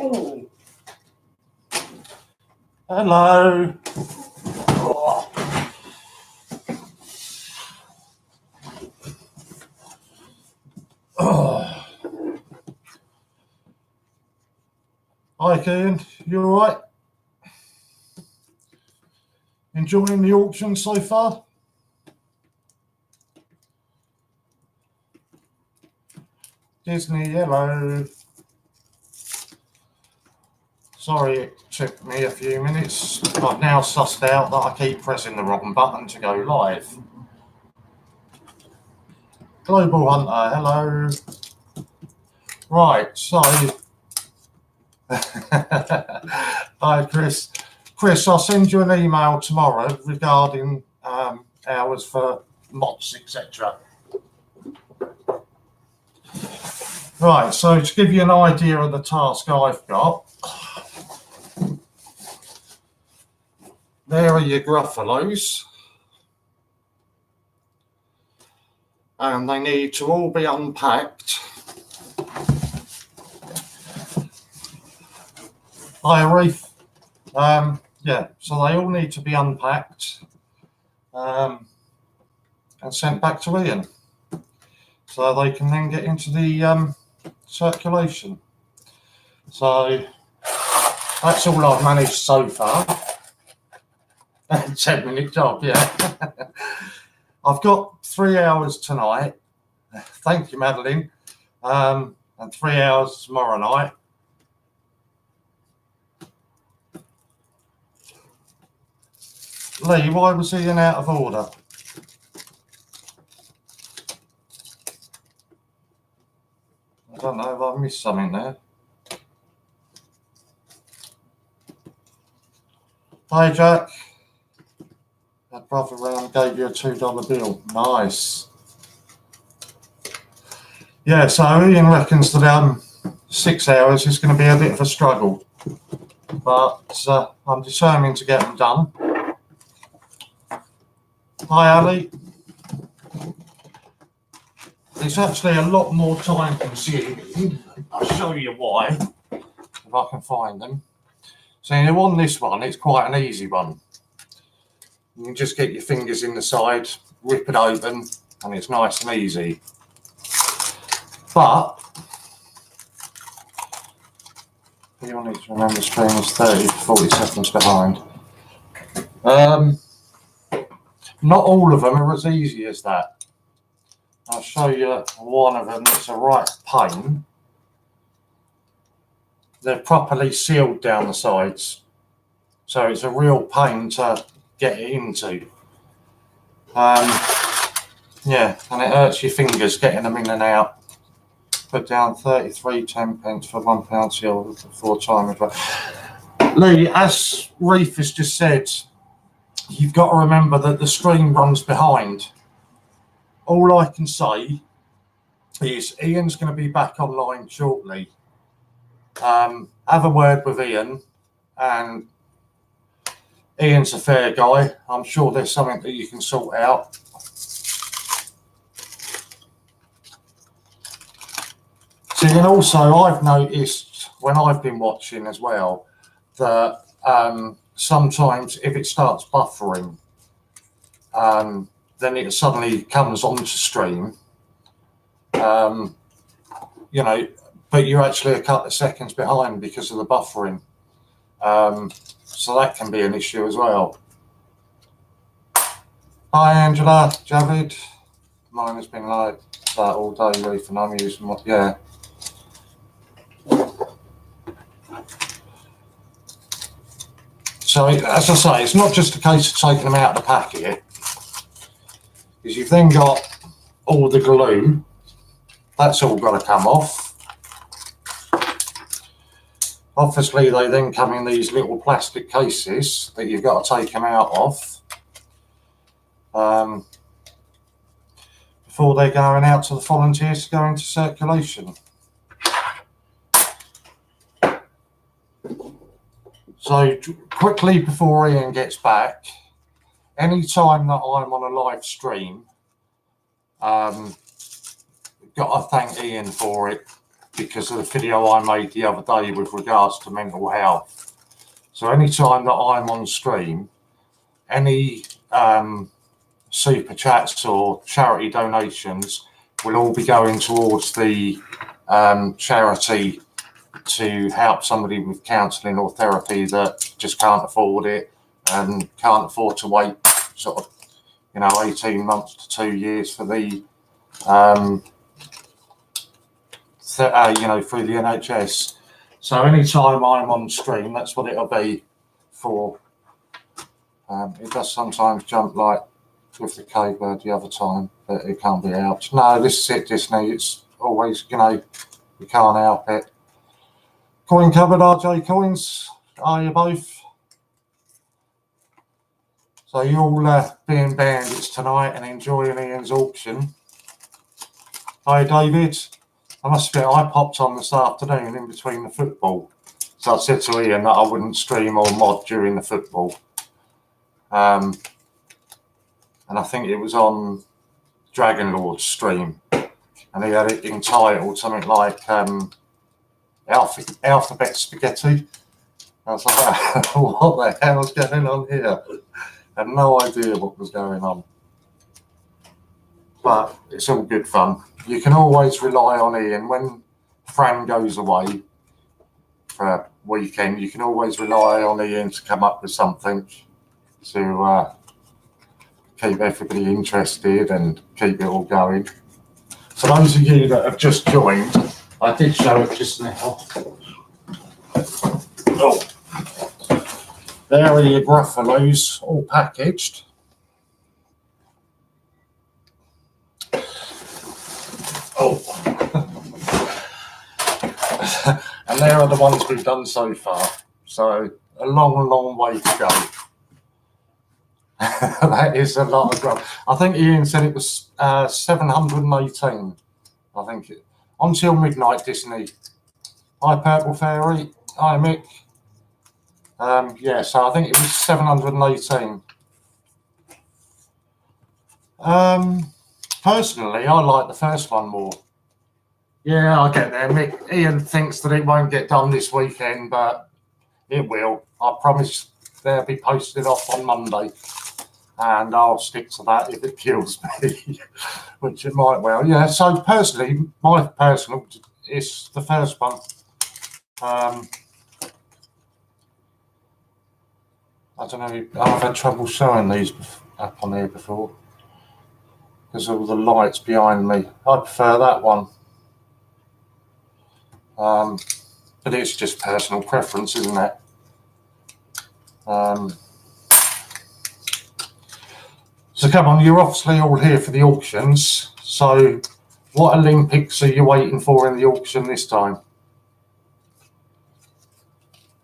Oh. Hello. Oh. Oh. Hi, Ian. You all right? Enjoying the auction so far? Disney, hello. Sorry it took me a few minutes. I've now sussed out that I keep pressing the wrong button to go live. Global Hunter, hello. Right, so... Hi, Chris. Chris, I'll send you an email tomorrow regarding hours for mods, etc. Right, so to give you an idea of the task I've got, there are your Gruffalos, and they need to all be unpacked. Hi, Reef. Yeah, so they all need to be unpacked and sent back to Ian, so they can then get into the circulation. So that's all I've managed so far. 10-minute job, yeah. I've got 3 hours tonight. Thank you, Madeline. And 3 hours tomorrow night. Lee, why was Ian out of order? I don't know if I've missed something there. Hi, Jack. That brother round gave you a $2 bill. Nice. Yeah, so Ian reckons that 6 hours is going to be a bit of a struggle. But I'm determined to get them done. Hi, Ali. It's actually a lot more time consuming. I'll show you why, if I can find them. So on this one, it's quite an easy one. You can just get your fingers in the side, rip it open, and it's nice and easy. But you'll need to remember the screen is 30 to 40 seconds behind. Not all of them are as easy as that. I'll show you one of them that's a right pain. They're properly sealed down the sides, so it's a real pain to get it into. Yeah, and it hurts your fingers getting them in and out. Put down 33 10p for £1 seal 4 times. Lee, as Reef has just said, you've got to remember that the screen runs behind. All I can say is Ian's going to be back online shortly. Have a word with Ian, and Ian's a fair guy. I'm sure there's something that you can sort out. See, and also I've noticed when I've been watching as well that sometimes if it starts buffering, then it suddenly comes onto stream, you know, but you're actually a couple of seconds behind because of the buffering. So that can be an issue as well. Hi, Angela, Javid. Mine has been like that all day, Reef, and I'm using what, yeah. So, as I say, it's not just a case of taking them out of the packet, because you've then got all the glue. That's all got to come off. Obviously, they then come in these little plastic cases that you've got to take them out of before they're going out to the volunteers to go into circulation. So quickly before Ian gets back, any time that I'm on a live stream, got to thank Ian for it. because of the video I made the other day with regards to mental health. So anytime that I'm on stream, any super chats or charity donations will all be going towards the charity to help somebody with counselling or therapy that just can't afford it and can't afford to wait sort of 18 months to 2 years for the through the NHS. So anytime I'm on stream, that's what it'll be for. It does sometimes jump like with the cave bird the other time, but it can't be helped. No, this is it, Disney. It's always, you can't help it. Coin cupboard, RJ Coins. Are you both? So you're all being bandits tonight and enjoying Ian's auction. Hi, David. I must admit, I popped on this afternoon in between the football. So I said to Ian that I wouldn't stream or mod during the football. And I think it was on Dragon Lord's stream. And he had it entitled something like Alphabet Spaghetti. I was like, what the hell's going on here? I had no idea what was going on. But it's all good fun. You can always rely on Ian. When Fran goes away for a weekend, you can always rely on Ian to come up with something to keep everybody interested and keep it all going. For those of you that have just joined, I did show it just now. Oh, there are your Gruffalos, all packaged. Oh, and there are the ones we've done so far. So a long, long way to go. That is a lot of gruff. I think Ian said it was 718. I think it until midnight. Disney. Hi, Purple Fairy. Hi, Mick. Yeah, so I think it was 718. Personally, I like the first one more. Yeah, I get there, Mick. Ian thinks that it won't get done this weekend, but it will. I promise they'll be posted off on Monday, and I'll stick to that if it kills me, which it might well. Yeah, so personally, my personal is the first one. I don't know, I've had trouble showing these up on here before because of all the lights behind me. I prefer that one. But it's just personal preference, isn't it? So come on, you're obviously all here for the auctions. So what Olympics are you waiting for in the auction this time?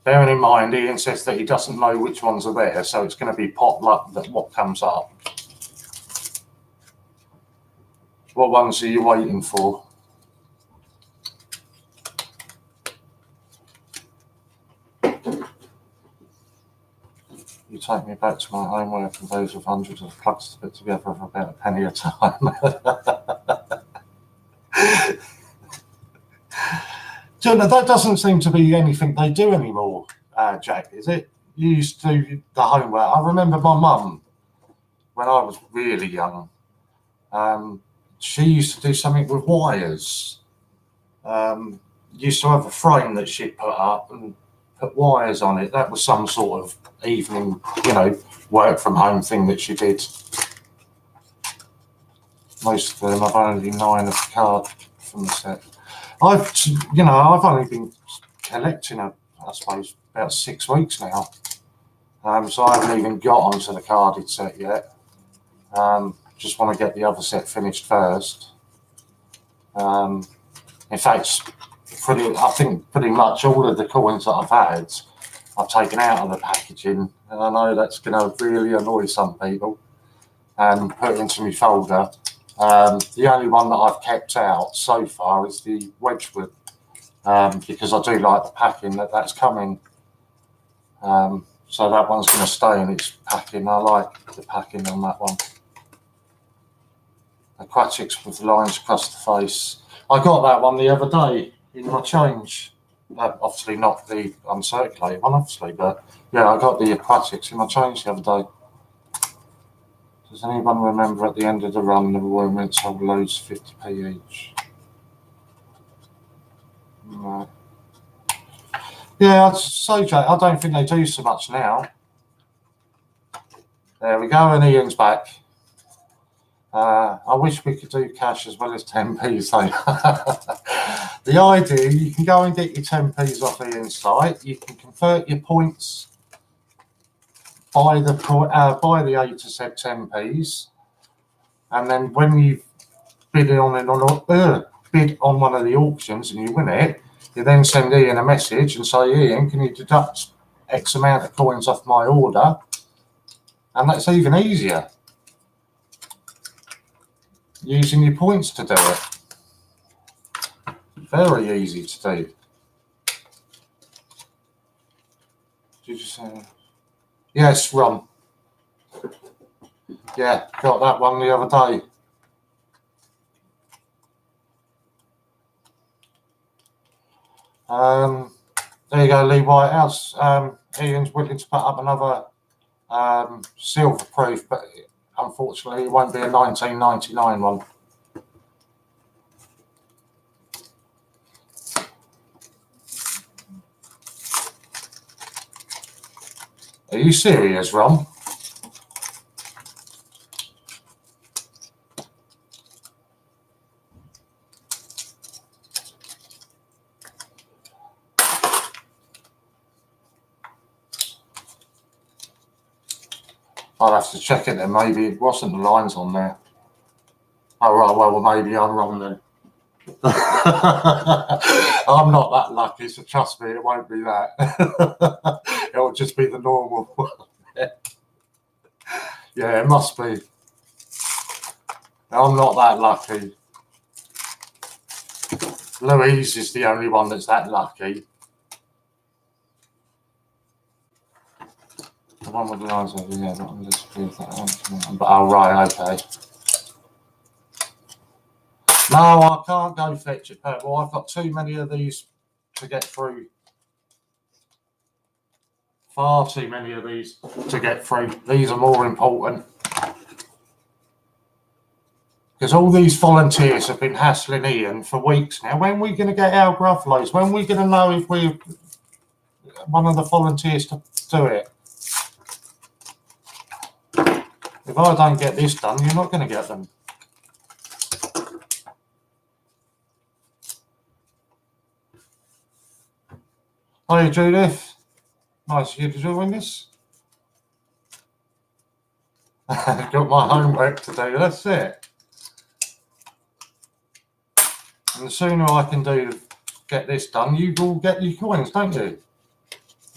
Bearing in mind, Ian says that he doesn't know which ones are there, so it's going to be pot luck that what comes up. What ones are you waiting for? You take me back to my homework and those with hundreds of plugs to put together for about a penny a time. So that doesn't seem to be anything they do anymore, Jack, is it? You used to do the homework. I remember my mum, when I was really young, she used to do something with wires. Used to have a frame that she'd put up and put wires on it. That was some sort of evening, work from home thing that she did. Most of them, I've only 9 of the card from the set. I've only been collecting, I suppose, about 6 weeks now. So I haven't even got onto the carded set yet. Just want to get the other set finished first. In fact, I think pretty much all of the coins that I've had, I've taken out of the packaging, and I know that's going to really annoy some people, and put into my folder. The only one that I've kept out so far is the Wedgwood, because I do like the packing that's coming. So that one's going to stay in its packing. I like the packing on that one. Aquatics with lines across the face. I got that one the other day. in my change. Obviously not the uncirculated one, obviously, but yeah, I got the aquatics in my change the other day. Does anyone remember at the end of the run the Royal Mint sold loads 50p each? No. Yeah, I'd say, Jake, I don't think they do so much now. There we go, and Ian's back. I wish we could do cash as well as 10p. So the idea, you can go and get your 10p's off Ian's site. You can convert your points by the A to Z 10p's, and then when you bid on one of the auctions and you win it, you then send Ian a message and say, Ian, can you deduct X amount of coins off my order? And that's even easier, using your points to do it. Very easy to do. Did you say? Yes, Ron. Yeah, got that one the other day. There you go, Lee Whitehouse. Ian's willing to put up another silver proof, but unfortunately it won't be a 1999 one. Are you serious, Ron? I'll have to check it then. Maybe it wasn't the lines on there. Oh, right, well, maybe I'm wrong then. I'm not that lucky, so trust me, it won't be that. It'll just be the normal one. Yeah, it must be. I'm not that lucky. Louise is the only one that's that lucky. The one with the lines over here, not on this view, but oh, right, okay. No, I can't go fetch it, purple. I've got too many of these to get through. Far too many of these to get through. These are more important. Because all these volunteers have been hassling Ian for weeks now. When are we going to get our Gruffalos? When are we going to know if we're one of the volunteers to do it? If I don't get this done, you're not going to get them. Hi, Judith. Nice of you to join this. Got my homework to do, that's it. And the sooner I can get this done, you will get your coins, don't you?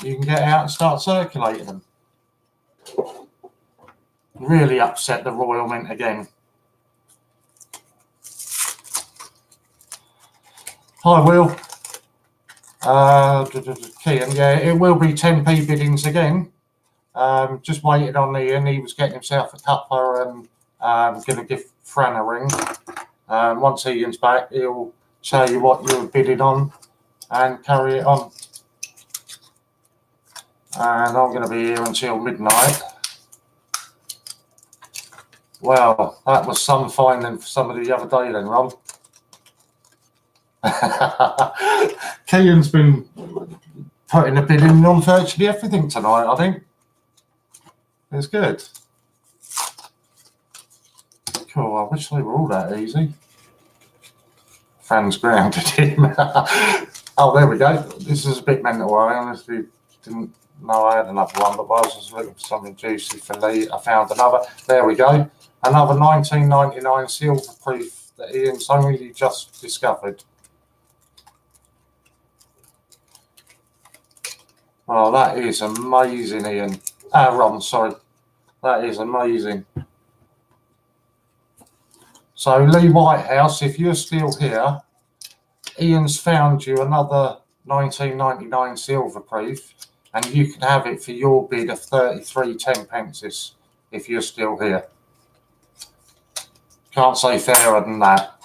You can get out and start circulating them. Really upset the Royal Mint again. Hi, Will. Kean, yeah, it will be 10p biddings again. Just waited on Ian. He was getting himself a cuppa and going to give Fran a ring. Once Ian's back, he'll tell you what you're bidding on and carry it on. And I'm going to be here until midnight. Well, that was some finding for somebody the other day then, Ron. Kean's been putting a bid in on virtually everything tonight, I think. It's good. Cool, I wish they were all that easy. Fans grounded him. Oh, there we go. This is a bit mental. I honestly didn't know I had another one, but while I was just looking for something juicy for Lee, I found another. There we go. Another 1999 silver proof that Ian's only just discovered. Oh, that is amazing, Ian. Ron, sorry. That is amazing. So, Lee Whitehouse, if you're still here, Ian's found you another 1999 silver proof, and you can have it for your bid of 33 10p if you're still here. Can't say fairer than that.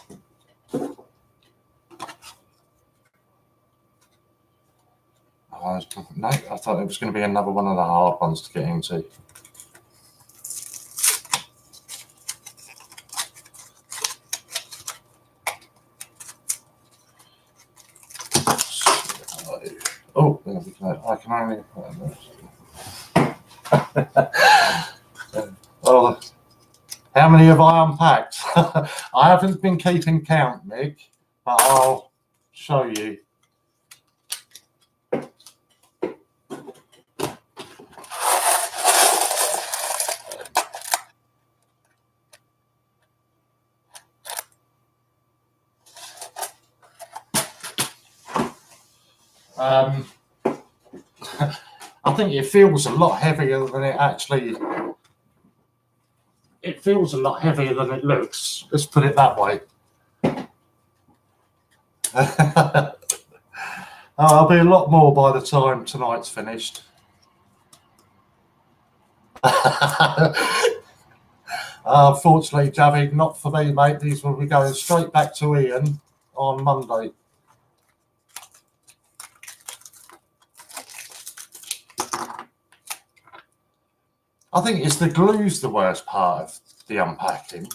No, I thought it was going to be another one of the hard ones to get into. Oh, there we go. I can only put this. Well, how many have I unpacked? I haven't been keeping count, Mick, but I'll show you. I think it feels a lot heavier than it actually. It feels a lot heavier than it looks. Let's put it that way. I'll be a lot more by the time tonight's finished. Unfortunately, Javi, not for me, mate. These will be going straight back to Ian on Monday. I think it's the glue's the worst part of the unpacking.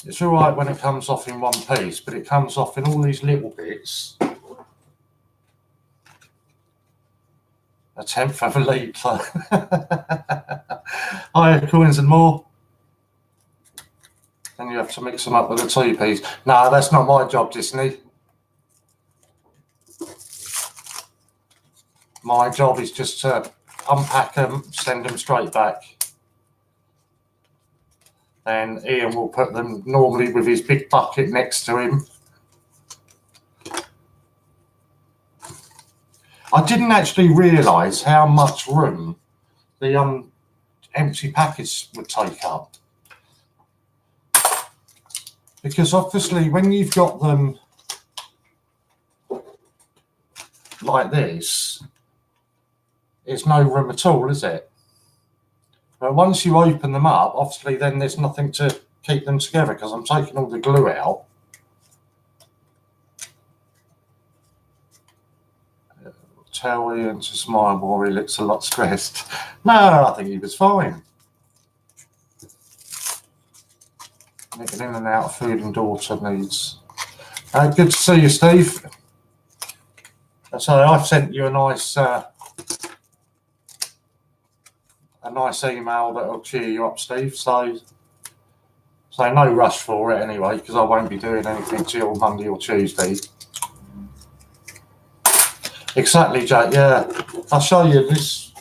It's all right when it comes off in one piece, but it comes off in all these little bits. A tenth of a litre. Higher coins and more. Then you have to mix them up with the 2Ps. No, that's not my job, Disney. My job is just to unpack them, send them straight back. Then Ian will put them normally with his big bucket next to him. I didn't actually realise how much room the empty packets would take up. Because obviously when you've got them like this, there's no room at all, is it? But once you open them up, obviously then there's nothing to keep them together because I'm taking all the glue out. Tell Ian to smile more, he looks a lot stressed. No, I think he was fine. Getting in and out of food and daughter needs. Good to see you, Steve. So I've sent you a nice email that'll cheer you up, Steve. So no rush for it anyway, because I won't be doing anything till Monday or Tuesday. Exactly, Jake. Yeah, I'll show you this.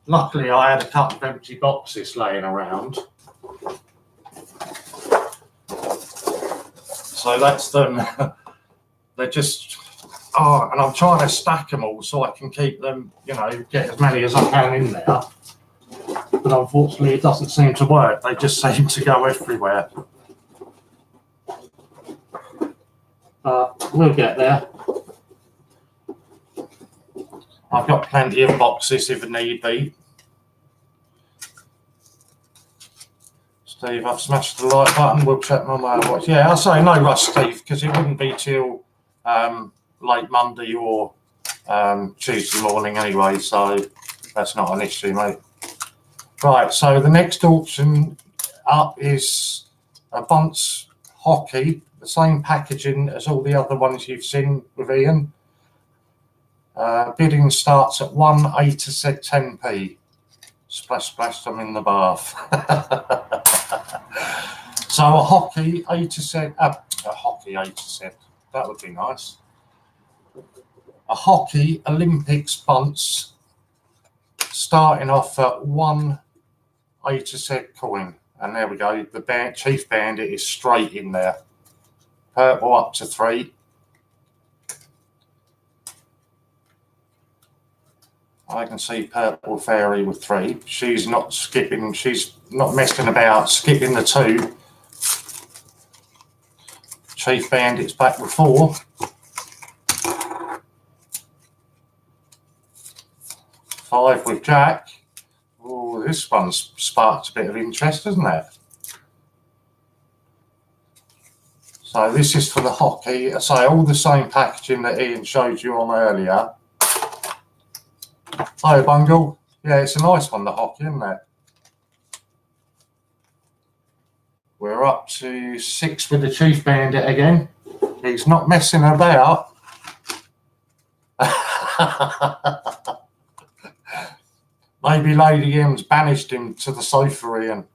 Luckily, I had a couple of empty boxes laying around. So that's them. They're just, and I'm trying to stack them all so I can keep them, you know, get as many as I can in there. But unfortunately, it doesn't seem to work. They just seem to go everywhere. We'll get there. I've got plenty of boxes if need be. Steve, I've smashed the like button. We'll check my mailbox. Yeah, I'll say no rush, Steve, because it wouldn't be till late Monday or Tuesday morning anyway, so that's not an issue, mate. Right, so the next auction up is a Bunce hockey, the same packaging as all the other ones you've seen with Ian. Bidding starts at 1 A to Z 10p. Splash, splash, I'm in the bath. So a hockey A to Z, a hockey A to Z, that would be nice. A hockey Olympics Bunce starting off at 1 A to Z coin. And there we go, the Chief Bandit is straight in there. Purple up to 3. I can see Purple Fairy with 3. She's not skipping, she's not messing about, skipping the 2. Chief Bandit's back with 4. 5 with Jack. Oh, this one's sparked a bit of interest, hasn't it? So this is for the hockey. So all the same packaging that Ian showed you on earlier. Hi, Bungle. Yeah, it's a nice one, the hockey, isn't it? We're up to 6 with the Chief Bandit again. He's not messing about. Maybe Lady M's banished him to the sofa, Ian.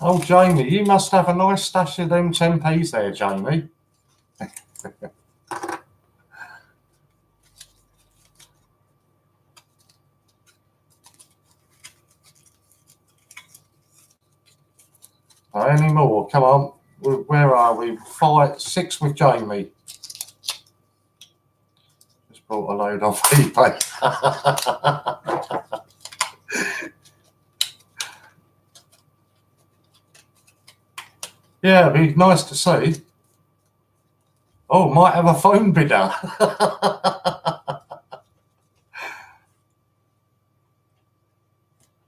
Oh, Jamie, you must have a nice stash of them 10p's there, Jamie. Any more? Come on. Where are we? 6 with Jamie. Just bought a load off eBay. Yeah, it'd be nice to see. Oh, might have a phone bidder.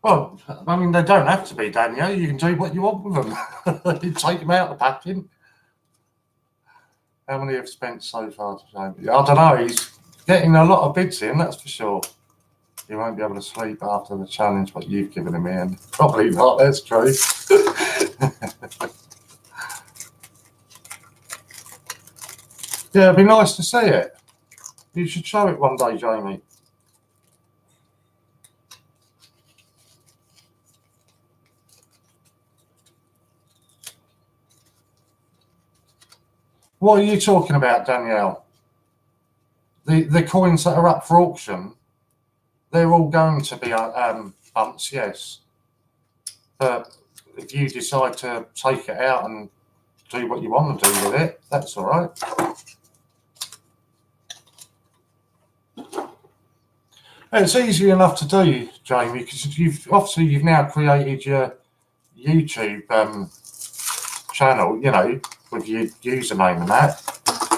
Well, I mean, they don't have to be, Daniel. You can do what you want with them. You take them out of the packing. How many have spent so far today? I don't know. He's getting a lot of bids in, that's for sure. He won't be able to sleep after the challenge what you've given him, Ian. Probably not, that's true. Yeah, it'd be nice to see it. You should show it one day, Jamie. What are you talking about, Danielle? The coins that are up for auction, they're all going to be bumps, yes. But if you decide to take it out and do what you want to do with it, that's all right. It's easy enough to do, Jamie, because you've now created your YouTube channel, you know, with your username and that.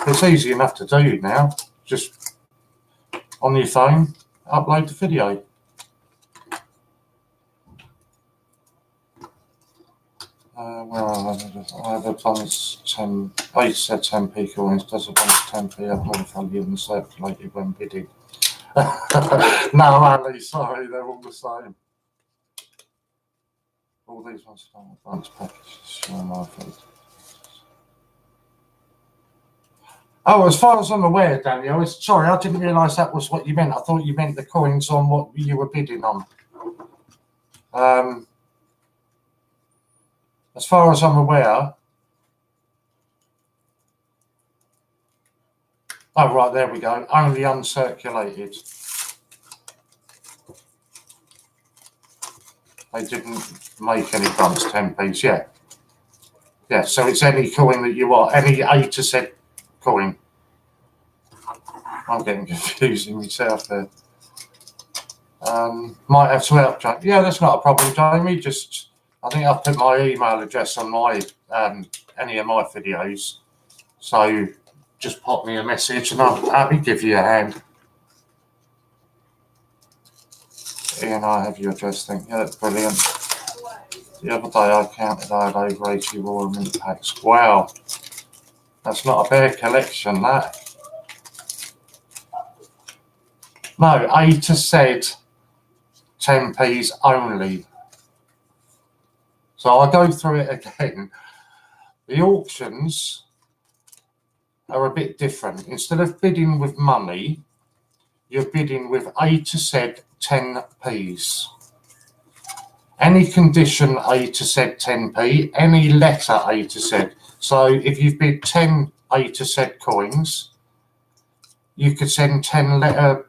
It's easy enough to do now. Just on your phone, upload the video. Well, I have a bonus 10. I said 10p coins. Does a bonus 10p have more value than circulated when bidding? No, Ali, sorry, they're all the same. All these ones are advanced packages. Oh, as far as I'm aware, Daniel, sorry, I didn't realise that was what you meant. I thought you meant the coins on what you were bidding on. As far as I'm aware. Oh, right, there we go. Only uncirculated. They didn't make any bumps 10p's yet. Yeah, so it's any coin that you want, any A to Z coin. I'm getting confusing myself there. Might have to help, Jamie. Yeah, that's not a problem, Jamie. Just, I think I've put my email address on my any of my videos. So just pop me a message and I'll happy give you a hand. Ian, I have your address, thank you. That's brilliant. The other day I counted I had over 80 Royal Mint packs. Wow. That's not a bad collection, that. No, A to Z 10p's only. So I'll go through it again. The auctions are a bit different. Instead of bidding with money, you're bidding with A to Z 10p's. Any condition A to Z 10p, any letter A to Z. So if you've bid 10 A to Z coins, you could send 10 letter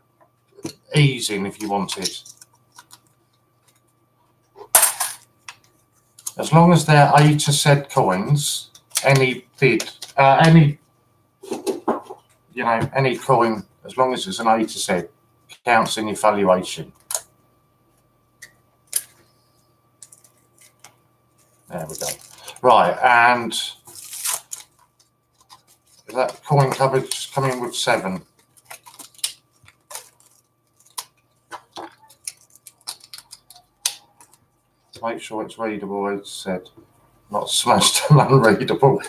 E's in if you wanted. As long as they're A to Z coins, any bid, any coin, as long as it's an A to Z, counts in your valuation. There we go. Right, and that coin coverage coming with 7. Make sure it's readable, it said. Not smashed and unreadable.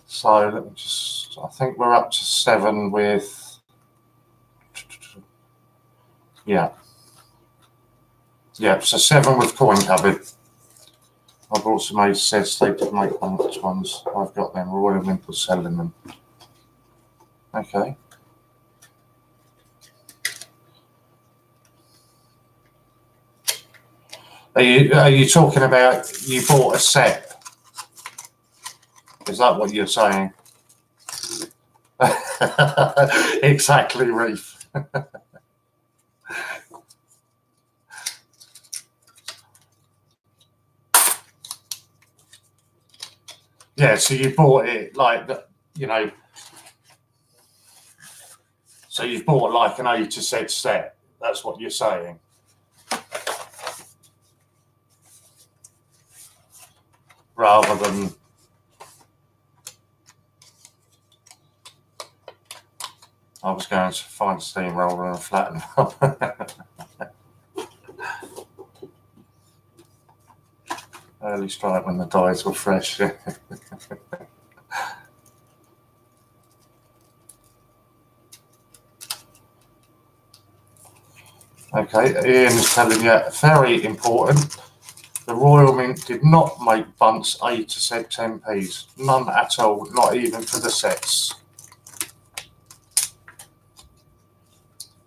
So let me just, I think we're up to 7 with, yeah, so 7 with coin cupboard. I've also made sets, they did make bunch ones. I've got them, Royal Mint was selling them. Okay. Are you talking about you bought a set? Is that what you're saying? Exactly, Reef. Yeah, so you bought it like, you know, so you've bought like an A to Z set. That's what you're saying. Rather than I was going to find a steamroller and flatten up. Early strike when the dyes were fresh. Okay, Ian is telling you, very important. The Royal Mint did not make bunts A to Z 10p's. None at all, not even for the sets.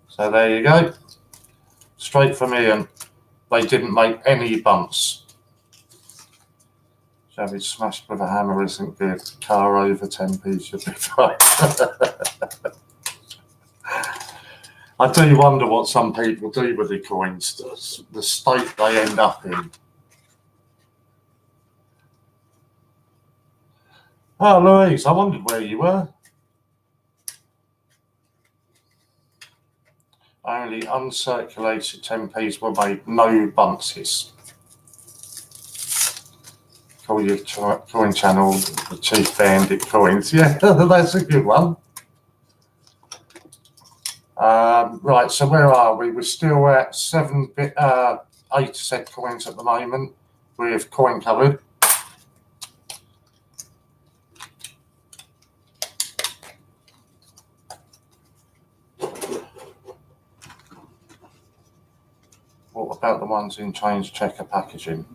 So there you go. Straight from Ian. They didn't make any bunts. Shabby smashed with a hammer isn't good. Car over 10p should be fine. I do wonder what some people do with the coins, the state they end up in. Oh, Louise, I wondered where you were. Only uncirculated 10p's were made, no bunces. Call your coin channel the Chief Bandit Coins. Yeah, that's a good one. Right, so where are we? We're still at 7 A to Z coins at the moment with coin cupboard. What about the ones in change checker packaging?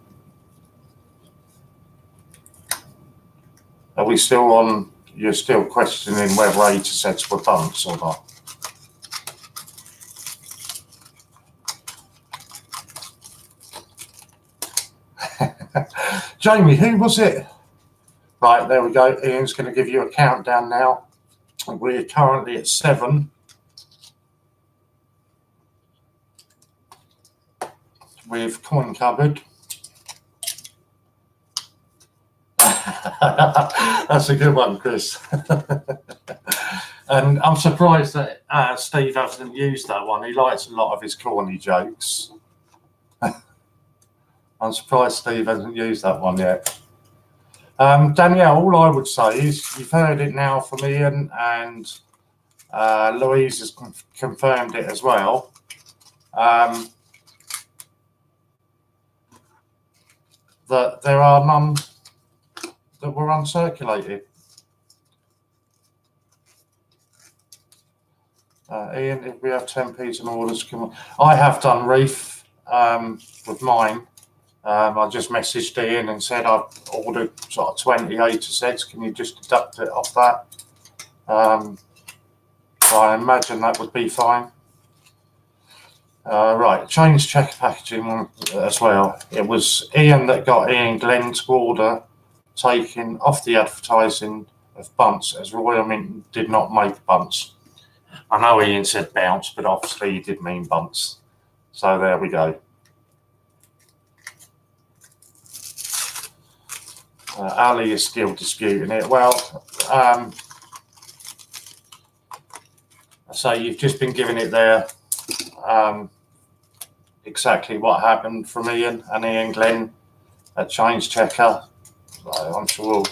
Are we still on? You're still questioning whether A to Z's were bunts or not? Jamie, who was it? Right, there we go. Ian's going to give you a countdown now. We're currently at 7. With coin cupboard. That's a good one, Chris. And I'm surprised that Steve hasn't used that one. He likes a lot of his corny jokes. I'm surprised Steve hasn't used that one yet. Danielle, all I would say is you've heard it now from Ian, and Louise has confirmed it as well. That there are none that were uncirculated. Ian, if we have 10p's and orders, I have done Reef with mine. I just messaged Ian and said I've ordered sort of 20 A to Z's. Can you just deduct it off that? So I imagine that would be fine. Right, change checker packaging as well. It was Ian that got Ian Glenn's order taken off the advertising of bunts, as Royal Mint did not make bunts. I know Ian said bounce, but obviously he did mean bunts. So there we go. Ali is still disputing it. Well, so you've just been giving it there. Exactly what happened from Ian and Ian Glenn at Change Checker. I'm sure.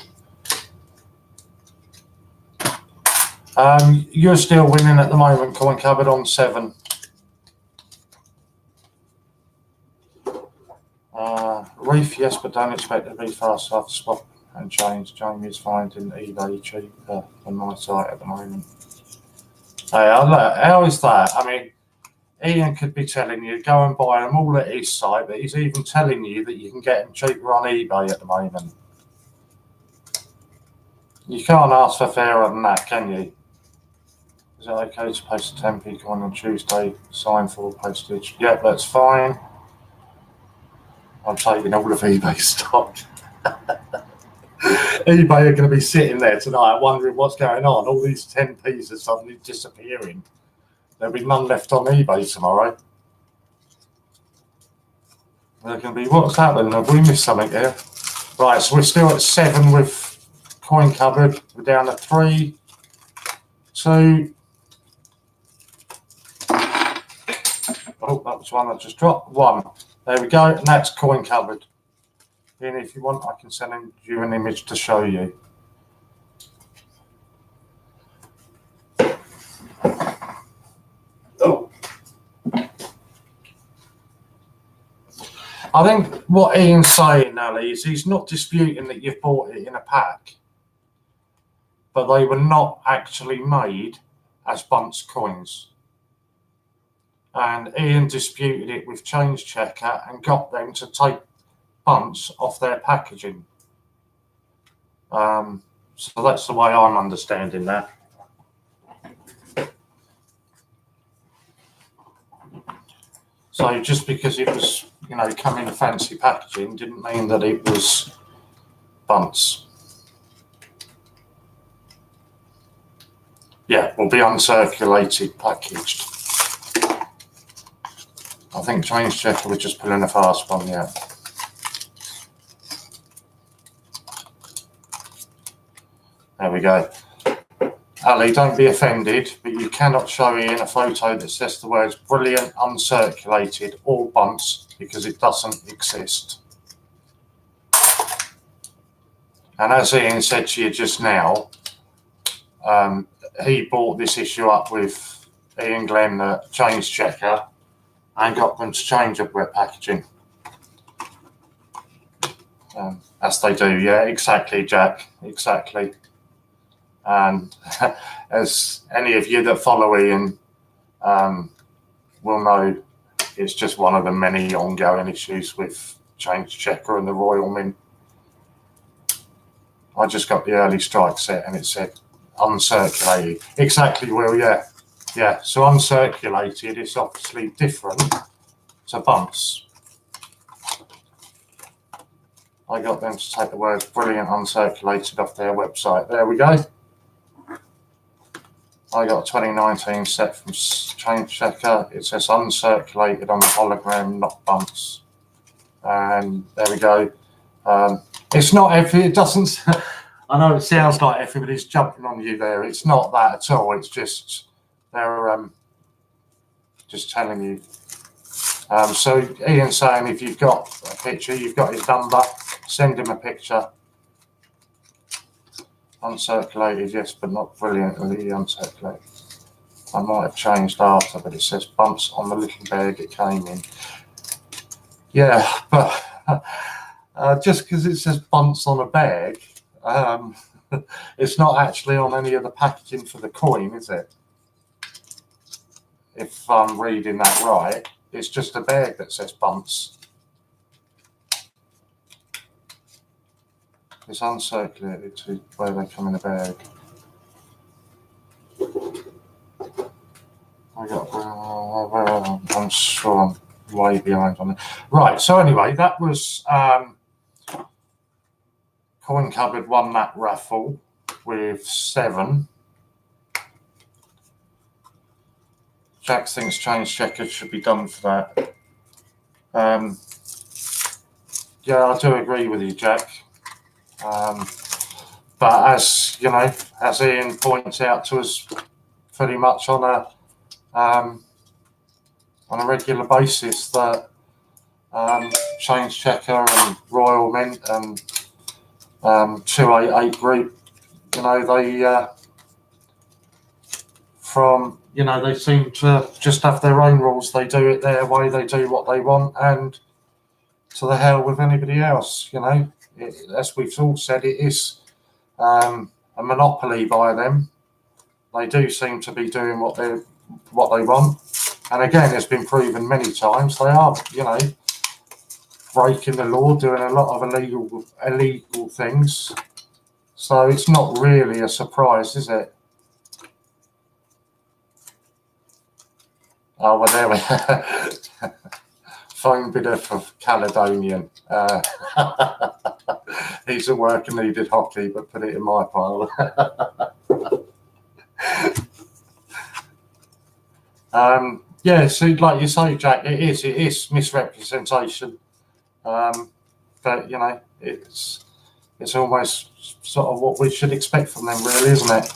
You're still winning at the moment, Coin Cupboard, on 7. Reef, yes, but don't expect it to be fast after swap and change. Jamie is finding eBay cheaper than my site at the moment. Hey, look, how is that? I mean, Ian could be telling you, go and buy them all at his site, but he's even telling you that you can get them cheaper on eBay at the moment. You can't ask for fairer than that, can you? Is it okay to post a 10p coin on Tuesday, sign for postage? Yep, that's fine. I'm taking all of eBay stock. eBay are going to be sitting there tonight wondering what's going on. All these 10p's are suddenly disappearing. There'll be none left on eBay tomorrow. They're going to be, what's happened? Have we missed something here? Right, so we're still at 7 with Coin Cupboard. We're down to 3, 2. Oh, that was one I just dropped. 1. There we go, and that's Coin Cupboard. And if you want, I can send you an image to show you. Oh. I think what Ian's saying, Ali, is he's not disputing that you've bought it in a pack, but they were not actually made as bunch coins. And Ian disputed it with Change Checker and got them to take bunch off their packaging. So that's the way I'm understanding that. So just because it was, you know, come in a fancy packaging didn't mean that it was bunts. Yeah, will be uncirculated, packaged. I think Change Checker was just pulling a fast one, yeah. There we go. Ali, don't be offended, but you cannot show Ian a photo that says the words brilliant, uncirculated, or bunts, because it doesn't exist. And as Ian said to you just now, he bought this issue up with Ian Glenn at Change Checker and got them to change up their packaging. As they do, yeah, exactly, Jack, exactly. And as any of you that follow Ian will know, it's just one of the many ongoing issues with Change Checker and the Royal Mint. I just got the early strike set and it said uncirculated. Exactly, Will, yeah. Yeah, so uncirculated is obviously different to bunts. I got them to take the words brilliant uncirculated off their website. There we go. I got a 2019 set from Change Checker. It says uncirculated on the hologram, not bunts. And there we go. It's not every, it doesn't, I know it sounds like everybody's jumping on you there. It's not that at all. It's just, they're just telling you. So Ian's saying if you've got a picture, you've got his number, send him a picture. Uncirculated, yes, but not brilliantly uncirculated. I might have changed after, but it says bumps on the little bag it came in. Yeah, but just because it says bumps on a bag, it's not actually on any of the packaging for the coin, is it? If I'm reading that right, it's just a bag that says bumps. It's uncirculated to where they come in a bag. I'm sure I'm way behind on it. Right, so anyway, that was Coin Cupboard won that raffle with 7. Jack thinks Change Checker should be done for that. Yeah, I do agree with you, Jack. But as you know, as Ian points out to us pretty much on a regular basis, that Change Checker and Royal Mint and 288 Group, you know, from, you know, they seem to just have their own rules. They do it their way. They do what they want, and to the hell with anybody else. You know, as we've all said, it is a monopoly by them. They do seem to be doing what they want, and again, it's been proven many times they are, you know, breaking the law, doing a lot of illegal things. So it's not really a surprise, is it? Oh, well, there we go. Phone bidder for Caledonian. He's at work and needed hockey, but put it in my pile. Yeah, so like you say, Jack, it is misrepresentation. But, you know, it's almost sort of what we should expect from them, really, isn't it?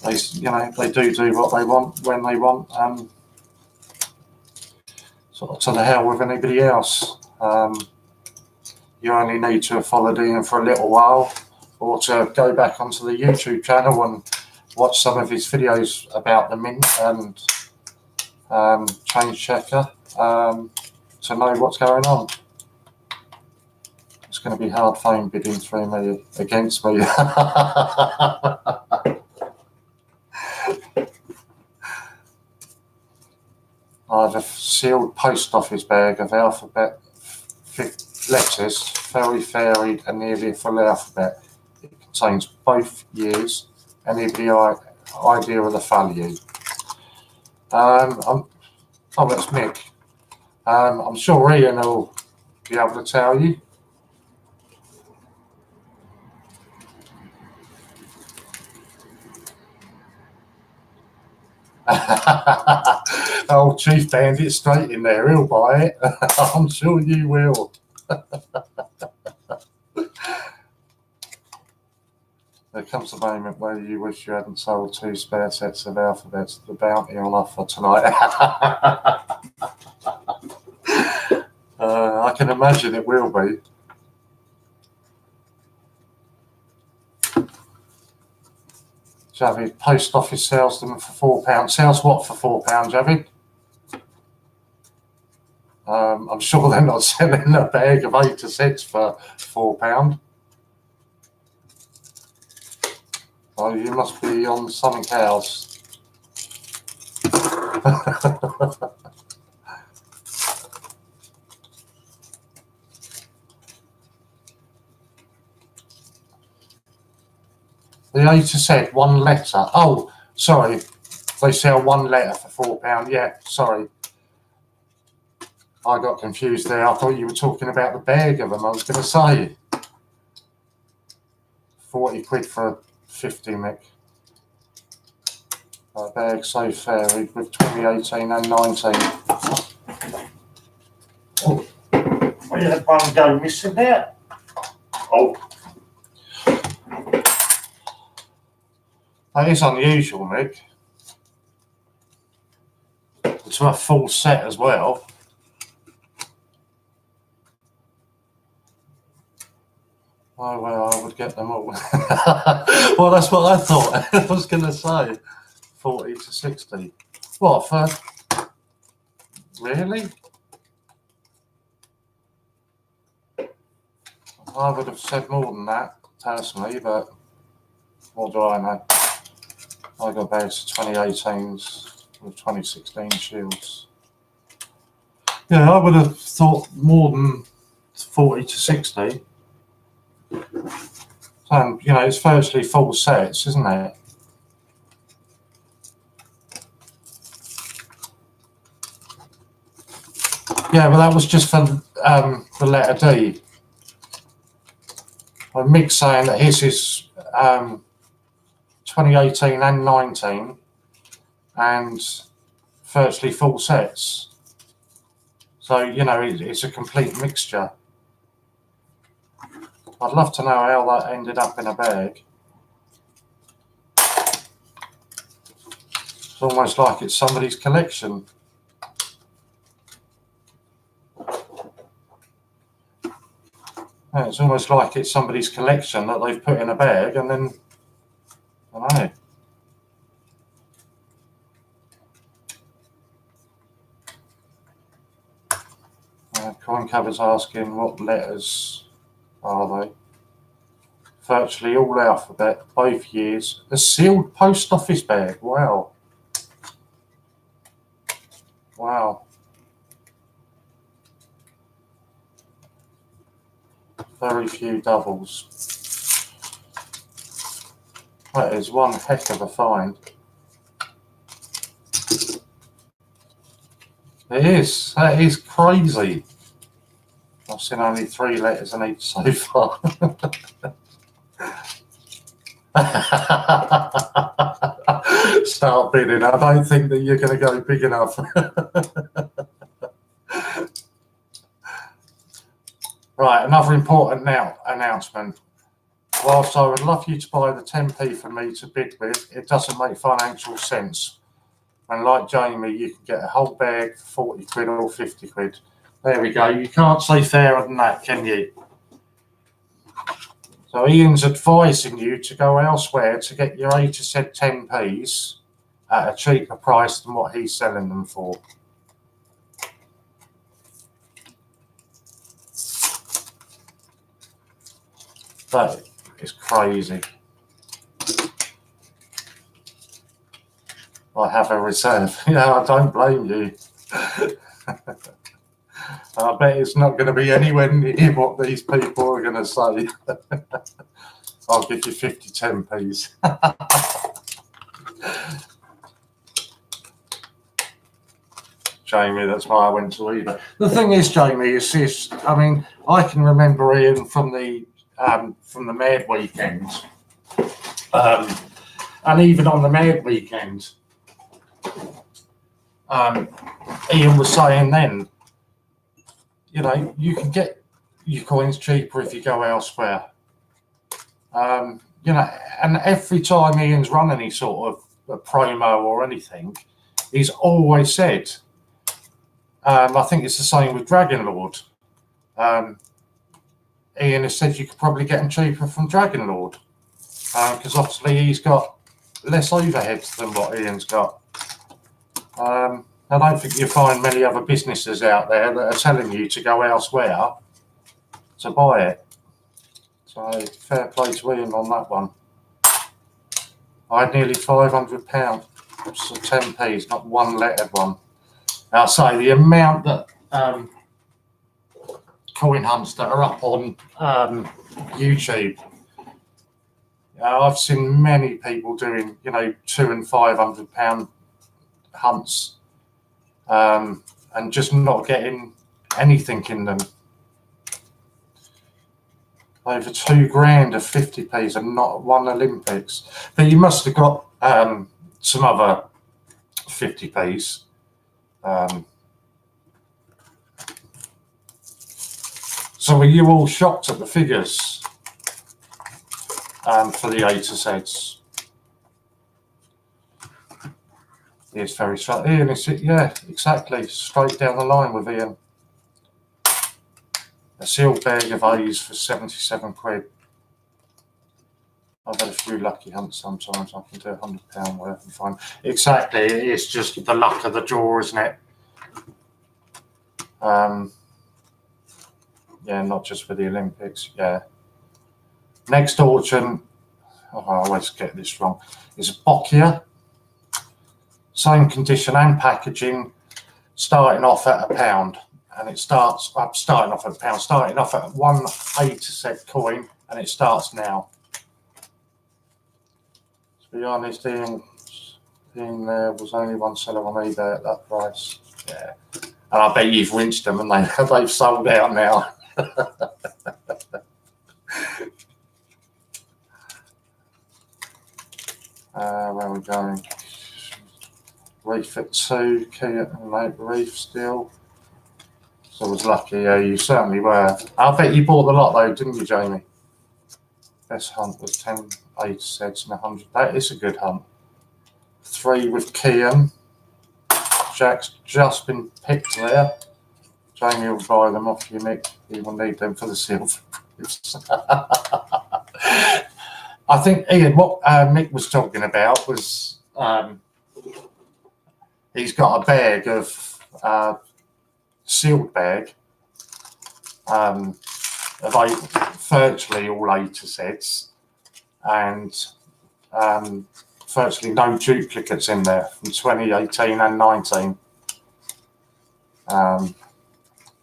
They, you know, they do what they want when they want. Sort of to the hell with anybody else. You only need to have followed Ian for a little while, or to go back onto the YouTube channel and watch some of his videos about the mint and change checker to know what's going on. It's going to be hard phone bidding through me against me. I have a sealed post office bag of alphabet letters, very varied and nearly a full alphabet. It contains both years and the idea of the value. Oh, that's Mick. I'm sure Ian will be able to tell you. Oh, Chief Bandit straight in there, he'll buy it. I'm sure you will. There comes a moment where you wish you hadn't sold 2 spare sets of alphabets. The bounty on offer tonight. I can imagine it will be. Javid, post office sells them for £4. Sells what for £4, Javid? I'm sure they're not selling a bag of 8 sets for £4. Oh, you must be on something else. The 8 set, 1 letter. Oh, sorry. They sell 1 letter for £4. Yeah, sorry. I got confused there. I thought you were talking about the bag of them. I was going to say 40 quid for 50, Mick. A bag so varied with 2018 and 19. Oh, we had one go missing there. Oh. That is unusual, Mick. To a full set as well. Oh, well, I would get them all. Well, that's what I thought. I was going to say 40 to 60. What, for? Really? I would have said more than that, personally, but what do I know? I got bags of 2018s with 2016 shields. Yeah, I would have thought more than 40 to 60. So, you know, it's virtually full sets, isn't it? Yeah, but that was just for the letter D. Well, Mick's saying that his is 2018 and 19 and virtually full sets. So, you know, it's a complete mixture. I'd love to know how that ended up in a bag. It's almost like it's somebody's collection. Yeah, it's almost like it's somebody's collection that they've put in a bag and then phone covers asking what letters are they? Virtually all alphabet, both years. A sealed post office bag. Wow. Wow. Very few doubles. That is one heck of a find. It is. That is crazy. I've seen only 3 letters in each so far. Start bidding. I don't think that you're going to go big enough. Right, another important announcement. Whilst I would love you to buy the 10p for me to bid with, it doesn't make financial sense. And like Jamie, you can get a whole bag for 40 quid or 50 quid. There we go. You can't say fairer than that, can you? So Ian's advising you to go elsewhere to get your A to Z 10p's at a cheaper price than what he's selling them for. That is crazy. I have a reserve. Yeah, I don't blame you. I bet it's not going to be anywhere near what these people are going to say. I'll give you 50 10p's. Jamie, that's why I went to eBay. The thing is, Jamie, is this. I mean, I can remember Ian from the Mad weekend, and even on the Mad weekend, Ian was saying then, you know, you can get your coins cheaper if you go elsewhere. You know, and every time Ian's run any sort of a promo or anything, he's always said, I think it's the same with Dragon Lord. Ian has said you could probably get them cheaper from Dragon Lord, because obviously he's got less overheads than what Ian's got. I don't think you'll find many other businesses out there that are telling you to go elsewhere to buy it. So fair play to Ian on that one. I had nearly £500 for 10p's, not one lettered one. I'll say the amount that coin hunts that are up on YouTube. I've seen many people doing, you know, £200 and £500 hunts, and just not getting anything in them. Over £2,000 of 50p's and not one Olympics. But you must have got some other 50p's. So were you all shocked at the figures for the A to Z's? It's very straight. Ian, yeah, exactly. Straight down the line with Ian. A sealed bag of A's for 77 quid. I've had a few lucky hunts sometimes. I can do £100 worth and find. Exactly, it's just the luck of the draw, isn't it? Yeah, not just for the Olympics. Yeah. Next auction, oh, I always get this wrong, is a Bokia. Same condition and packaging, starting off at £1. And it starts, starting off at £1, starting off at 1 A to Z coin, and it starts now. To be honest, Ian there was only one seller on eBay at that price. Yeah. And I bet you've rinsed them and they've sold out now. Where are we going? Reef at 2, key reef still. So I was lucky, yeah, you certainly were. I bet you bought the lot though, didn't you, Jamie? Best hunt was 10 A to Z's and 100. That is a good hunt. 3 with Kian. Jack's just been picked there. Jamie will buy them off you, Nick. He will need them for the silver. I think, Ian, what Mick was talking about was he's got a bag of sealed bag of virtually all A to Zs, and virtually no duplicates in there from 2018 and 19.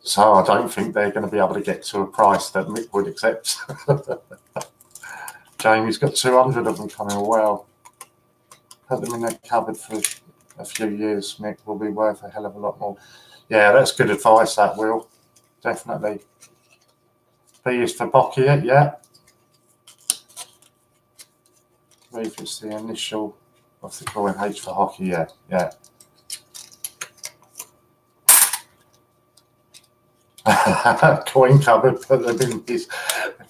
So I don't think they're going to be able to get to a price that Mick would accept. Jamie's got 200 of them coming. Well, put them in their cupboard for a few years. Mick will be worth a hell of a lot more. Yeah, that's good advice, that, Will. Definitely. B is for Boccia, yeah. Reef is the initial of the coin. H for hockey, yeah, yeah. Coin cupboard, put them in his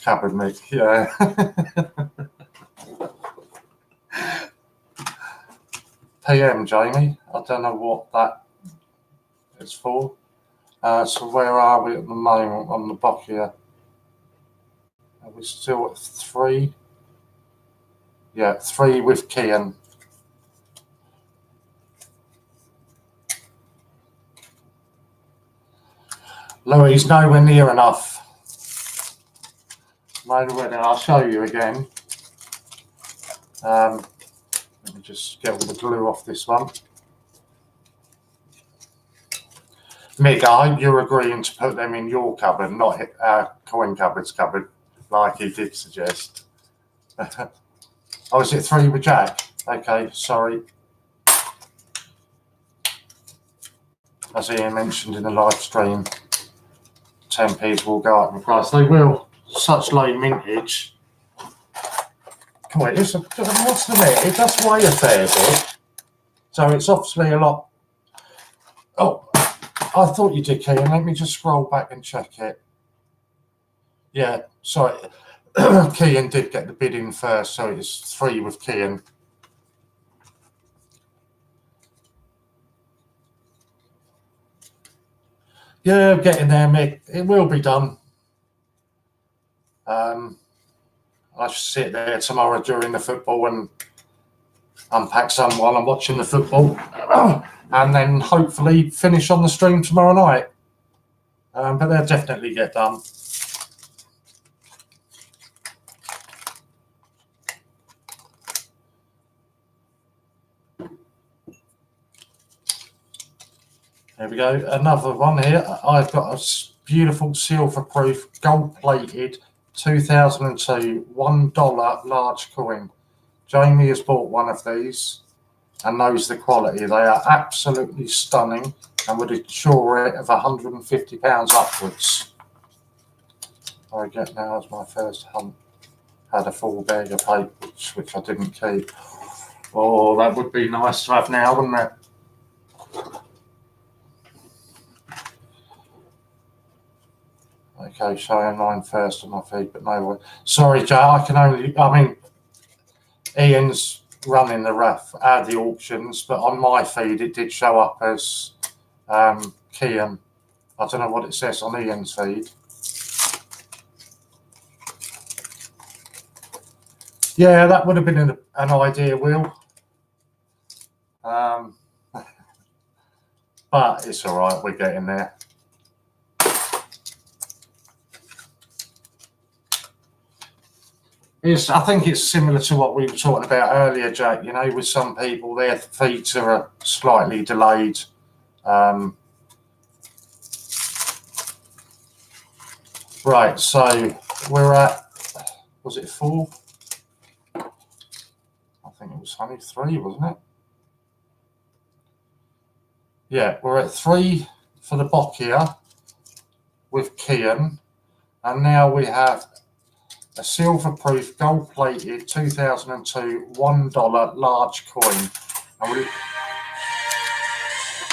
cupboard, Mick, yeah. PM, Jamie. I don't know what that is for. So where are we at the moment on the Boccia? Are we still at 3? Yeah, 3 with Kian. Louis, nowhere near enough. Nowhere near. I'll show you again. Let me just get all the glue off this one. Mick, I hope you're agreeing to put them in your cupboard, not our coin cupboard's cupboard, like he did suggest. Oh, is it 3 with Jack? Okay, sorry. As Ian mentioned in the live stream, 10p's will go up in price. They will. Such low mintage. Come on, what's the net? It does weigh a fair bit. So it's obviously a lot. Oh, I thought you did, Kean. Let me just scroll back and check it. Yeah, sorry. Kean did get the bid in first, so it's 3 with Kean. Yeah, getting there, Mick. It will be done. I should sit there tomorrow during the football and unpack some while I'm watching the football, and then hopefully finish on the stream tomorrow night. But they'll definitely get done. There we go. Another one here. I've got a beautiful silver-proof, gold-plated 2002 $1 large coin. Jamie has bought one of these and knows the quality. They are absolutely stunning and would insure it of £150 upwards. I get now as my first hunt had a full bag of papers, which I didn't keep. Oh, that would be nice to have now, wouldn't it? Okay, showing mine first on my feed, but no way. Sorry, Jay, I mean, Ian's running the auctions, but on my feed it did show up as Kian. I don't know what it says on Ian's feed. Yeah, that would have been an idea, Will. But it's all right, we're getting there. I think it's similar to what we were talking about earlier, Jack. You know, with some people, their feeds are slightly delayed. Right, so we're at, was it 4? I think it was only 3, wasn't it? Yeah, we're at 3 for the Boccia with Kian, and now we have a silver-proof, gold-plated 2002 $1 large coin.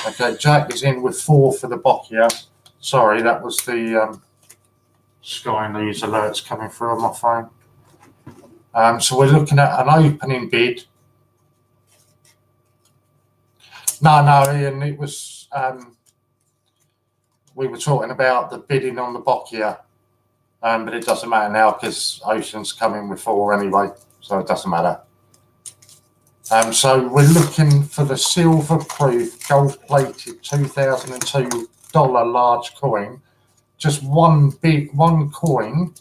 Okay, Jack is in with 4 for the Boccia. Sorry, that was the Sky News alerts coming through on my phone. So we're looking at an opening bid. No, Ian, it was we were talking about the bidding on the Boccia. But it doesn't matter now because Ocean's coming with 4 anyway, so it doesn't matter. So we're looking for the silver-proof, gold-plated $2002 large coin just one coin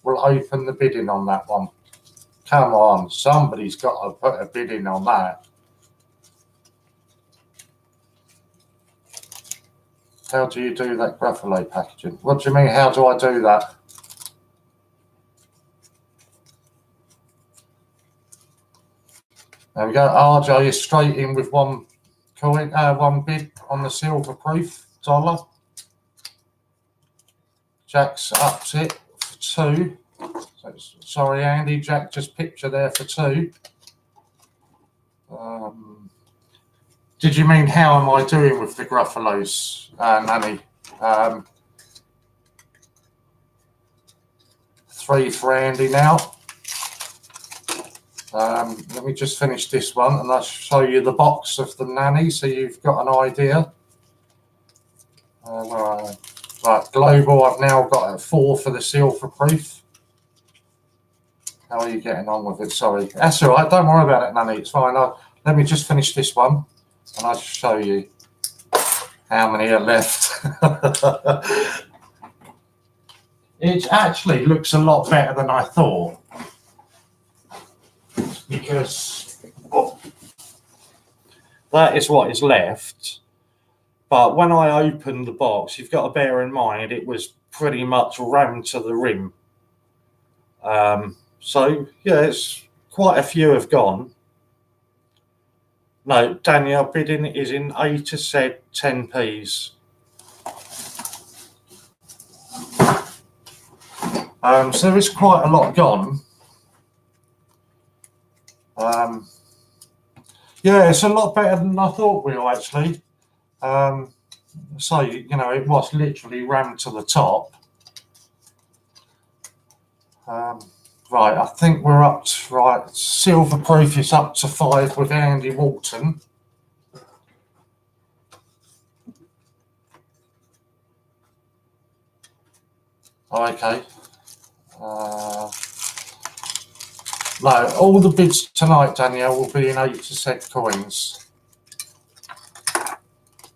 will open the bidding on that one. Come on, somebody's got to put a bid in on that. How do you do that Gruffalo packaging? What do you mean, how do I do that? There we go. RJ is straight in with one coin, one bid on the silver proof dollar. Jack's ups it for 2. So, sorry, Andy. Jack just picture there for 2. Did you mean how am I doing with the Gruffalos, Nanny? 3 for Andy now. Let me just finish this one and I'll show you the box of the Nanny so you've got an idea. Right, global, I've now got a 4 for the silver proof. How are you getting on with it? Sorry. That's all right. Don't worry about it, Nanny. It's fine. Let me just finish this one and I'll show you how many are left. It actually looks a lot better than I thought. Because that is what is left. But when I opened the box, you've got to bear in mind it was pretty much rammed to the rim. So, yeah, it's quite a few have gone. No, Danielle, bidding is in A to Z 10p's. So there is quite a lot gone. Yeah, it's a lot better than I thought we were actually. So, you know, it was literally rammed to the top. Right, I think we're up to, right, silver proof is up to 5 with Andy Walton. Oh, okay. No, all the bids tonight, Danielle, will be in A to Z coins.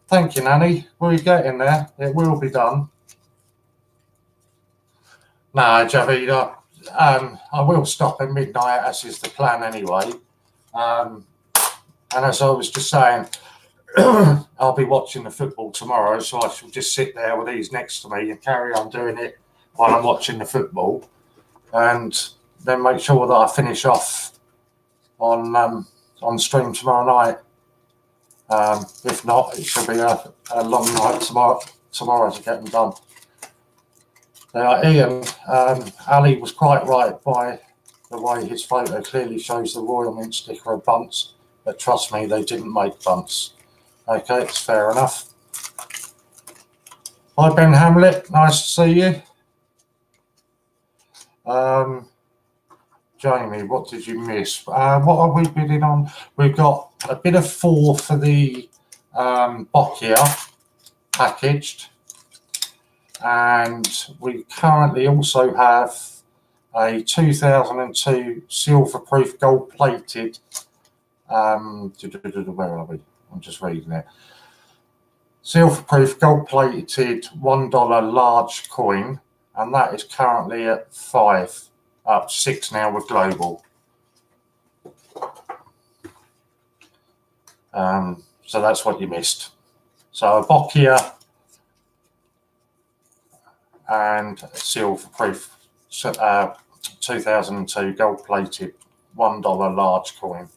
Thank you, Nanny. We're getting there. It will be done. No, Javida, I will stop at midnight, as is the plan anyway. And as I was just saying, I'll be watching the football tomorrow, so I shall just sit there with these next to me and carry on doing it while I'm watching the football. And then make sure that I finish off on stream tomorrow night. If not, it should be a long night tomorrow to get them done. Ian, Ali was quite right by the way his photo clearly shows the Royal Mint sticker of bunts, but trust me, they didn't make bunts. Okay, it's fair enough. Hi, Ben Hamlet, nice to see you. Jamie, what did you miss? What are we bidding on? We've got a bid of 4 for the Boccia packaged. And we currently also have a 2002 silver proof gold plated. Where are we? I'm just reading it. Silver proof gold plated $1 large coin, and that is currently at 5, up 6 now with global. So that's what you missed. So a Boccia and silver proof 2002 gold plated $1 large coin.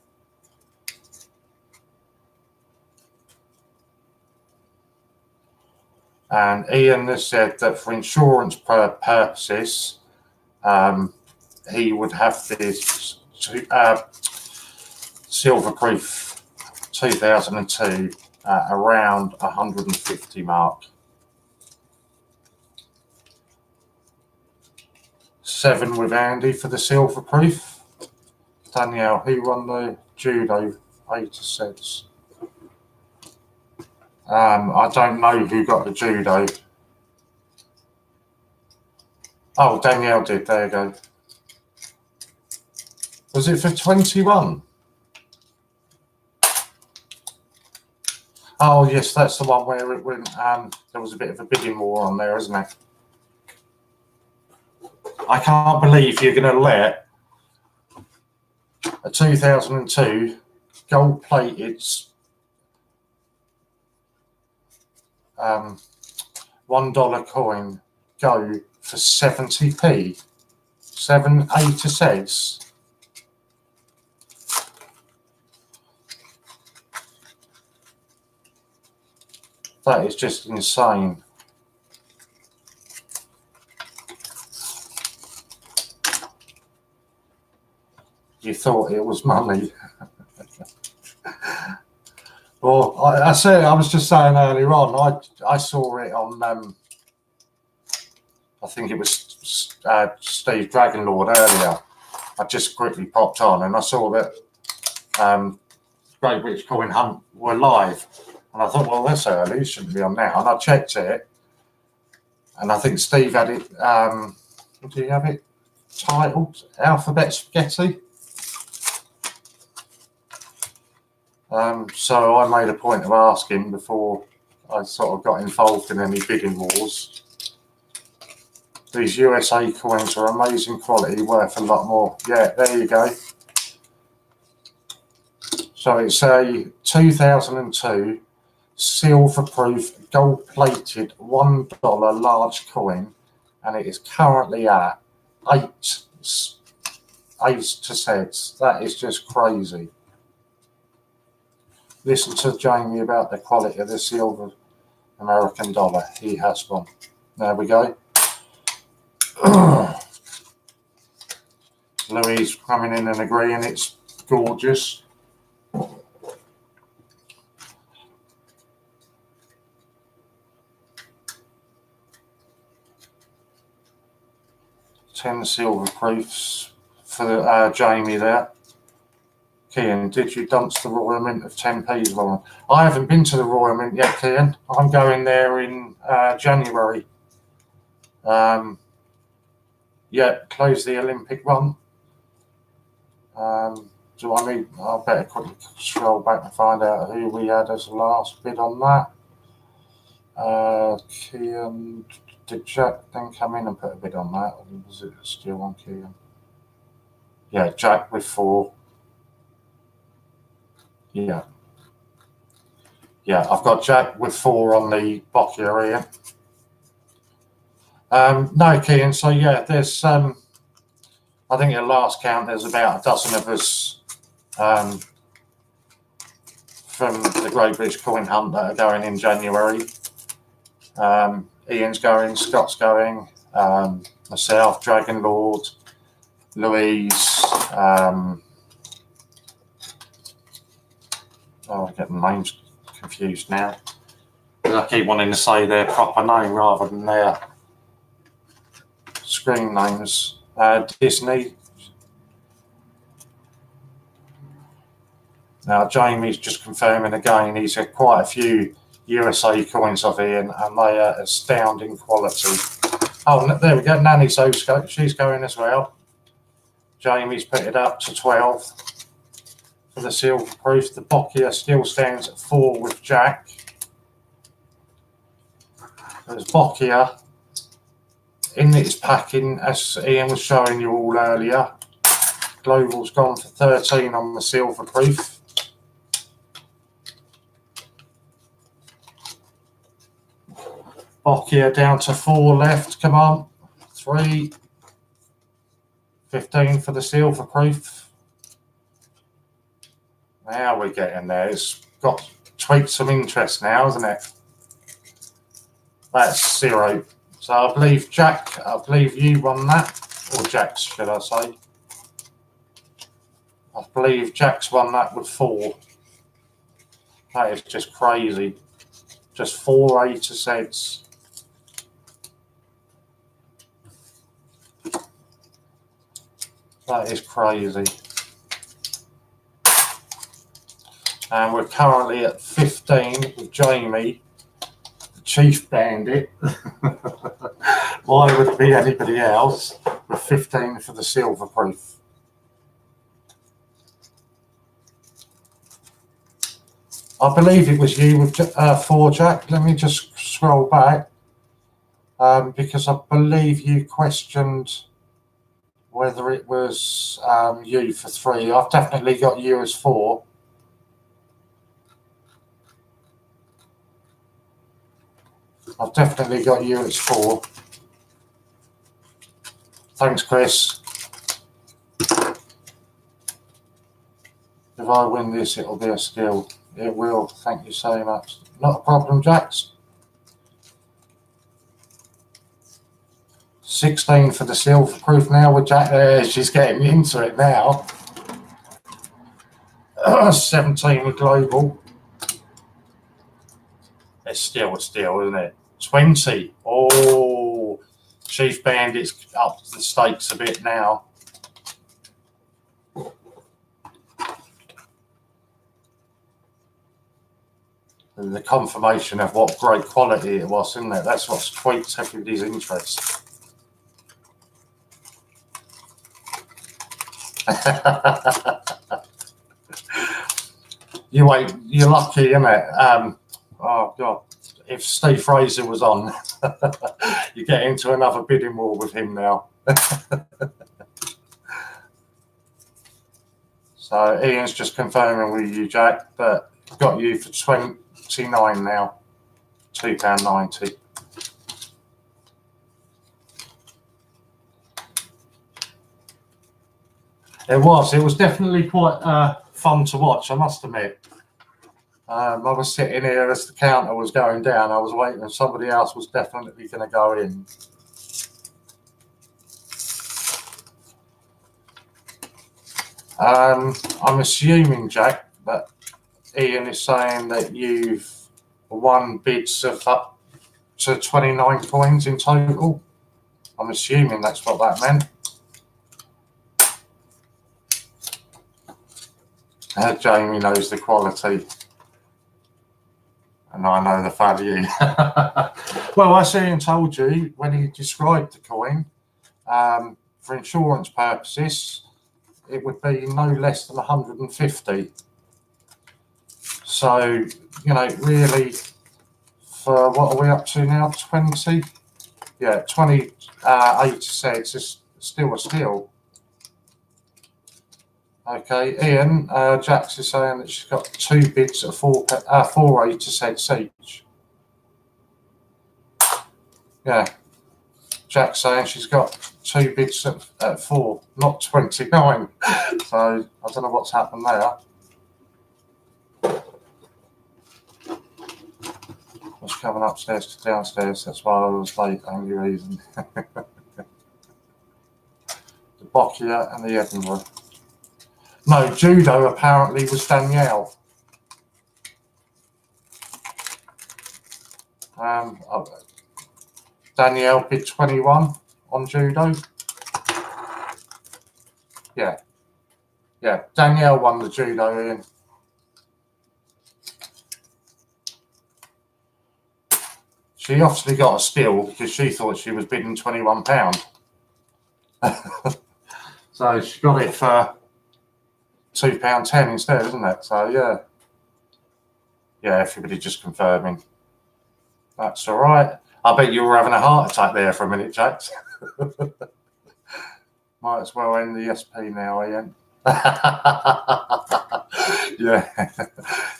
And Ian has said that for insurance purposes, he would have this silver proof 2002 around 150 mark. 7 with Andy for the silver proof. Danielle, who won the judo A to Zs? I don't know who got the judo. Oh, Danielle did. There you go. Was it for 21? Oh, yes, that's the one where it went. There was a bit of a bidding war on there, isn't it? I can't believe you're going to let a 2002 gold-plated $1 coin go for 70p, 7 cents. That is just insane. You thought it was money. Well, I was just saying earlier on, I saw it on, I think it was Steve Dragonlord earlier. I just quickly popped on and I saw that Great British Coin Hunt were live. And I thought, well, that's early, it shouldn't be on now. And I checked it, and I think Steve had it, do you have it titled Alphabet Spaghetti? So I made a point of asking before I sort of got involved in any bidding wars. These USA coins are amazing quality, worth a lot more. Yeah, there you go. So it's a 2002 silver-proof, gold-plated $1 large coin, and it is currently at 8 cents. That is just crazy. Listen to Jamie about the quality of the silver American dollar. He has one. There we go. Louise coming in and agreeing it's gorgeous. $10 silver proofs for Jamie there. Kian, did you dunce the Royal Mint of 10p's, Lauren? I haven't been to the Royal Mint yet, Kian. I'm going there in January. Yeah, close the Olympic one. Do I need? I better quickly scroll back and find out who we had as the last bid on that. Kian, did Jack then come in and put a bid on that? Or was it still on Kian? Yeah, Jack with 4. Yeah. Yeah, I've got Jack with 4 on the Boccia here. No, Kian, so yeah, there's, I think at last count, there's about a dozen of us from the Great British Coin Hunt that are going in January. Ian's going, Scott's going, myself, Dragonlord, Louise, oh, I'm getting names confused now. I keep wanting to say their proper name rather than their screen names. Disney. Now, Jamie's just confirming again, he's had quite a few USA coins of Ian, and they are astounding quality. Oh, there we go. Nanny Zosko, she's going as well. Jamie's put it up to 12 for the silver proof. The Boccia still stands at 4 with Jack. There's Boccia in its packing, as Ian was showing you all earlier. Global's gone for 13 on the silver proof. Boccia down to 4 left. Come on. 3. 15 for the silver proof. Now we're getting there. It's got tweaked some interest now, hasn't it? That's 0. So I believe Jack, I believe you won that. Or Jack's, should I say. I believe Jack's won that with 4. That is just crazy. Just 4 A to Zs. That is crazy. And we're currently at 15 with Jamie, the Chief Bandit. Why would it be anybody else? With 15 for the silver proof. I believe it was you with 4, Jack. Let me just scroll back. Because I believe you questioned whether it was you for 3. I've definitely got you as 4. I've definitely got you as 4. Thanks, Chris. If I win this, it'll be a steal. It will. Thank you so much. Not a problem, Jax. 16 for the silver proof now with Jack there. She's getting into it now. 17 with global. It's still a steal, isn't it? 20. Oh, Chief Bandit's up the stakes a bit now. And the confirmation of what great quality it was, isn't it? That's what's tweaked everybody's interest. You're lucky, isn't it? Oh God, if Steve Fraser was on, you get into another bidding war with him now. So Ian's just confirming with you, Jack, but got you for 29 now, £2.90. It was definitely quite fun to watch, I must admit. I was sitting here as the counter was going down. I was waiting, and somebody else was definitely going to go in. I'm assuming, Jack, that Ian is saying that you've won bids of up to 29 coins in total. I'm assuming that's what that meant. Jamie knows the quality. And I know the value. Well, as Ian told you when he described the coin, for insurance purposes, it would be no less than 150. So, you know, really, for what are we up to now? 20? Yeah, 28 cents is still a steal. Okay, Ian, Jax is saying that she's got 2 bids at 4 cents each. Yeah, Jack's saying she's got 2 bids at 4, not 29. So I don't know what's happened there. I was coming upstairs to downstairs. That's why I was late. Only reason. The Boccia and the Edinburgh. No, judo apparently was Danielle. Danielle bid 21 on judo. Yeah. Yeah, Danielle won the judo, Ian. She obviously got a steal because she thought she was bidding £21. So she got it for £2.10 instead, isn't it? So yeah. Yeah, everybody just confirming. That's all right. I bet you were having a heart attack there for a minute, Jax. Might as well end the SP now, Ian. Yeah.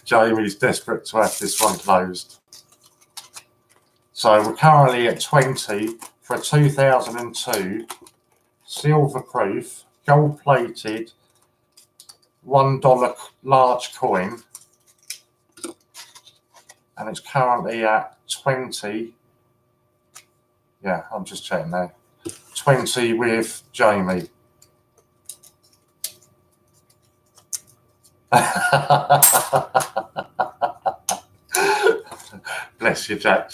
Jamie's desperate to have this one closed. So we're currently at 20 for a 2002 silver proof, gold plated, $1 large coin, and it's currently at 20. Yeah, I'm just checking now. 20 with Jamie. Bless you, Jack.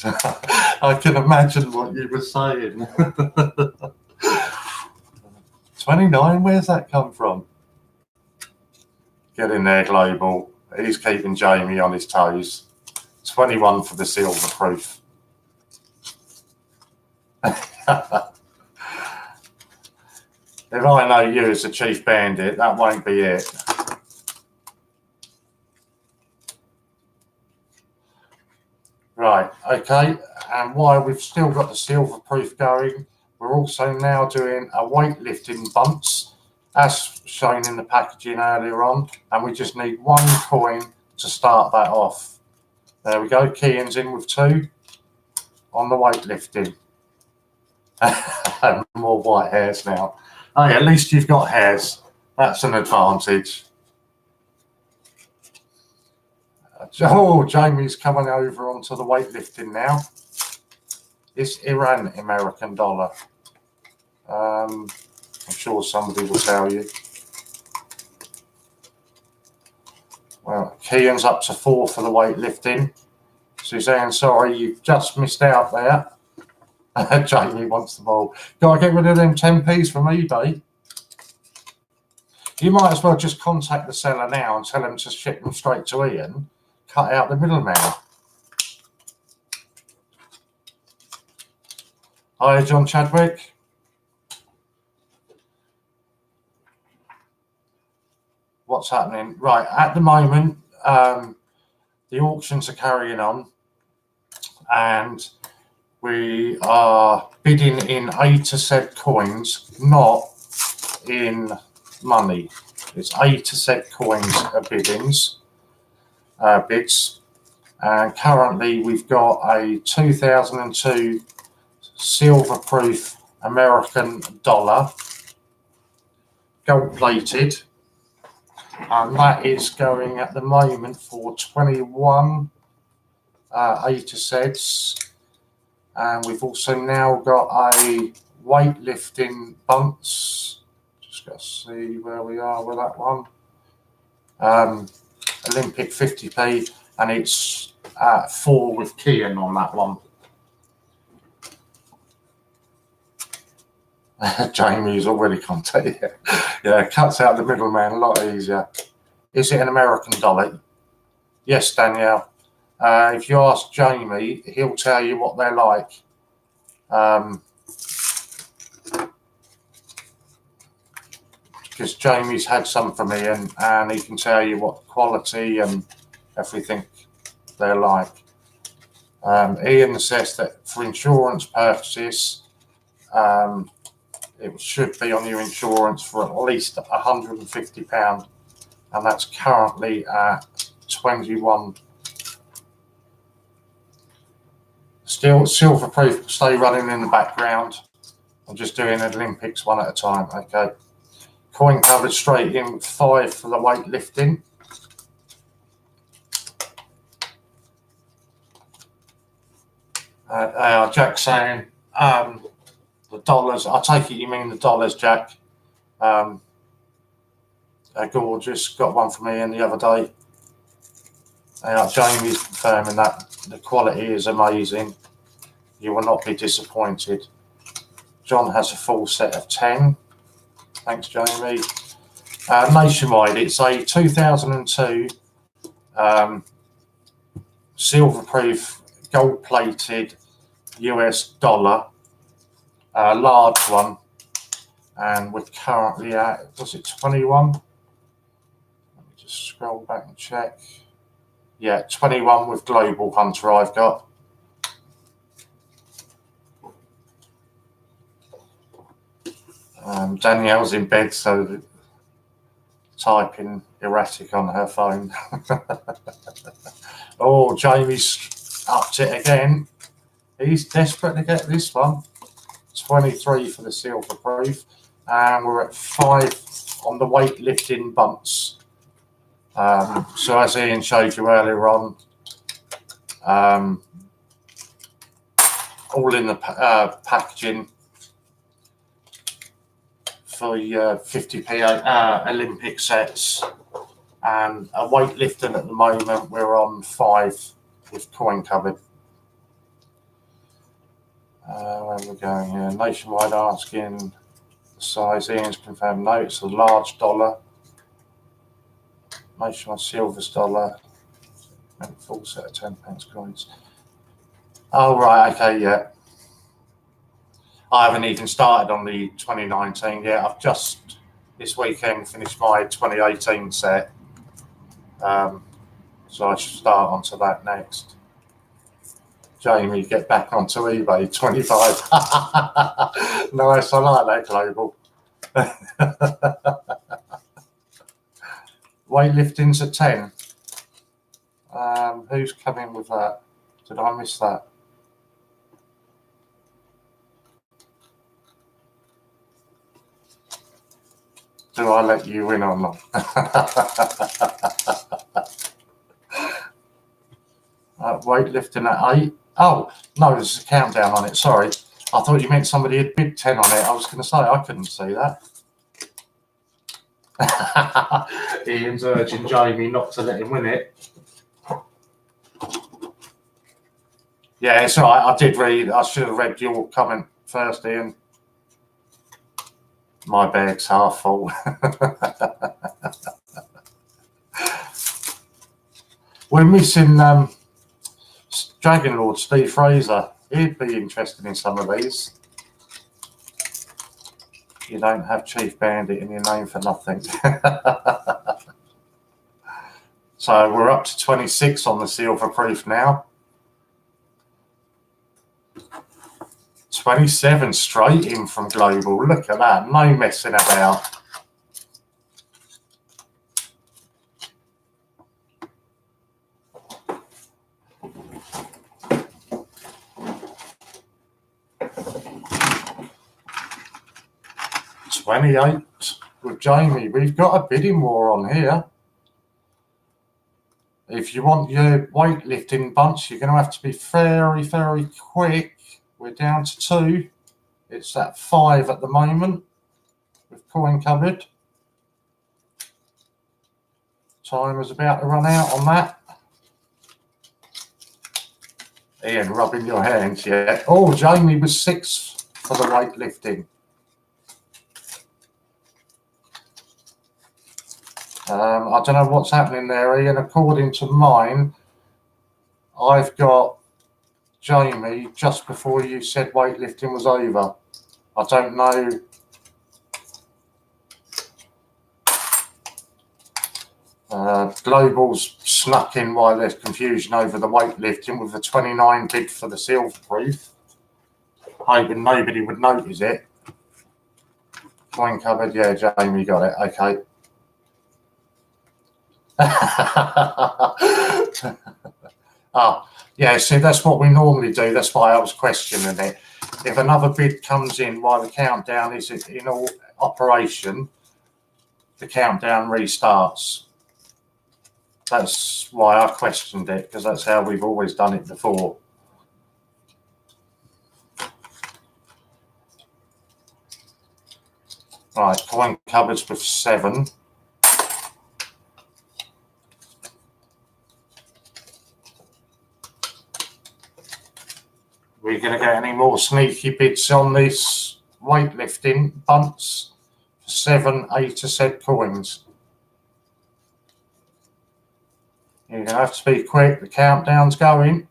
I can imagine what you were saying. 29, where's that come from? Get in there, Global. He's keeping Jamie on his toes. 21 for the silver proof. If I know you as the Chief Bandit, that won't be it. Right, okay. And while we've still got the silver proof going, We're also now doing a weightlifting bunts, as shown in the packaging earlier on, and we just need one coin to start that off. There we go, Kian's in with 2 on the weightlifting. And more white hairs now. Oh yeah, at least you've got hairs. That's an advantage. Oh, Jamie's coming over onto the weightlifting now. It's Iran American dollar. I'm sure somebody will tell you. Well, Kian's up to 4 for the weightlifting. Suzanne, sorry, you've just missed out there. Jamie wants the ball. Gotta get rid of them 10p's from eBay. You might as well just contact the seller now and tell them to ship them straight to Ian. Cut out the middleman. Hi, John Chadwick. What's happening? Right, at the moment, the auctions are carrying on, and we are bidding in A to Z coins, not in money. It's A to Z coins bids. And currently we've got a 2002 silver proof American dollar, gold plated, and that is going at the moment for 21 A to Zs. And we've also now got a weightlifting bunts. Just got to see where we are with that one. Olympic 50p, and it's 4 with Kian on that one. Jamie's already contacted. Yeah, cuts out the middleman a lot easier. Is it an American dollar? Yes, Danielle. If you ask Jamie, he'll tell you what they're like. Because Jamie's had some from Ian, and he can tell you what quality and everything they're like. Ian says that for insurance purposes, it should be on your insurance for at least £150, and that's currently at 21. Still, silver proof, stay running in the background. I'm just doing Olympics one at a time. Okay. Coin covered straight in with 5 for the weightlifting. Jack's saying the dollars. I take it you mean the dollars, Jack. Gorgeous. Got one from Ian the other day. Jamie's confirming that the quality is amazing. You will not be disappointed. John has a full set of 10. Thanks, Jamie. Nationwide, it's a 2002 silver proof, gold plated US dollar, large one, and we're currently at, was it 21? Let me just scroll back and check. Yeah, 21 with Global Hunter I've got. Danielle's in bed, so typing erratic on her phone. Oh, Jamie's upped it again. He's desperate to get this one. 23 for the silver proof, and we're at 5 on the weightlifting bunts. So as Ian showed you earlier on, all in the packaging for your 50p Olympic sets, and a weightlifting at the moment we're on 5 with coin covered. Where are we going here? Nationwide asking the size. Ian's confirmed no, it's a large dollar. Nationwide silver's dollar. And full set of 10p coins. Oh right, okay, yeah. I haven't even started on the 2019 yet. I've just this weekend finished my 2018 set. So I should start onto that next. Jamie, get back onto eBay, 25. Nice, I like that, Global. Weightlifting's at 10. Who's coming with that? Did I miss that? Do I let you in or not? Weightlifting at 8. Oh, no, there's a countdown on it. Sorry. I thought you meant somebody had bid 10 on it. I was going to say, I couldn't see that. Ian's urging Jamie not to let him win it. Yeah, it's all right. I did read. I should have read your comment first, Ian. My bag's half full. We're missing Dragon Lord Steve Fraser. He'd be interested in some of these. You don't have Chief Bandit in your name for nothing. So we're up to 26 on the silver proof now. 27 straight in from Global. Look at that. No messing about. $28 with Jamie. We've got a bidding war on here. If you want your weightlifting bunch, you're going to have to be very, very quick. We're down to 2. It's at 5 at the moment with coin cupboard. Time is about to run out on that. Ian, rubbing your hands, yeah. Oh, Jamie was 6 for the weightlifting. I don't know what's happening there, Ian. According to mine, I've got Jamie just before you said weightlifting was over. I don't know. Global's snuck in while there's confusion over the weightlifting with the 29 bid for the silver proof. Hoping nobody would notice it. Coin cupboard, yeah, Jamie got it. Okay. Yeah, see, that's what we normally do. That's why I was questioning it. If another bid comes in while the countdown is in all operation, the countdown restarts. That's why I questioned it, because that's how we've always done it before. Right, coin cupboards with 7. We're going to get any more sneaky bids on this weightlifting bunts for 7 A to Z coins. You're going to have to be quick. The countdown's going.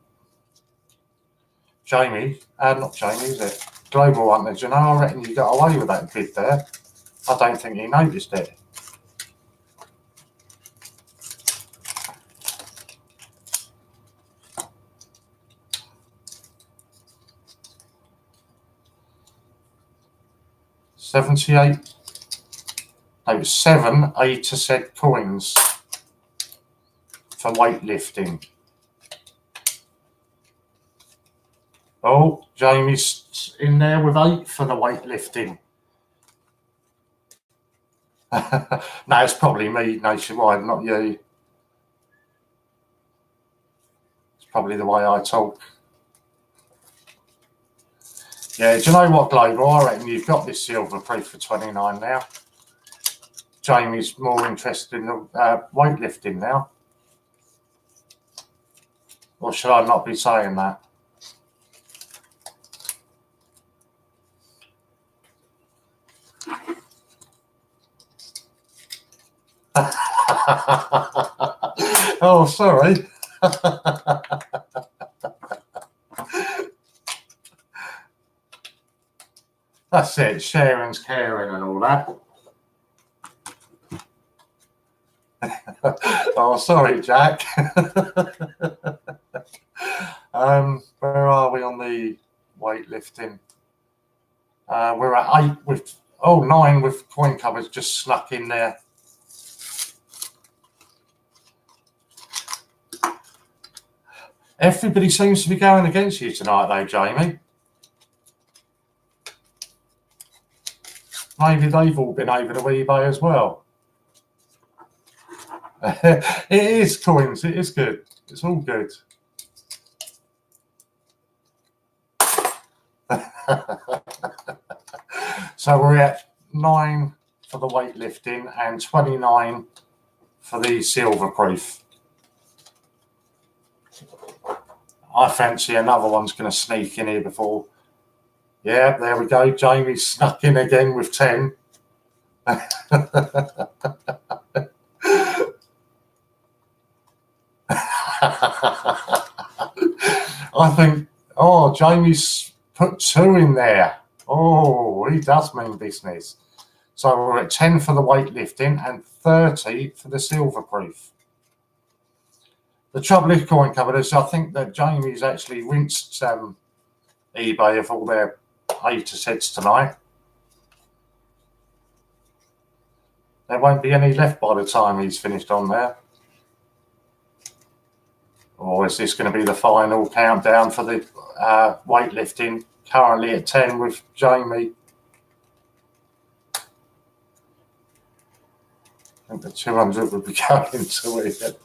Jamie, not Jamie, is it? Global one. You know, I reckon you got away with that bid there. I don't think he noticed it. $78. No, 7 A to Z coins for weightlifting. Oh, Jamie's in there with 8 for the weightlifting. No, it's probably me nationwide, not you. It's probably the way I talk. Yeah, do you know what, Global? I reckon you've got this silver proof for 29 now. Jamie's more interested in the weightlifting now. Or should I not be saying that? Oh, sorry. That's it, sharing's caring and all that. Oh, sorry, Jack. But Where are we on the weightlifting? We're at 8 with 9 with coin covers just snuck in there. Everybody seems to be going against you tonight, though, Jamie. Maybe they've all been over to eBay as well. It is coins. It is good. It's all good. So we're at 9 for the weightlifting and 29 for the silver proof. I fancy another one's going to sneak in here before. Yeah, there we go. Jamie snuck in again with 10. I think, oh, Jamie's put 2 in there. Oh, he does mean business. So we're at 10 for the weightlifting and 30 for the silver proof. The trouble is, coin covered, is I think that Jamie's actually rinsed eBay of all their A to Zs tonight. There won't be any left by the time he's finished on there. Or is this going to be the final countdown for the weightlifting? Currently at 10 with Jamie. I think the 200 would be going to it.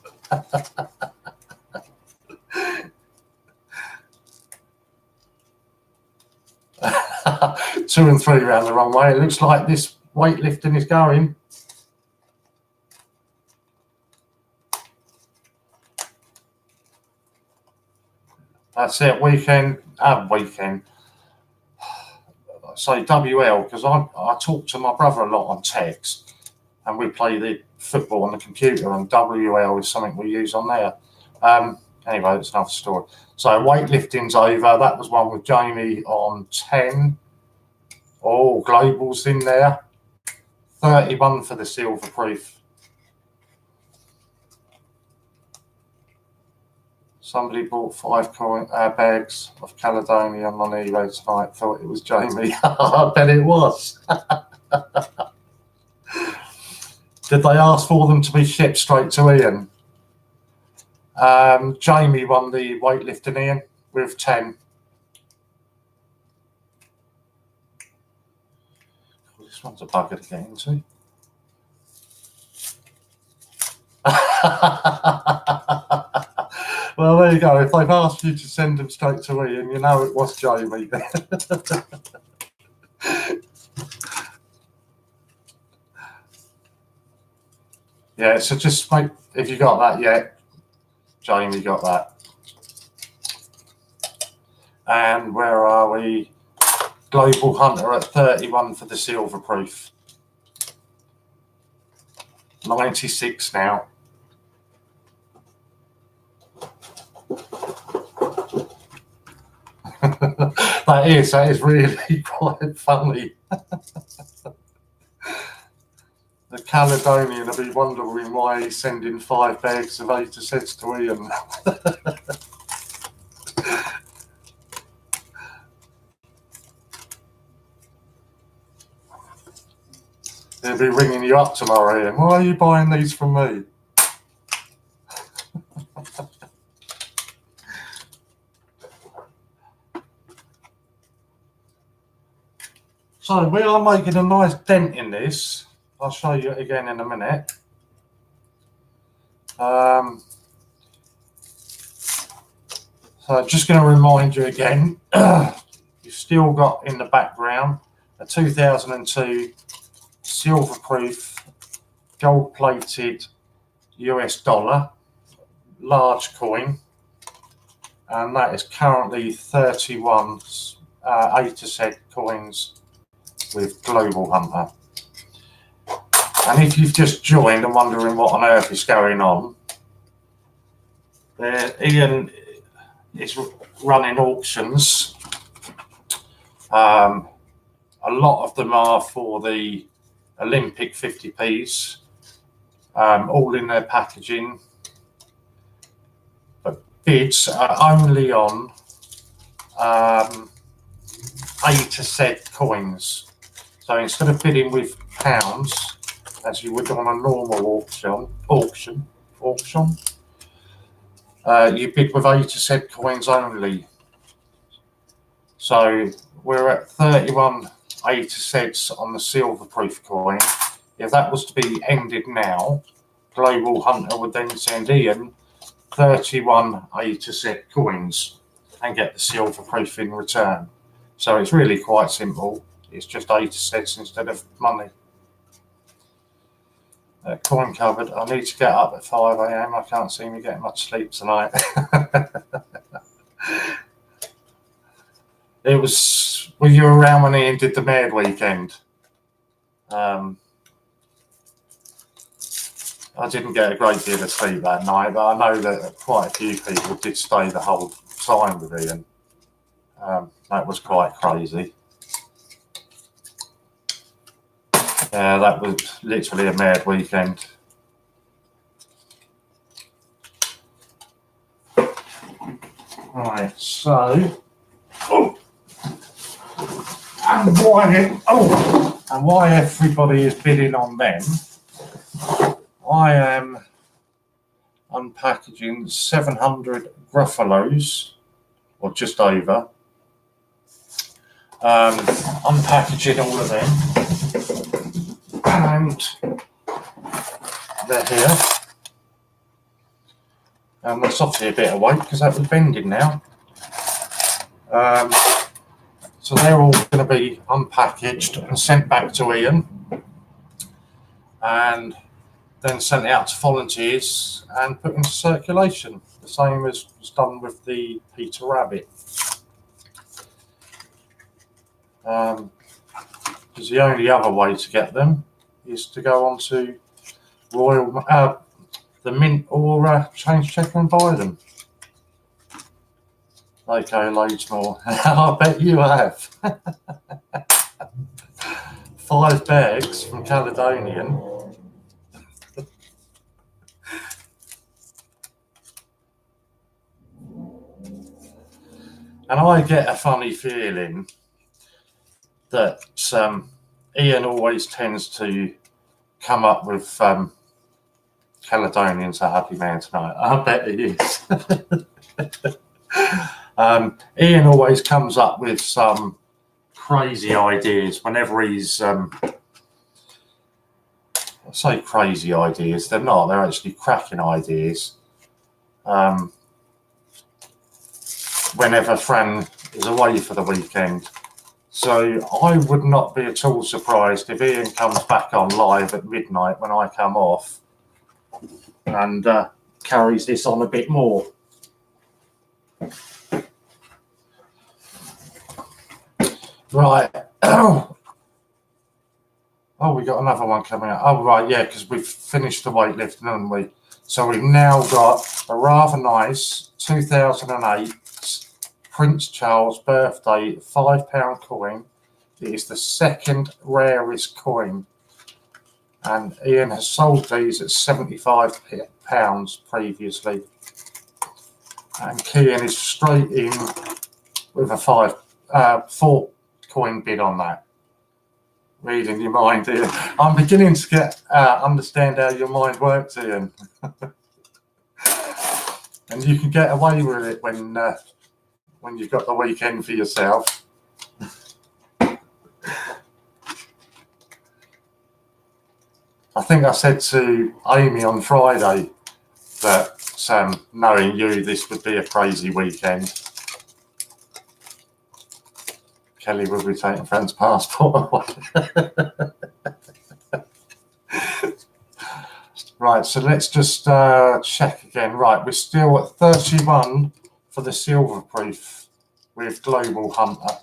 2 and 3 round the wrong way. It looks like this weightlifting is going. That's it. Weekend. Say WL, because I talk to my brother a lot on text, and we play the football on the computer, and WL is something we use on there. Anyway, that's another story. So weightlifting's over. That was one with Jamie on 10. Oh, Global's in there. 31 for the silver proof. Somebody bought 5 bags of Caledonian on eBay tonight. Thought it was Jamie. I bet it was. Did they ask for them to be shipped straight to Ian? Jamie won the weightlifting, Ian, with 10. Oh, this one's a bugger to get into. Well, there you go. If they've asked you to send them straight to Ian, you know it was Jamie. Yeah, so just make, if you got that yet, Jamie got that. And where are we? Global Hunter at 31 for the silver proof. 96 now. That is really quite funny. The Caledonian will be wondering why he's sending 5 bags of A to Zs to Ian. He'll be ringing you up tomorrow, Ian. Why are you buying these from me? So we are making a nice dent in this. I'll show you it again in a minute. So just going to remind you again, you've still got in the background a 2002 silver proof gold plated US dollar large coin, and that is currently 31 A to Z coins with Global Hunter. And if you've just joined and wondering what on earth is going on, Ian is running auctions. A lot of them are for the Olympic 50p's, all in their packaging. But bids are only on A to Z coins. So instead of bidding with pounds, as you would on a normal auction, you bid with A to Z coins only. So we're at 31 A to Zs on the silver proof coin. If that was to be ended now, Global Hunter would then send Ian 31 A to Z coins and get the silver proof in return. So it's really quite simple. It's just A to Zs instead of money. Coin covered. I need to get up at 5 AM. I can't see me getting much sleep tonight. It was, were you around when Ian did the Maid weekend? I didn't get a great deal of sleep that night, but I know that quite a few people did stay the whole time with Ian. That was quite crazy. Yeah, that was literally a mad weekend. Right, so and why everybody is bidding on them, I am unpackaging 700 Gruffalos, or just over. Unpackaging all of them, and they're here. And that's obviously a bit of weight because that was bending now. So they're all going to be unpackaged and sent back to Ian, and then sent out to volunteers and put into circulation, the same as was done with the Peter Rabbit. Because the only other way to get them is to go on to the Mint or Change Checker and buy them. Okay, loads more. I bet you have. 5 bags from Caledonian. And I get a funny feeling that Ian always tends to come up with Caledonian's a happy man tonight. I bet he is. Ian always comes up with some crazy ideas whenever he's I say crazy ideas, they're not, they're actually cracking ideas. Whenever Fran is away for the weekend. So I would not be at all surprised if Ian comes back on live at midnight when I come off and carries this on a bit more. Right. Oh, we got another one coming out. Oh, right, yeah, because we've finished the weightlifting, haven't we? So we've now got a rather nice 2008 Prince Charles birthday £5 coin. It is the second rarest coin. And Ian has sold these at £75 previously. And Kian is straight in with a 4 coin bid on that. Reading your mind, Ian. I'm beginning to get understand how your mind works, Ian. And you can get away with it when you've got the weekend for yourself. I think I said to Amy on Friday that knowing you, this would be a crazy weekend. Kelly will be taking Fran's passport away. Right, so let's just check again. Right, we're still at 31 for the silver proof with Global Hunter.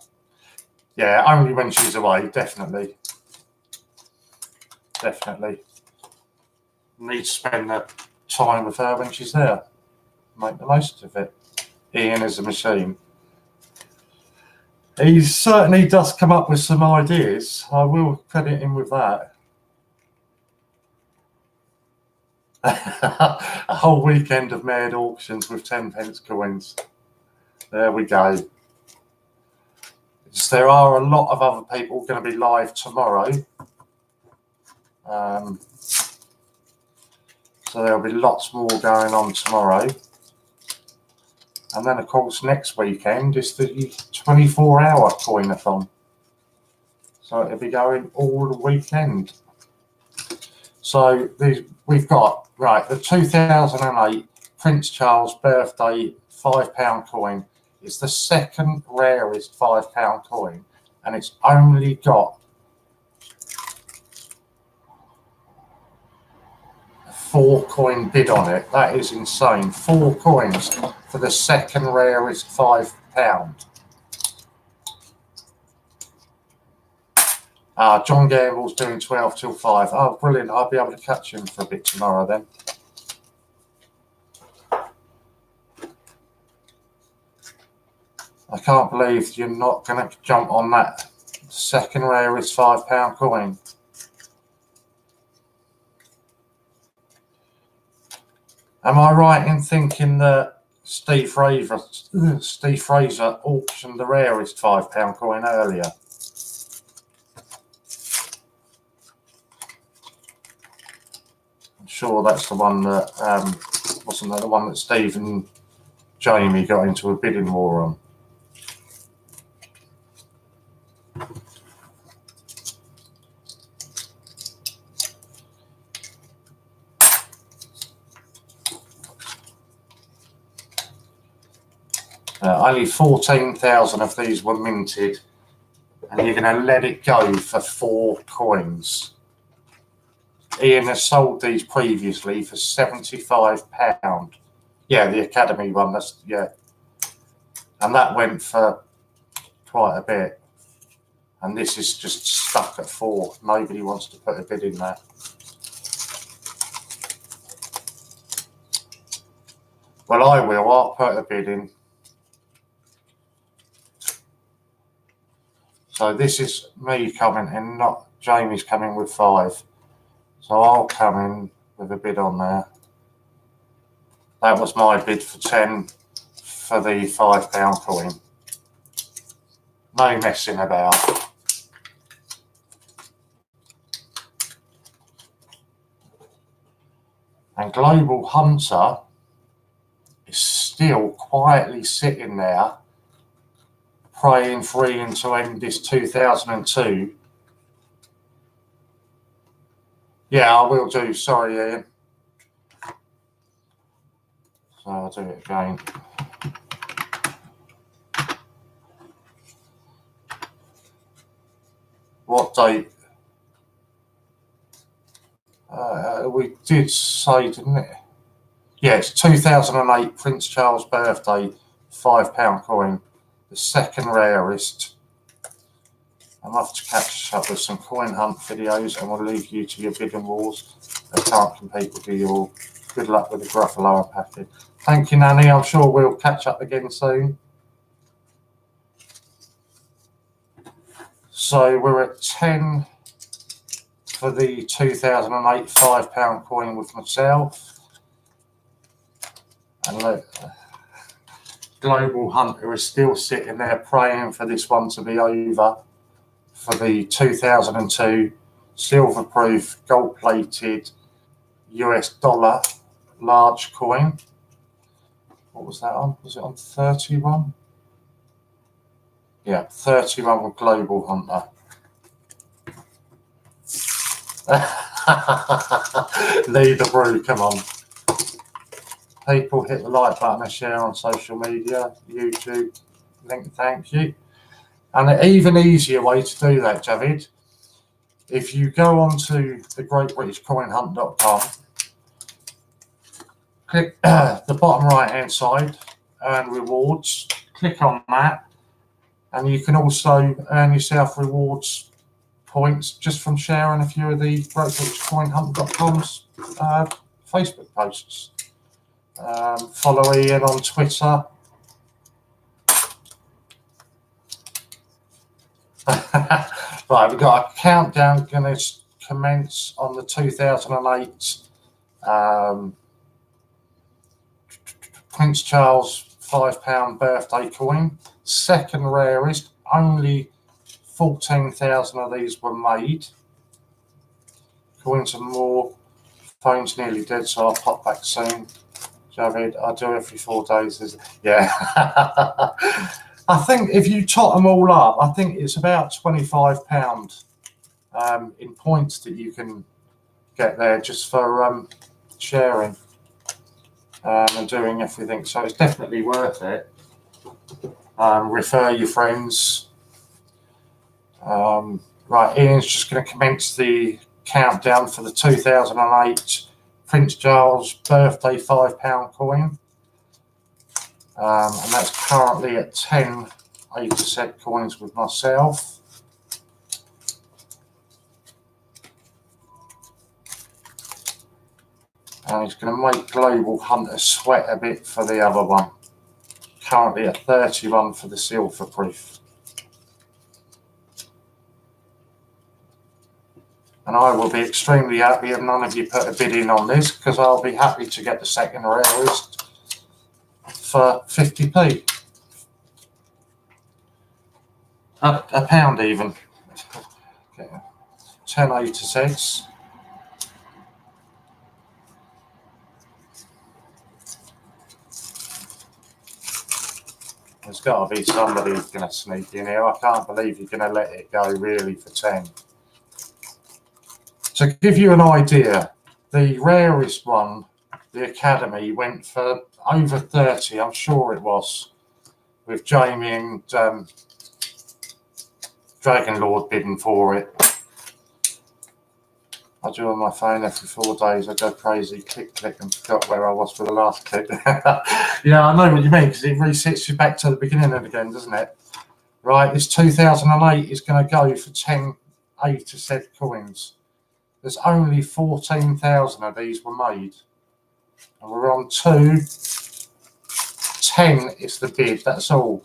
Yeah, only when she's away, definitely. Definitely. Need to spend the time with her when she's there. Make the most of it. Ian is a machine. He certainly does come up with some ideas. I will credit him with that. A whole weekend of mad auctions with 10p coins. There we go. There are a lot of other people going to be live tomorrow. So there'll be lots more going on tomorrow. And then, of course, next weekend is the 24-hour coin-a-thon. So it'll be going all the weekend. So we've got, right, the 2008 Prince Charles birthday £5 coin. It's the second rarest £5 coin. And it's only got 4 coin bid on it. That is insane. 4 coins for the second rarest £5. John Gamble's doing 12 till 5. Oh, brilliant. I'll be able to catch him for a bit tomorrow then. I can't believe you're not going to jump on that second rarest £5 coin. Am I right in thinking that Steve Fraser auctioned the rarest £5 coin earlier? I'm sure that's the one that wasn't that the one that Steve and Jamie got into a bidding war on. Only 14,000 of these were minted, and you're going to let it go for 4 coins. Ian has sold these previously for £75. Yeah, the Academy one, that's, yeah. And that went for quite a bit. And this is just stuck at 4. Nobody wants to put a bid in there. Well, I will. I'll put a bid in. So this is me coming in, not Jamie's coming with 5. So I'll come in with a bid on there. That was my bid for 10 for the £5 coin. No messing about. And Global Hunter is still quietly sitting there praying for Ian to end this 2002. Yeah, I will do. Sorry, Ian. So I'll do it again. What date? We did say, didn't it? Yeah, it's 2008 Prince Charles birthday £5 coin. The second rarest. I'll have to catch up with some coin hunt videos, and we'll leave you to your bidding wars. I can't compete with you all. Good luck with the Gruffalo unpacking. Thank you, Nanny. I'm sure we'll catch up again soon. So we're at 10 for the 2008 £5 coin with myself. And look. Global Hunter is still sitting there praying for this one to be over for the 2002 silver-proof, gold-plated US dollar large coin. What was that on? Was it on 31? Yeah, 31 with Global Hunter. Lee the Brew, come on. People hit the like button and share on social media, YouTube, link, thank you. And an even easier way to do that, Javid, if you go on to the greatbritishcoinhunt.com, click the bottom right hand side, earn rewards, click on that, and you can also earn yourself rewards points just from sharing a few of the greatbritishcoinhunt.com's Facebook posts. Follow Ian on Twitter. Right, we've got a countdown going to commence on the 2008 Prince Charles £5 birthday coin. Second rarest, only 14,000 of these were made. Coins and more. Phone's nearly dead, so I'll pop back soon. Javid, I do every 4 days. Yeah. I think if you tot them all up, I think it's about £25 in points that you can get there just for sharing and doing everything. So it's definitely worth it. Refer your friends. Right, Ian's just going to commence the countdown for the 2008 Prince Charles birthday £5 coin. And that's currently at 10 A-to-Z coins with myself. And he's going to make Global Hunter sweat a bit for the other one. Currently at 31 for the silver proof. And I will be extremely happy if none of you put a bid in on this, because I'll be happy to get the second rarest for 50p. A pound even. Okay. 10 A-to-Zs. There's got to be somebody who's going to sneak in here. I can't believe you're going to let it go really for 10. To give you an idea, the rarest one, the Academy, went for over 30, I'm sure it was, with Jamie and Dragon Lord bidding for it. I do on my phone every 4 days. I go crazy, click, and forgot where I was for the last click. Yeah, I know what you mean, because it resets you back to the beginning again, doesn't it? Right, this 2008 is going to go for 10 A-to-Z coins. There's only 14,000 of these were made. And we're on 2. 10 is the bid, that's all.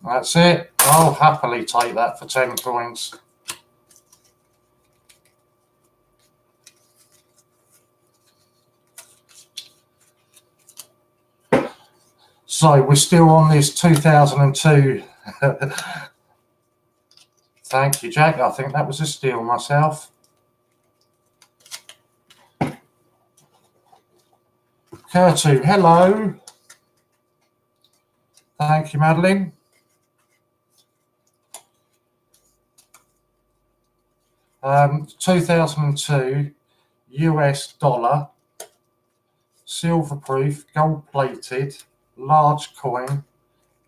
That's it. I'll happily take that for 10 coins. So we're still on this 2002. Thank you, Jack. I think that was a steal myself. Kurtu, hello. Thank you, Madeline. Um, 2002 US dollar, silver proof, gold plated, large coin,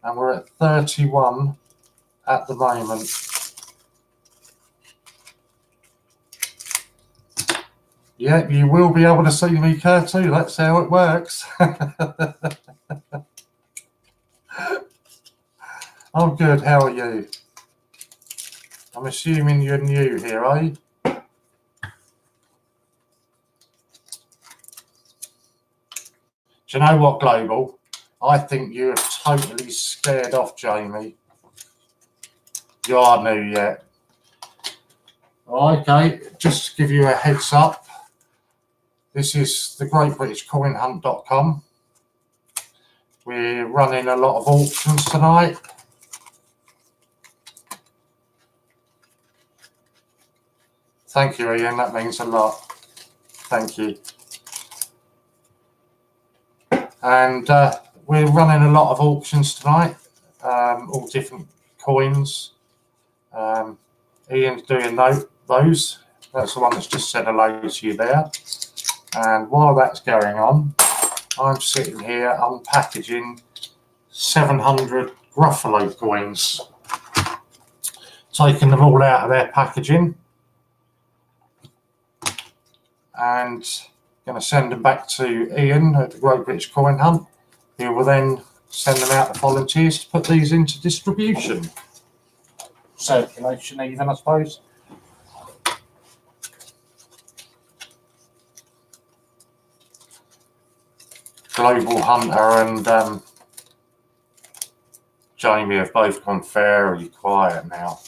and we're at 31 at the moment. Yeah, you will be able to see me, Kurtu. That's how it works. I'm good. How are you? I'm assuming you're new here, eh? Do you know what, Global? I think you're totally scared off Jamie. You are new yet. Okay, just to give you a heads up, this is the GreatBritishCoinHunt.com. We're running a lot of auctions tonight. Thank you, Ian. That means a lot. Thank you. And we're running a lot of auctions tonight, all different coins. Ian's doing those. That's the one that's just said hello to you there. And while that's going on, I'm sitting here unpackaging 700 Gruffalo coins, taking them all out of their packaging and going to send them back to Ian at the Great British Coin Hunt, who will then send them out to volunteers to put these into distribution. Circulation even, I suppose. Global Hunter and Jamie have both gone fairly quiet now.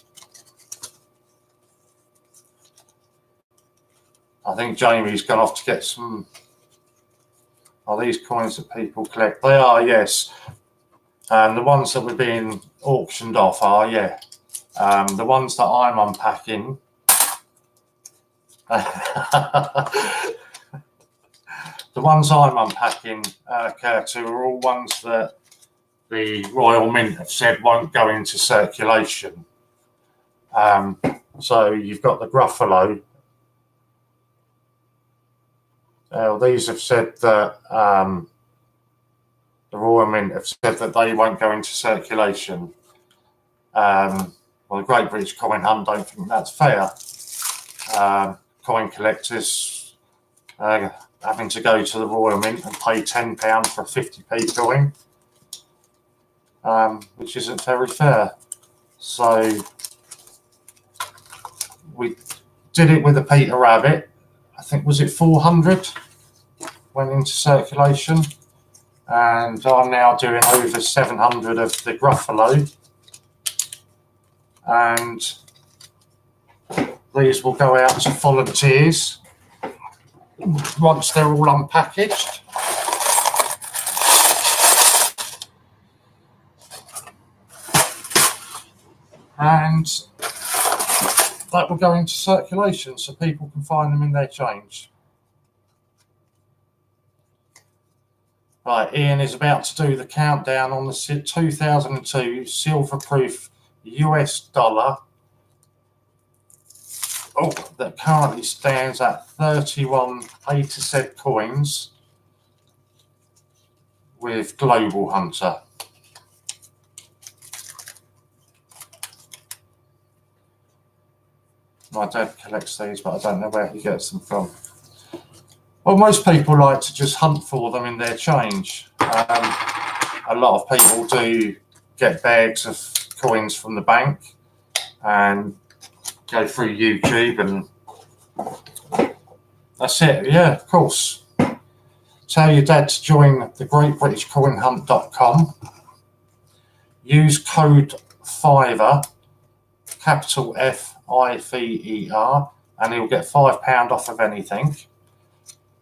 I think Jamie's gone off to get some. Are these coins that people collect? They are, yes. And the ones that were being auctioned off are, yeah. The ones that I'm unpacking. The ones I'm unpacking, Curtis, are all ones that the Royal Mint have said won't go into circulation. So you've got the Gruffalo. These have said that the Royal Mint have said that they won't go into circulation. Well, the Great British Coin Hunt don't think that's fair. Coin collectors having to go to the Royal Mint and pay £10 for a 50p coin, which isn't very fair. So we did it with a Peter Rabbit. I think, was it 400 went into circulation, and I'm now doing over 700 of the Gruffalo, and these will go out to volunteers once they're all unpackaged. And that will go into circulation so people can find them in their change. Right, Ian is about to do the countdown on the 2002 silver-proof US dollar. Oh, that currently stands at 31 A-to-Z coins with Global Hunter. My dad collects these, but I don't know where he gets them from. Well, most people like to just hunt for them in their change. A lot of people do get bags of coins from the bank and go through YouTube, and that's it. Yeah, of course. Tell your dad to join the greatbritishcoinhunt.com. Use code FIVER, capital FIVER, and he'll get £5 off of anything.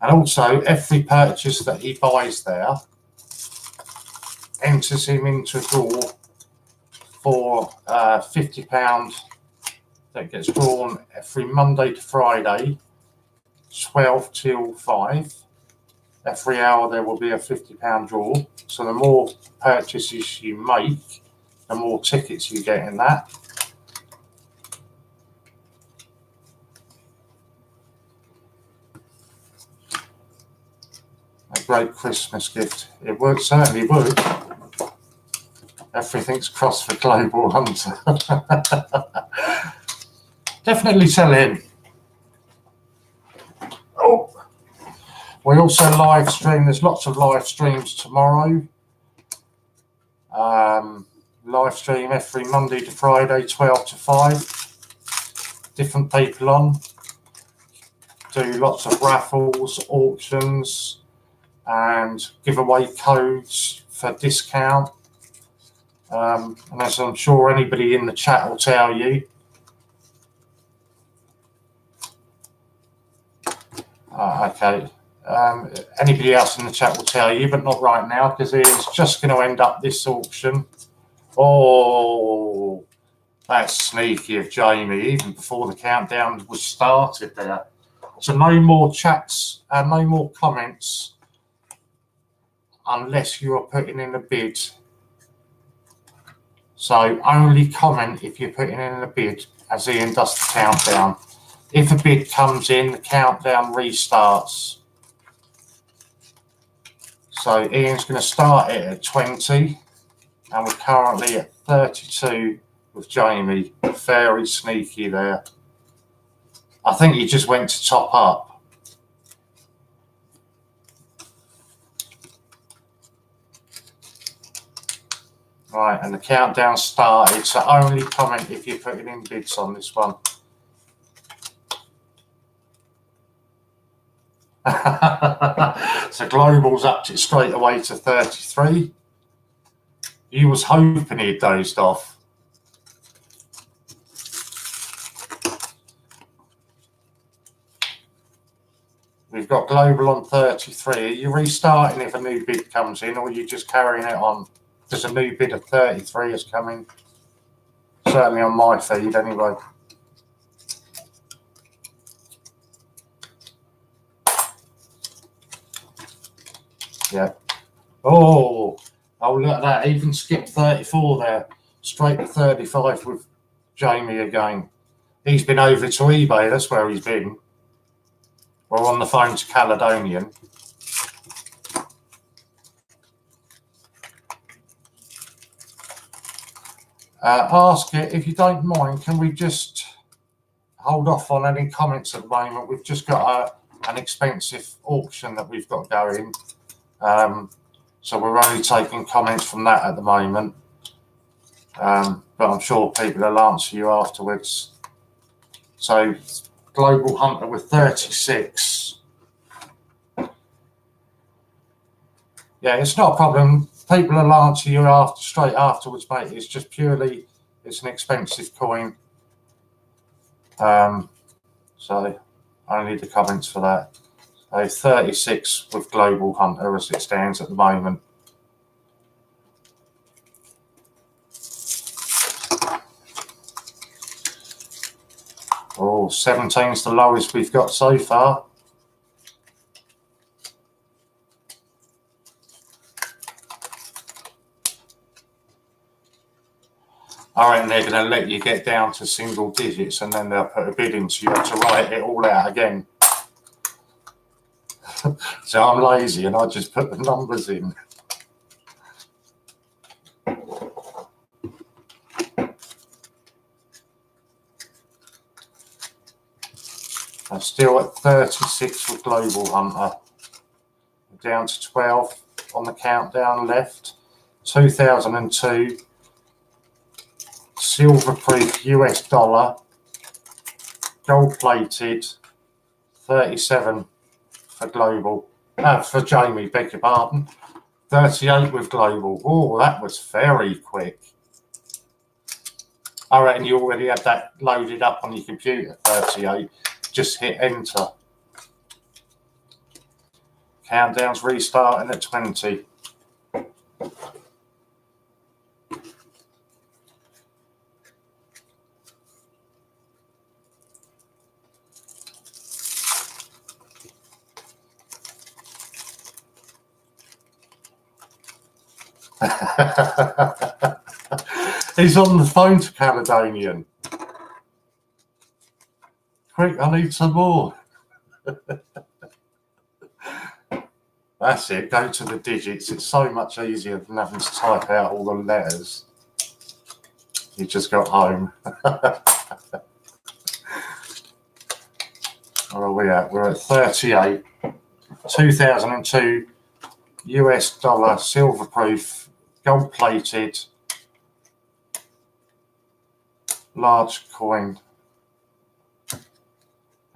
And also, every purchase that he buys there enters him into a draw for £50 that gets drawn every Monday to Friday, 12 till 5. Every hour there will be a £50 draw. So the more purchases you make, the more tickets you get in that. A great Christmas gift. It would, certainly would. Everything's crossed for Global Hunter. Definitely tell him. Oh, we also live stream. There's lots of live streams tomorrow. Live stream every Monday to Friday, 12 to 5. Different people on. Do lots of raffles, auctions, and give away codes for discount. And as I'm sure anybody in the chat will tell you, okay, anybody else in the chat will tell you, but not right now, because it's just going to end up this auction. Oh, that's sneaky of Jamie, even before the countdown was started there. So no more chats and no more comments unless you are putting in a bid. So only comment if you're putting in a bid as Ian does the countdown. If a bid comes in, the countdown restarts. So Ian's going to start it at 20, and we're currently at 32 with Jamie. Very sneaky there. I think he just went to top up. Right, and the countdown started, so only comment if you're putting in bids on this one. So Global's upped it straight away to 33. You was hoping he'd dozed off. We've got global on 33. Are you restarting if a new bid comes in, or are you just carrying it on? Because a new bid of 33 is coming. Certainly on my feed, anyway. Yeah. Oh, look at that. Even skipped 34 there. Straight to 35 with Jamie again. He's been over to eBay. That's where he's been. We're on the phone to Caledonian. Ask it, if you don't mind, can we just hold off on any comments at the moment? We've just got an expensive auction that we've got going. So we're only taking comments from that at the moment. But I'm sure people will answer you afterwards. So Global Hunter with 36. Yeah, it's not a problem. People will answer you straight afterwards, mate. It's just purely, it's an expensive coin. So I need the comments for that. So 36 with Global Hunter as it stands at the moment. Oh, 17's the lowest we've got so far. I reckon they're going to let you get down to single digits and then they'll put a bid in, so you have to write it all out again. So I'm lazy and I just put the numbers in. I'm still at 36 with Global Hunter. Down to 12 on the countdown left. 2002. Silver proof US dollar. Gold plated. 37 for Global. For Jamie, beg your pardon. 38 with Global. Oh, that was very quick. I reckon you already had that loaded up on your computer, 38. Just hit enter. Countdown's restarting at 20. He's on the phone to Caledonian. Quick, I need some more. That's it, go to the digits. It's so much easier than having to type out all the letters. You just got home. Where are we at? We're at 38. 2002 US dollar, silver proof, gold plated, large coin.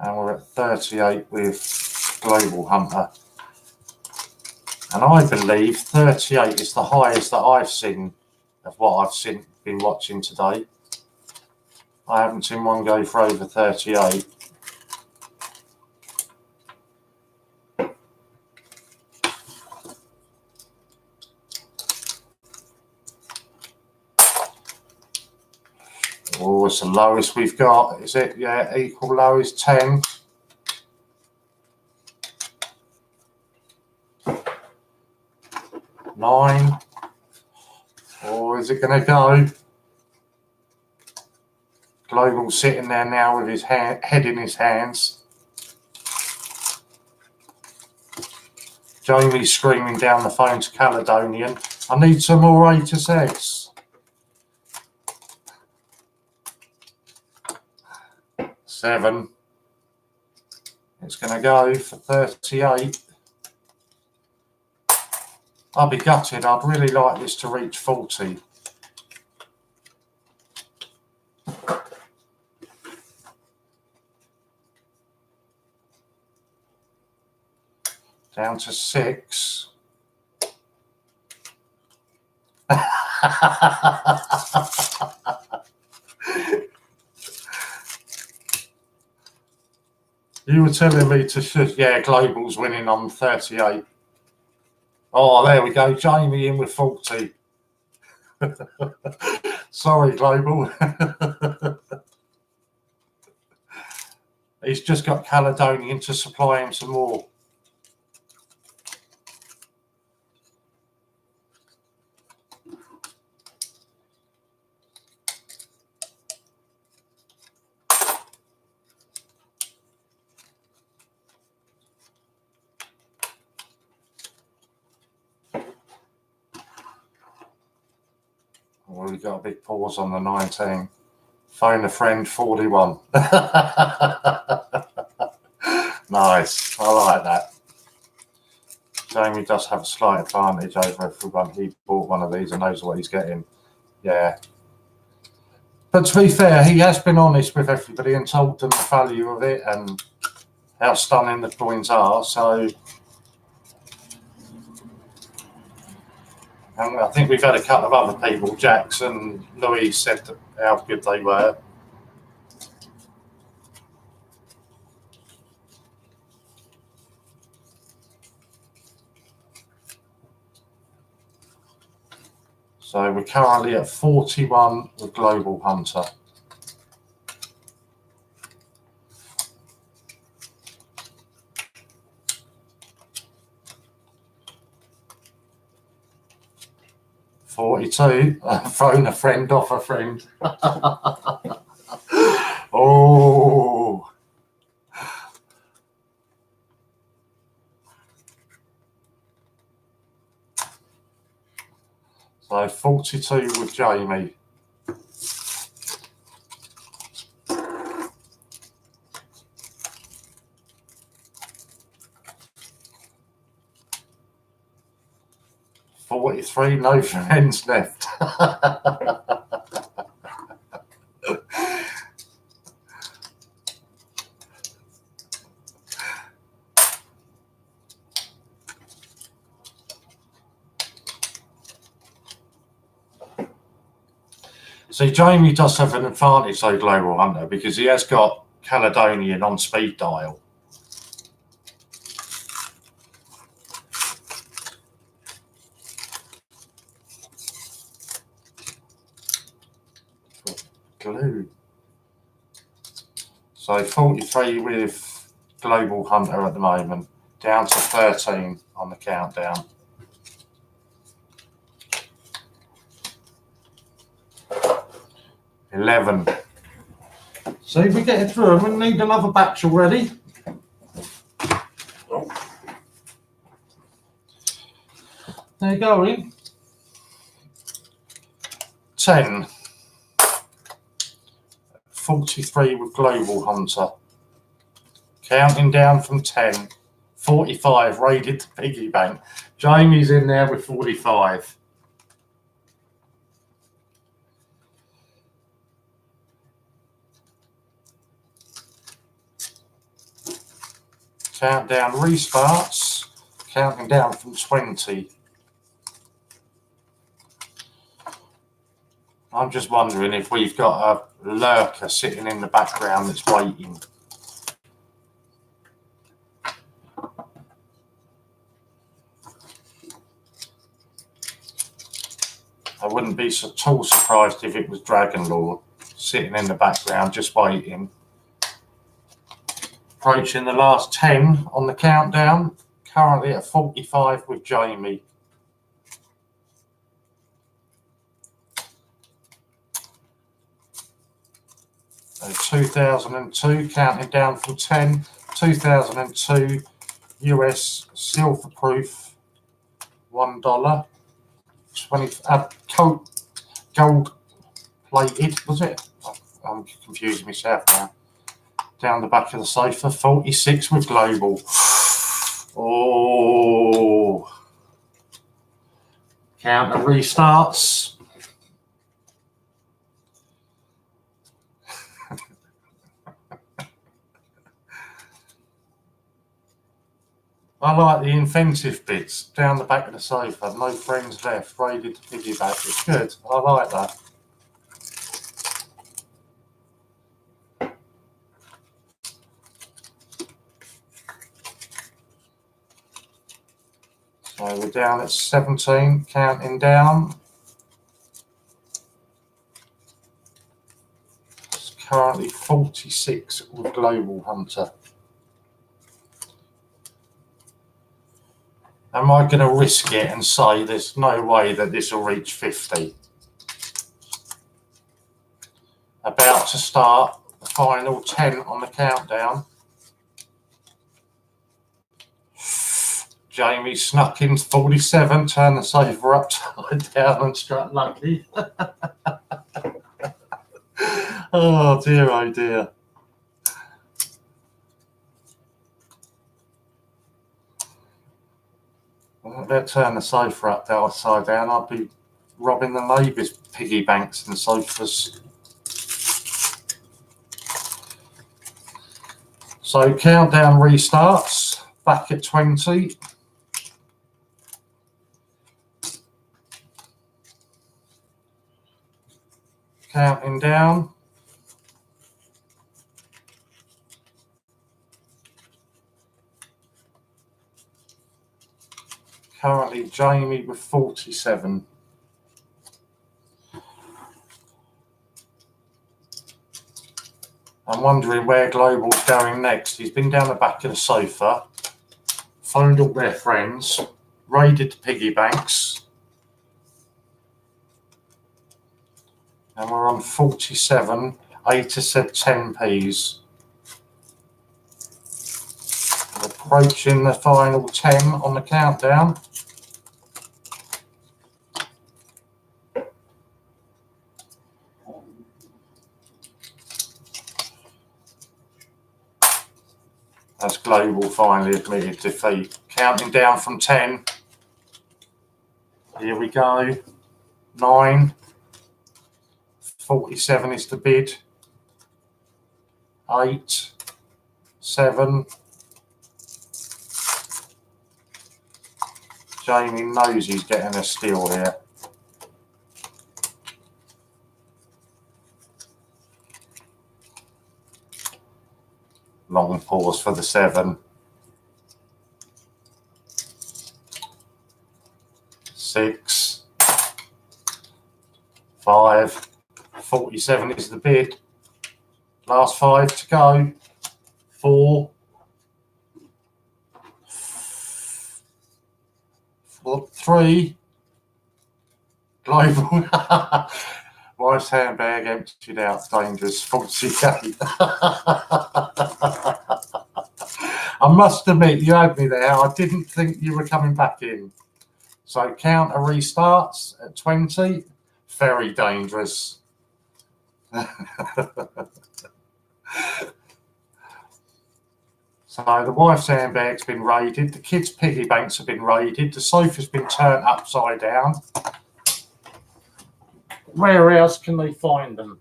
And we're at 38 with Global Hunter. And I believe 38 is the highest that I've seen of what I've been watching today. I haven't seen one go for over 38. Oh, it's the lowest we've got. Is it? Yeah, equal low is 10. Nine. Or is it going to go? Global sitting there now with his head in his hands. Jamie's screaming down the phone to Caledonian. I need some more A to Zs. 7. It's going to go for 38. I'll be gutted. I'd really like this to reach 40. Down to 6. You were telling me to shoot. Yeah, Global's winning on 38. Oh, there we go. Jamie in with 40. Sorry, Global. He's just got Caledonian to supply him some more. Well, we got a big pause on the 19. Phone a friend 41. Nice. I like that. Jamie does have a slight advantage over everyone. He bought one of these and knows what he's getting. Yeah. But to be fair, he has been honest with everybody and told them the value of it and how stunning the coins are. So, and I think we've had a couple of other people, Jackson, Louis, said how good they were. So we're currently at 41 with Global Hunter. Phone a friend off a friend. Oh. So 42 with Jamie. $43, no friends left. See, Jamie does have an advantage, though, Global Hunter, because he has got Caledonian on speed dial. Glue. So 43 with Global Hunter at the moment, down to 13 on the countdown. $11. See, if we get it through, we need another batch already. Oh. There you go, in. 10. 43 with Global Hunter. Counting down from 10. 45 raided the piggy bank. Jamie's in there with 45. Countdown restarts, counting down from 20. I'm just wondering if we've got a lurker sitting in the background that's waiting. I wouldn't be at all surprised if it was Dragon Lord sitting in the background just waiting. Approaching the last 10 on the countdown, currently at 45 with Jamie. So 2002, counting down from 10, 2002 US silver proof, $1, 20 gold plated, was it? I'm confusing myself now. Down the back of the sofa, 46 with Global. Oh. Counter restarts. I like the inventive bits. Down the back of the sofa, no friends left, raided the piggyback. It's good. I like that. So we're down at 17, counting down. It's currently 46 with Global Hunter. Am I going to risk it and say there's no way that this will reach 50? About to start the final 10 on the countdown. Jamie snuck in 47, turned the saver upside down and struck lucky. Oh dear, oh dear. Well, let's turn the sofa upside down. I'd be robbing the neighbours' piggy banks and sofas. So countdown restarts, back at 20. Counting down. Currently Jamie with 47. I'm wondering where Global's going next. He's been down the back of the sofa, phoned all their friends, raided the piggy banks, and we're on 47, 8 to 10p's. We're approaching the final 10 on the countdown. As Global finally admitted defeat. Counting down from 10. Here we go. 9. 47 is the bid. 8. 7. Jamie knows he's getting a steal here. Long pause for the 7. 6. 5. 47 is the bid. Last 5 to go. 4. 3. Global. Wife's handbag emptied out. Dangerous. 48. I must admit, you had me there. I didn't think you were coming back in. So counter restarts at 20. Very dangerous. So the wife's handbag's been raided. The kids' piggy banks have been raided. The sofa's been turned upside down. Where else can they find them?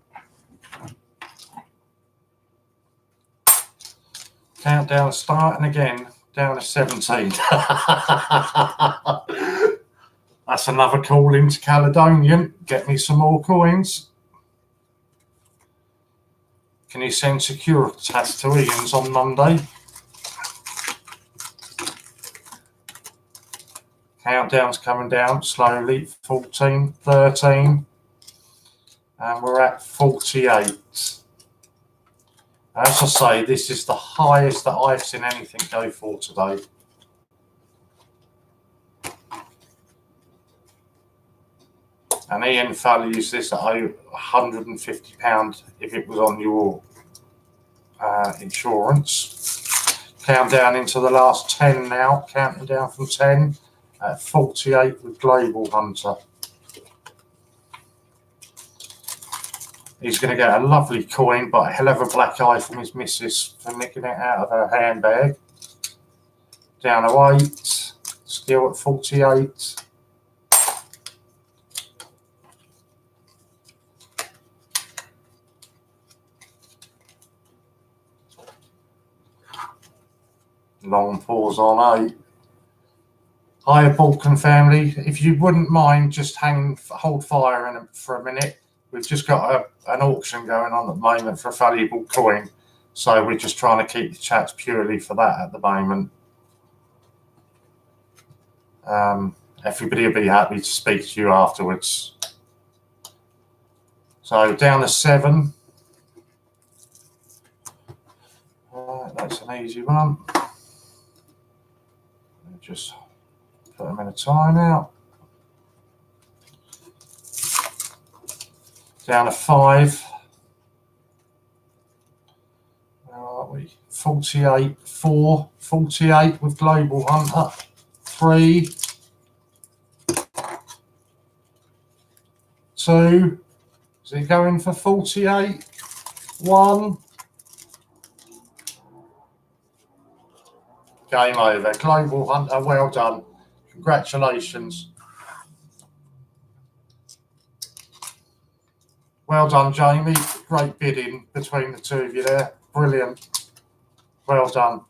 Countdown starting again, down to 17. That's another call into Caledonian. Get me some more coins. Can you send Securitas to Ian's on Monday? Countdown's coming down slowly. 14, 13. And we're at 48. As I say, this is the highest that I've seen anything go for today. And Ian values this at £150 if it was on your insurance. Countdown into the last 10 now, counting down from 10 at 48 with Global Hunter. He's going to get a lovely coin, but a hell of a black eye from his missus for nicking it out of her handbag. Down to 8, still at 48. Long pause on 8. Hiya, Balkan family. If you wouldn't mind just hold fire for a minute. We've just got an auction going on at the moment for a valuable coin. So we're just trying to keep the chats purely for that at the moment. Everybody will be happy to speak to you afterwards. So down to 7. That's an easy one. Just put them in a timeout. Down to 5. Where are we? 48, 4, 48 with Global Hunter. 3, 2. Is he going for 48? 1. Game over. Global Hunter, well done. Congratulations. Well done, Jamie. Great bidding between the two of you there. Brilliant. Well done.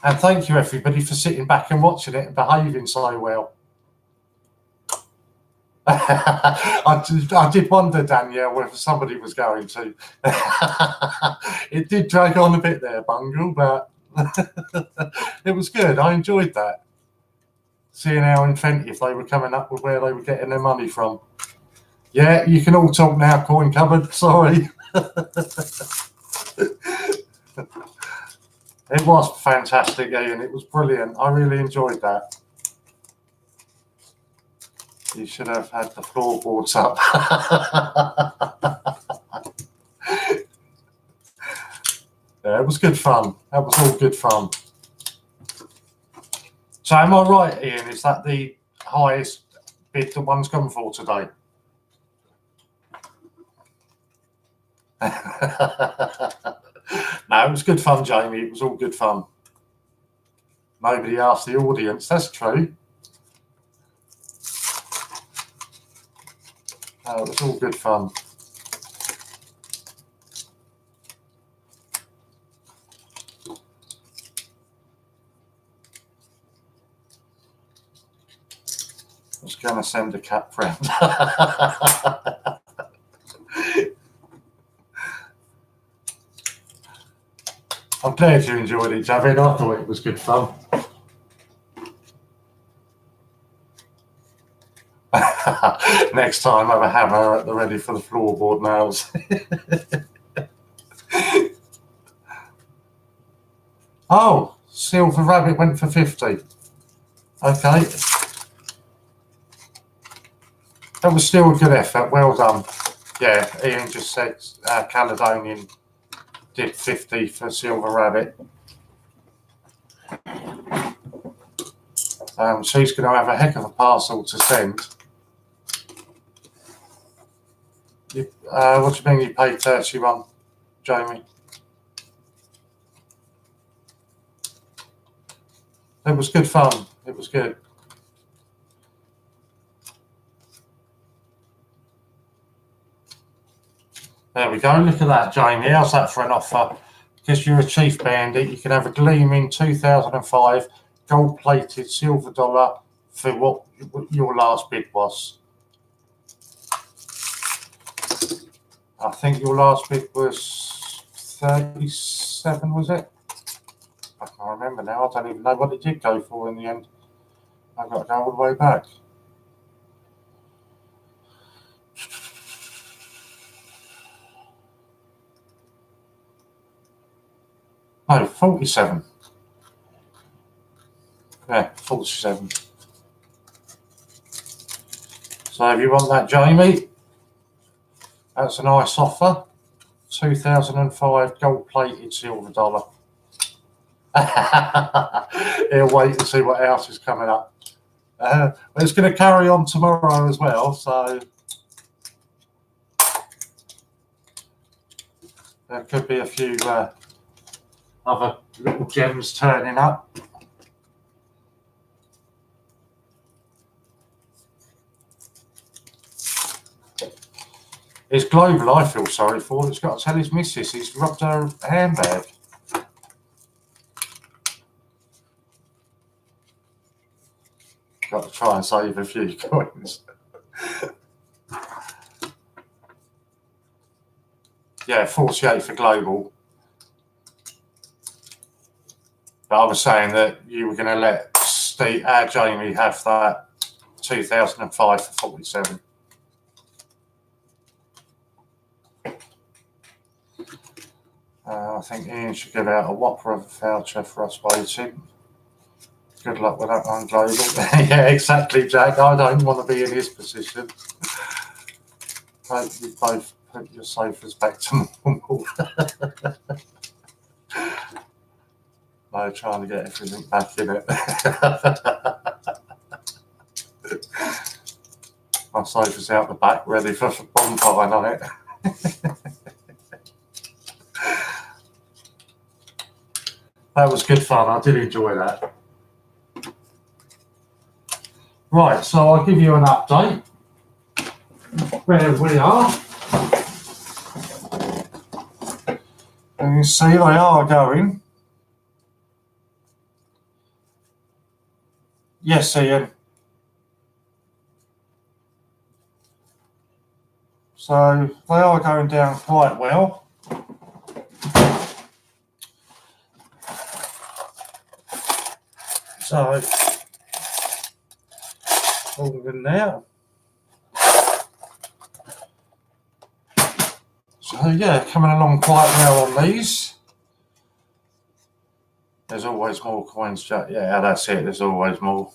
And thank you, everybody, for sitting back and watching it and behaving so well. I did wonder, Danielle, whether somebody was going to. It did drag on a bit there, Bungle, but it was good. I enjoyed that. Seeing how inventive they were coming up with where they were getting their money from. Yeah, you can all talk now, Coin Cupboard. Sorry. It was fantastic, Ian. It was brilliant. I really enjoyed that. You should have had the floorboards up. Yeah, it was good fun. That was all good fun. So am I right, Ian? Is that the highest bid that one's gone for today? No, it was good fun, Jamie. It was all good fun. Nobody asked the audience. That's true. No, it was all good fun. I was going to send a cat friend. I'm glad you enjoyed it, Javid. I thought it was good fun. Next time, have a hammer at the ready for the floorboard nails. Oh, Silver Rabbit went for 50. Okay. That was still a good effort. Well done. Yeah, Ian just said Caledonian did 50 for Silver Rabbit. She's going to have a heck of a parcel to send. What do you mean you paid 31, Jamie? It was good fun. It was good. There we go. Look at that, Jamie. How's that for an offer? Because you're a chief bandit, you can have a gleaming 2005 gold-plated silver dollar for what your last bid was. I think your last bid was 37, was it? I can't remember now. I don't even know what it did go for in the end. I've got to go all the way back. No, 47. Yeah, 47. So if you want that, Jamie, that's a nice offer. 2005 gold-plated silver dollar. He'll wait and see what else is coming up. But it's going to carry on tomorrow as well, so there could be a few other little gems turning up. It's Global I feel sorry for. It's got to tell his missus he's robbed her handbag. Got to try and save a few coins. Yeah, 48 for Global. But I was saying that you were going to let Jamie have that 2005 for 47. I think Ian should give out a whopper of a voucher for us waiting. Good luck with that one, Global. Yeah, exactly, Jack. I don't want to be in his position. Hope you both put your sofas back to normal. No, trying to get everything back in it. My sofa's out the back, ready for bonfire night. That was good fun. I did enjoy that. Right, so I'll give you an update where we are. And you see they are going. Yes, Ian. So they are going down quite well. So all in there. So yeah, coming along quite well on these. There's always more coins, Jack. Yeah, that's it. There's always more.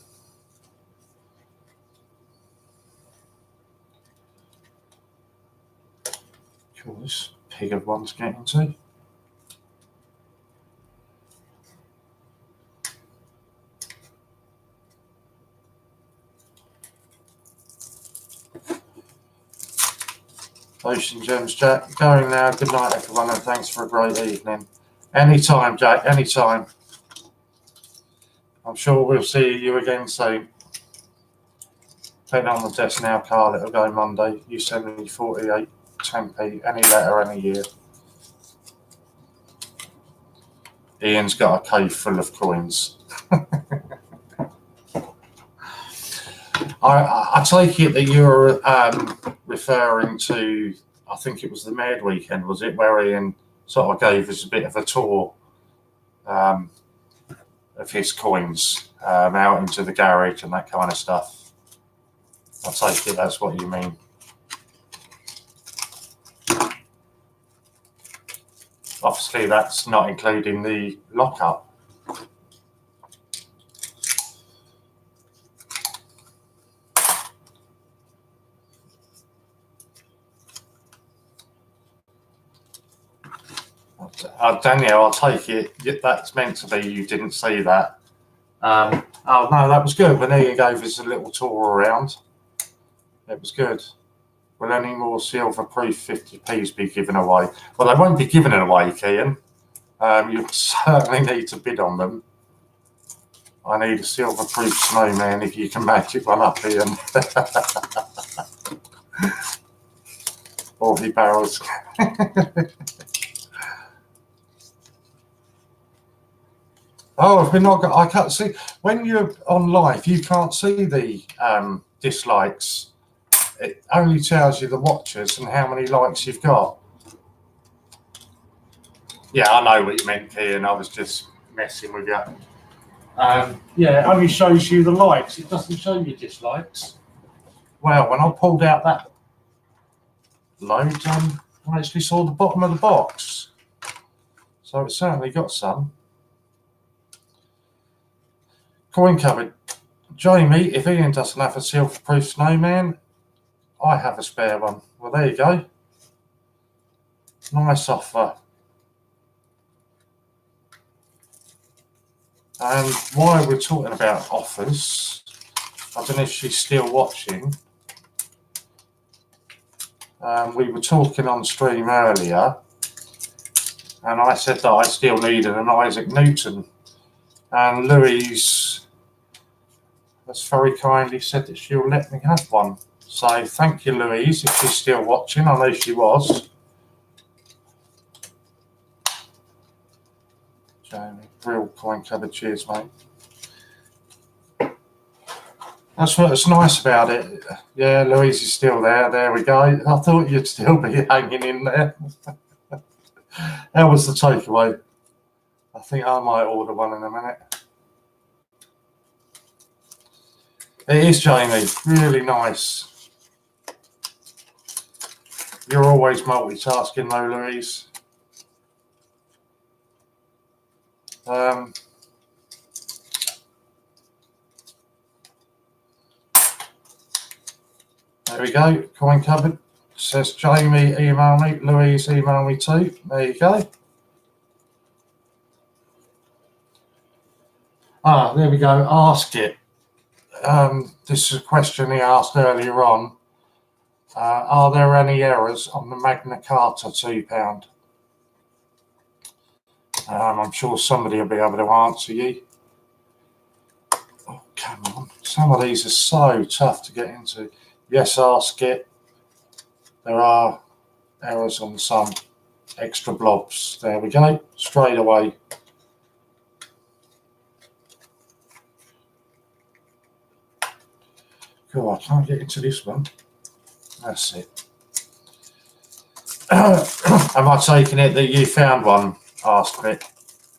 Cool, this pig of one's getting to. Ocean Gems, Jack. Going now. Good night, everyone, and thanks for a great evening. Anytime, Jack. Anytime. I'm sure we'll see you again soon. Take on the desk now, Carl. It'll go Monday. You send me 48 10p, any letter, any year. Ian's got a cave full of coins. I take it that you're referring to, I think it was the Mad Weekend, was it, where Ian sort of gave us a bit of a tour of his coins out into the garage and that kind of stuff. I take it that's what you mean. Obviously, that's not including the lockup. Danielle, I'll take it. That's meant to be. You didn't see that. Oh no, that was good. When Ian gave us a little tour around, it was good. Will any more silver proof 50p's be given away? Well, they won't be given away, Ian. You certainly need to bid on them. I need a silver proof snowman if you can magic one up, Ian. 40 barrels. Oh, if we're not, I can't see. When you're on live, you can't see the dislikes. It only tells you the watchers and how many likes you've got. Yeah, I know what you meant, Ian. I was just messing with you. Yeah, it only shows you the likes. It doesn't show you dislikes. Well, when I pulled out that load, I actually saw the bottom of the box. So it certainly got some. Coin cupboard. Jamie, if Ian doesn't have a silver-proof snowman, I have a spare one. Well, there you go. Nice offer. And while we're talking about offers, I don't know if she's still watching. We were talking on stream earlier, and I said that I still needed an Isaac Newton. And Louise has very kindly said that she'll let me have one. So thank you, Louise, if she's still watching. I know she was. Jamie, real coin cupboard. Cheers, mate. That's what's nice about it. Yeah, Louise is still there. There we go. I thought you'd still be hanging in there. How was the takeaway? I think I might order one in a minute. It is, Jamie. Really nice. You're always multitasking though, Louise. There we go. Coin cupboard. Says Jamie, email me. Louise, email me too. There you go. Ah, there we go. Ask it. This is a question he asked earlier on. Are there any errors on the Magna Carta £2? I'm sure somebody will be able to answer you. Oh, come on. Some of these are so tough to get into. Yes, ask it. There are errors on some extra blobs. There we go. Straight away. Cool, I can't get into this one. That's it. Am I taking it that you found one? Ask it.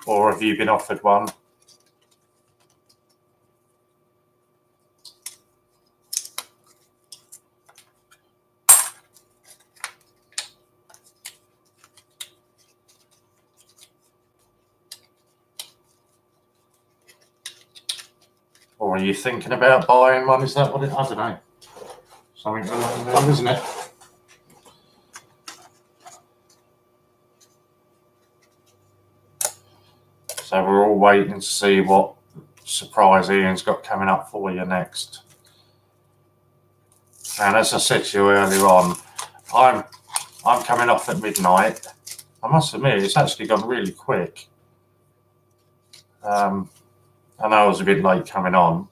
Or have you been offered one? Or are you thinking about buying one? Is that what it? I don't know. Something along there, isn't it? So we're all waiting to see what surprise Ian's got coming up for you next. And as I said to you earlier on, I'm coming off at midnight. I must admit, it's actually gone really quick. I know I was a bit late coming on.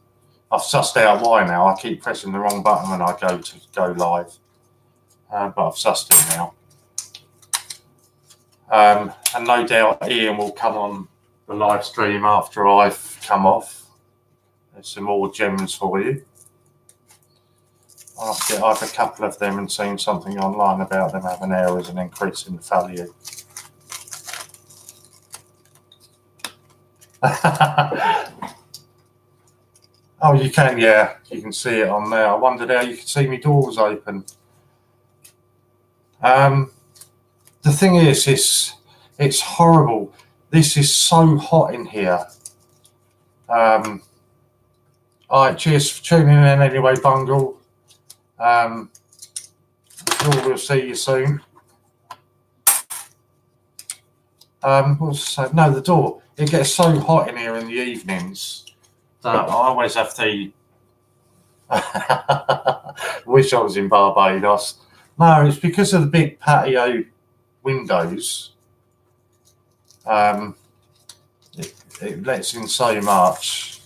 I've sussed out why now. I keep pressing the wrong button when I go live, but I've sussed it now. And no doubt Ian will come on the live stream after I've come off. There's some more gems for you. I've a couple of them and seen something online about them having errors and increasing the value. Oh, you can, yeah. You can see it on there. I wondered how you could see my doors open. The thing is, it's horrible. This is so hot in here. All right, cheers for tuning in anyway, Bungle. Sure we'll see you soon. No, the door. It gets so hot in here in the evenings that I always have to. Wish I was in Barbados. No, it's because of the big patio windows. It lets in so much.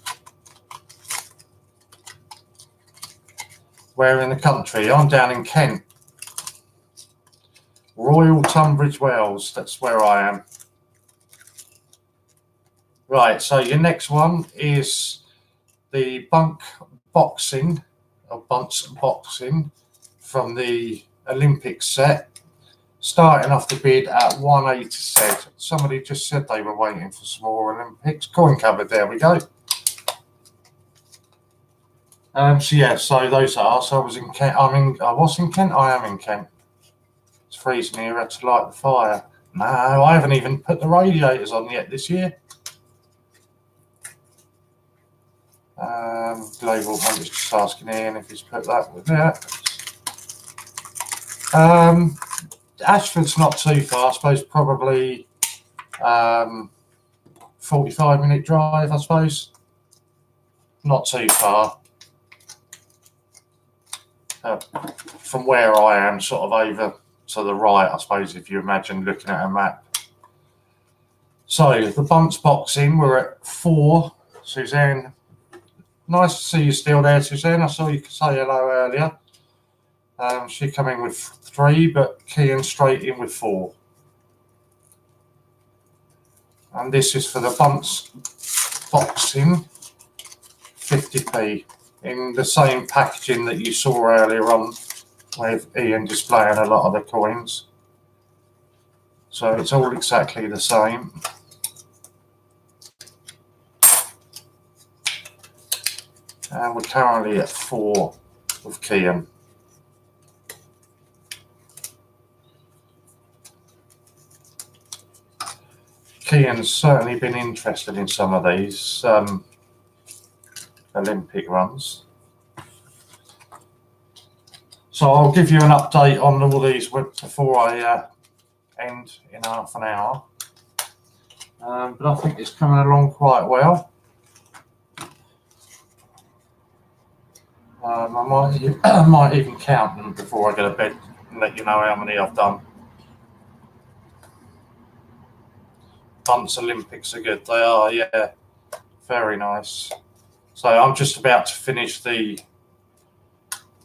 Where in the country? I'm down in Kent. Royal Tunbridge Wells, that's where I am. Right, so your next one is the Buncing from the Olympic set, starting off the bid at 180 cent. Somebody just said they were waiting for some more Olympics. Coin cupboard, there we go. So yeah, so those are. So I was in Kent. I was in Kent. I am in Kent. It's freezing here. I had to light the fire. No, I haven't even put the radiators on yet this year. Global Hunt is just asking Ian if he's put that with that. Ashford's not too far. I suppose probably 45-minute drive. I suppose not too far. From where I am, sort of over to the right, I suppose, if you imagine looking at a map. So the Bunts boxing, we're at 4. Suzanne, nice to see you still there, Suzanne. I saw you say hello earlier. She came in with 3, but Kean straight in with 4. And this is for the Bunts boxing, 50p. In the same packaging that you saw earlier on with Ian displaying a lot of the coins. So it's all exactly the same. And we're currently at 4 with Kian. Kian's certainly been interested in some of these Olympic runs. So I'll give you an update on all these before I end in half an hour. But I think it's coming along quite well. I might even count them before I go to bed and let you know how many I've done. Bunce Olympics are good. They are, yeah. Very nice. So I'm just about to finish the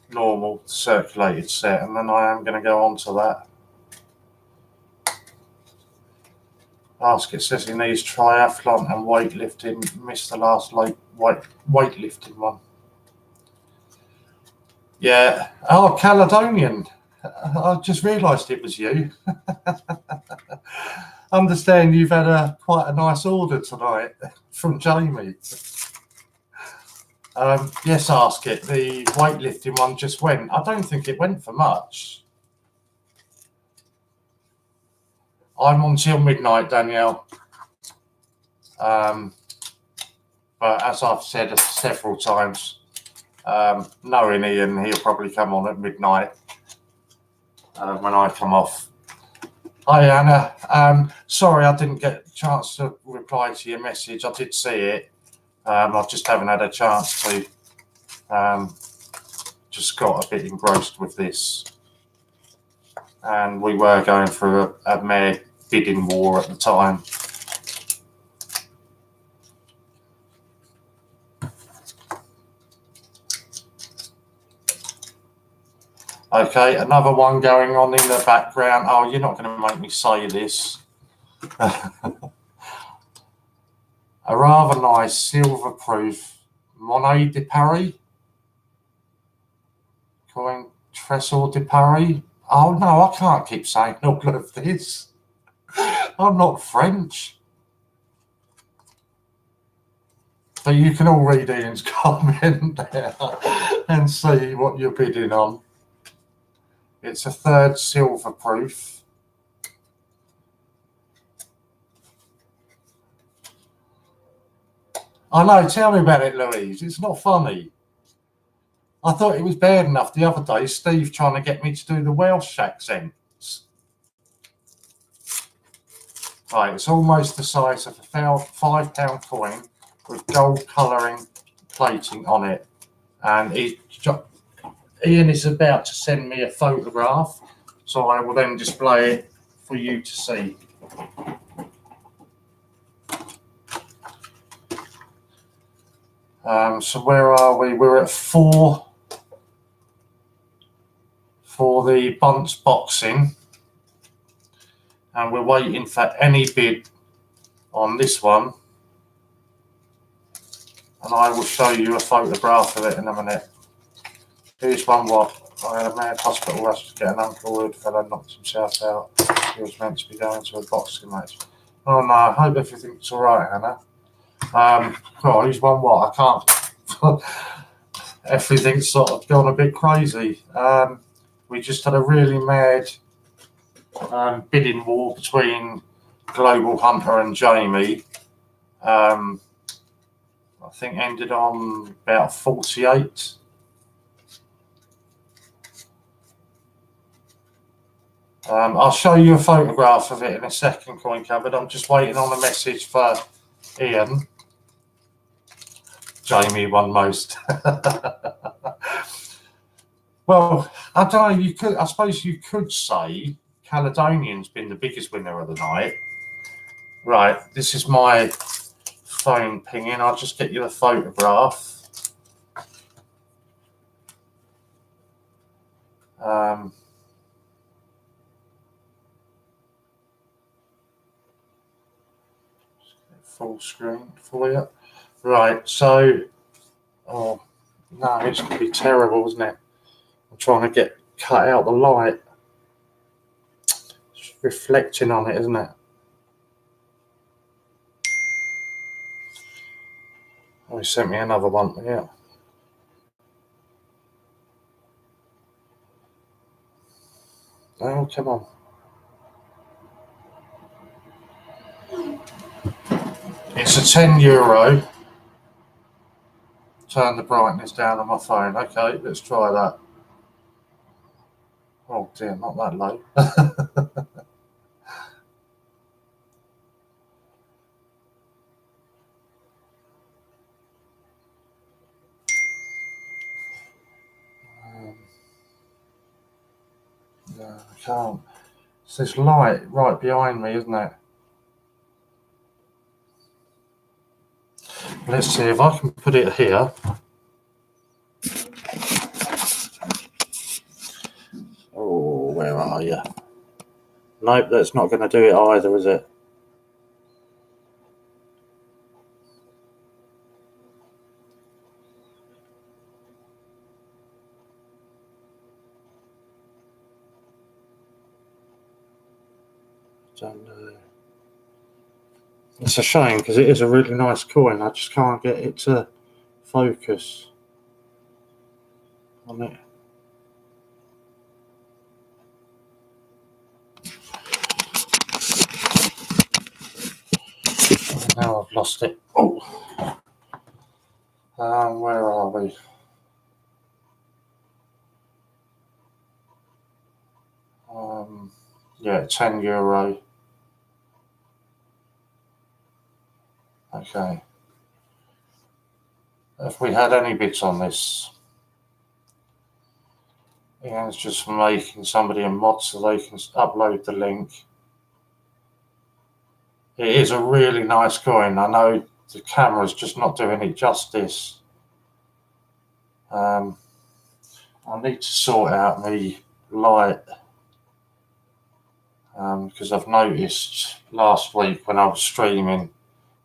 normal circulated set, and then I am going to go on to that. Basket says he needs triathlon and weightlifting. Missed the last weightlifting one. Yeah. Oh, Caledonian. I just realised it was you. Understand you've had quite a nice order tonight from Jamie. Yes, ask it. The weightlifting one just went. I don't think it went for much. I'm on till midnight, Danielle. But as I've said several times, knowing Ian, he'll probably come on at midnight when I come off. Hi, Anna. Sorry I didn't get a chance to reply to your message. I did see it. I just haven't had a chance to. Just got a bit engrossed with this. And we were going through a mad bidding war at the time. Okay, another one going on in the background. Oh, you're not going to make me say this. A rather nice silver-proof Monet de Paris. Coin Tresor de Paris. Oh, no, I can't keep saying all of this. I'm not French. So you can all read Ian's comment there and see what you're bidding on. It's a third silver proof. I know, tell me about it, Louise. It's not funny. I thought it was bad enough the other day, Steve trying to get me to do the Welsh accents. Right, it's almost the size of a £5 coin with gold colouring plating on it. And Ian is about to send me a photograph, so I will then display it for you to see. So where are we? We're at 4 for the Buncing, and we're waiting for any bid on this one, and I will show you a photograph of it in a minute. Here's one what I had a mad hospital rush to get an uncle fellow knocked himself out. He was meant to be going to a boxing match. Oh no, I hope everything's all right, Hannah. Oh, here's one what I can't. Everything's sort of gone a bit crazy. We just had a really mad bidding war between Global Hunter and Jamie. I think ended on about 48. I'll show you a photograph of it in a second, Coin Cupboard. I'm just waiting on a message for Ian. Jamie won most. Well, I don't know. I suppose you could say Caledonian's been the biggest winner of the night. Right, this is my phone pinging. I'll just get you the photograph. Full screen for you. Right, so, oh, no, it's going to be terrible, isn't it? I'm trying to cut out the light. It's reflecting on it, isn't it? Oh, he sent me another one, yeah. come on. It's a €10. Turn the brightness down on my phone. Okay, let's try that. Oh dear, not that low. No, I can't. It's this light right behind me, isn't it? Let's see if I can put it here. Oh, where are you? Nope, that's not going to do it either, is it? Don't know. It's a shame because it is a really nice coin. I just can't get it to focus on it. Now I've lost it. Oh, where are we? Yeah, €10. Okay. If we had any bits on this, yeah, it's just making somebody a mod so they can upload the link. It is a really nice coin. I know the camera's just not doing it justice. I need to sort out the light because I've noticed last week when I was streaming,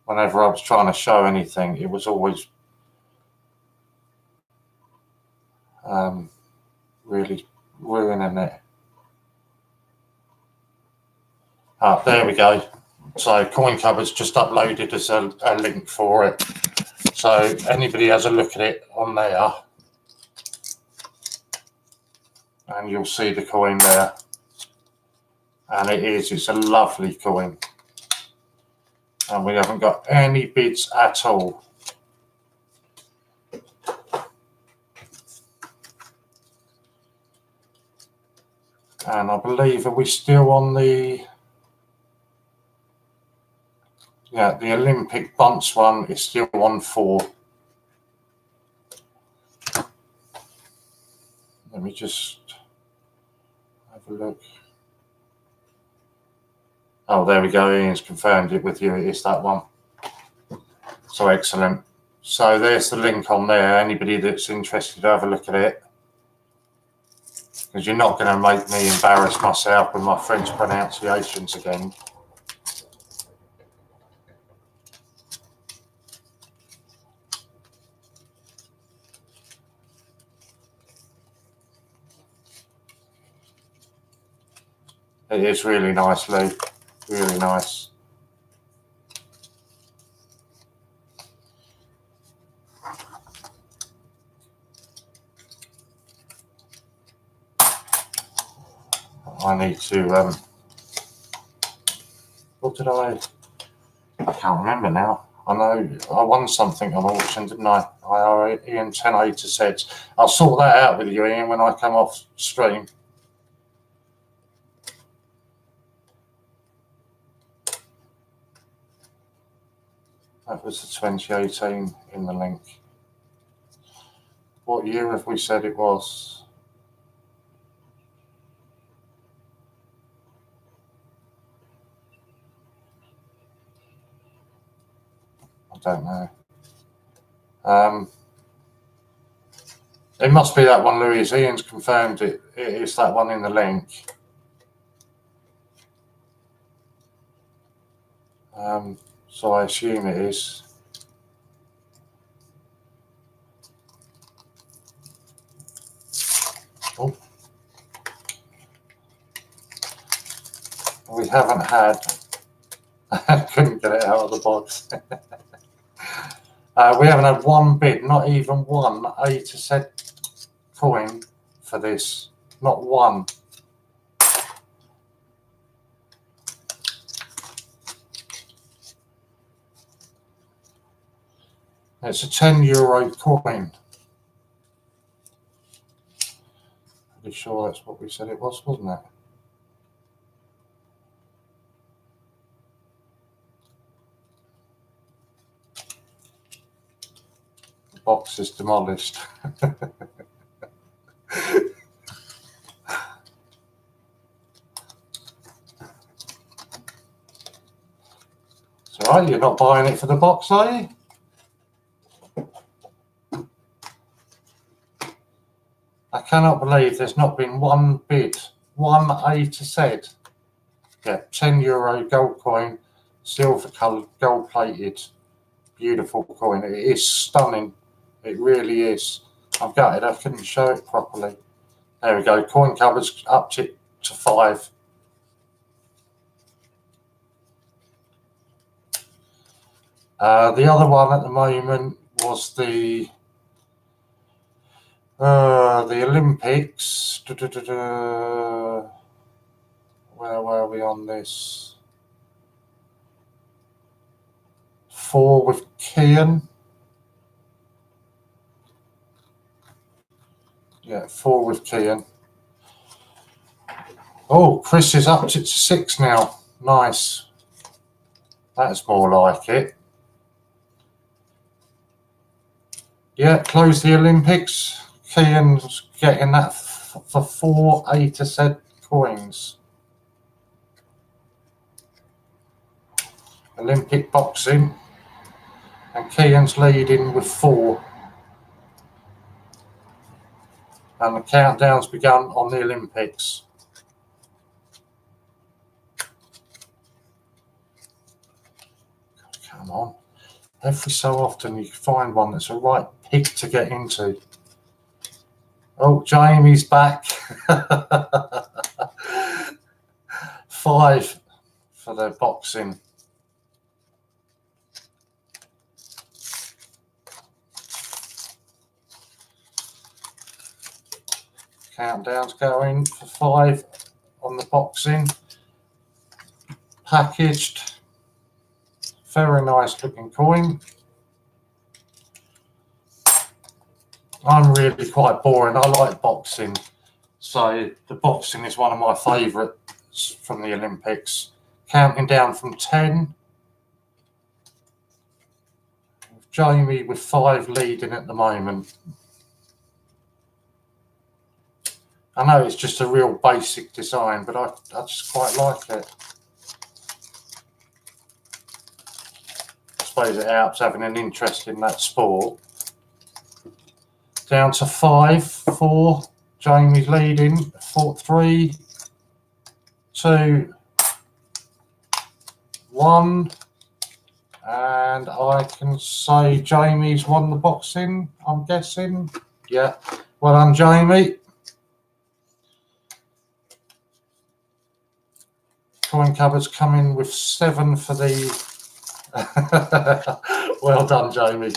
whenever I was trying to show anything, it was always really ruining it. There we go. So Coin Cupboard's just uploaded as a link for it. So anybody has a look at it on there and you'll see the coin there. And it's a lovely coin. And we haven't got any bids at all. And I believe, are we still on the... Yeah, the Olympic bunts one is still on 4. Let me just have a look. Oh, there we go. Ian's confirmed it with you. It is that one. So excellent. So there's the link on there. Anybody that's interested, have a look at it. Because you're not going to make me embarrass myself with my French pronunciations again. It is really nice, Lou. Really nice. I need to, what did I can't remember now. I know I won something on auction, didn't I? I owe Ian 10 A to sets. I'll sort that out with you, Ian, when I come off stream. That was the 2018 in the link. What year have we said it was? I don't know. It must be that one, Louis. Ian's confirmed it. It's that one in the link. So I assume it is. Oh. We haven't had. I couldn't get it out of the box. We haven't had one bid, not even one A to Z coin for this. Not one. It's a €10 coin. Pretty sure that's what we said it was, wasn't it? The box is demolished. It's alright, you're not buying it for the box, are you? I cannot believe there's not been one bid, one A to Z. Yeah, €10 gold coin, silver coloured, gold plated, beautiful coin. It is stunning. It really is. I'm gutted I couldn't show it properly. There we go. Coin cupboards upped it to 5. The other one at the moment was the Olympics. Where were we on this? 4 with Kian. Yeah, 4 with Kian. Oh, Chris has upped it to 6 now. Nice. That's more like it. Yeah, close the Olympics. Kian's getting that for 4 A to Z coins. Olympic boxing. And Kian's leading with 4. And the countdown's begun on the Olympics. Come on. Every so often you find one that's a right pig to get into. Oh, Jamie's back. 5 for the boxing. Countdown's going for 5 on the boxing. Packaged. Very nice looking coin. I'm really quite boring. I like boxing. So the boxing is one of my favourites from the Olympics. Counting down from 10. Jamie with 5 leading at the moment. I know it's just a real basic design, but I just quite like it. I suppose it helps having an interest in that sport. Down to 5, 4. Jamie's leading. 4, 3, 2, 1. And I can say Jamie's won the boxing, I'm guessing. Yeah. Well done, Jamie. Coin cupboards coming with 7 for the... Well done, Jamie.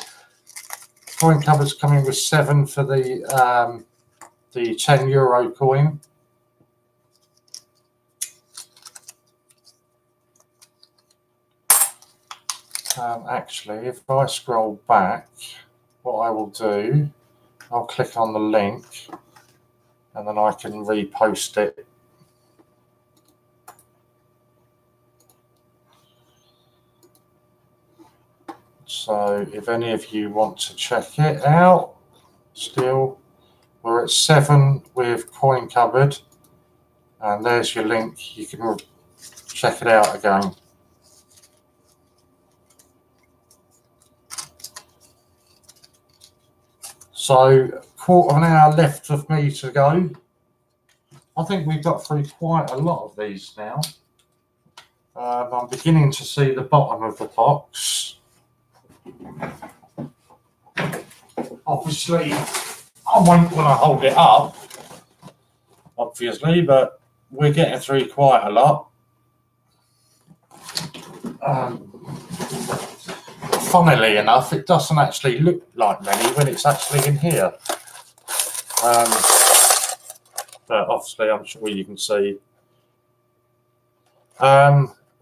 Coin cupboards coming with 7 for the €10 coin. Actually, if I scroll back, what I will do, I'll click on the link and then I can repost it. So if any of you want to check it out, still, we're at 7 with coin cupboard, and there's your link. You can check it out again. So, quarter of an hour left of me to go. I think we've got through quite a lot of these now. I'm beginning to see the bottom of the box. Obviously, I won't want to hold it up, obviously, but we're getting through quite a lot. Funnily enough, it doesn't actually look like many when it's actually in here. But obviously, I'm sure you can see.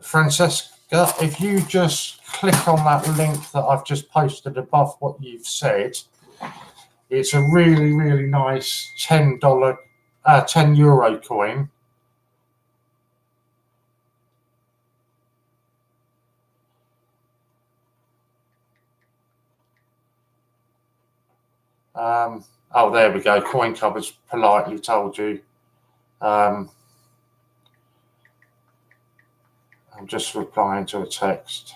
Francesca if you just click on that link that I've just posted above what you've said, it's a really, really nice €10, €10 coin. Oh, there we go. Coin Cupboard's politely told you. I'm just replying to a text.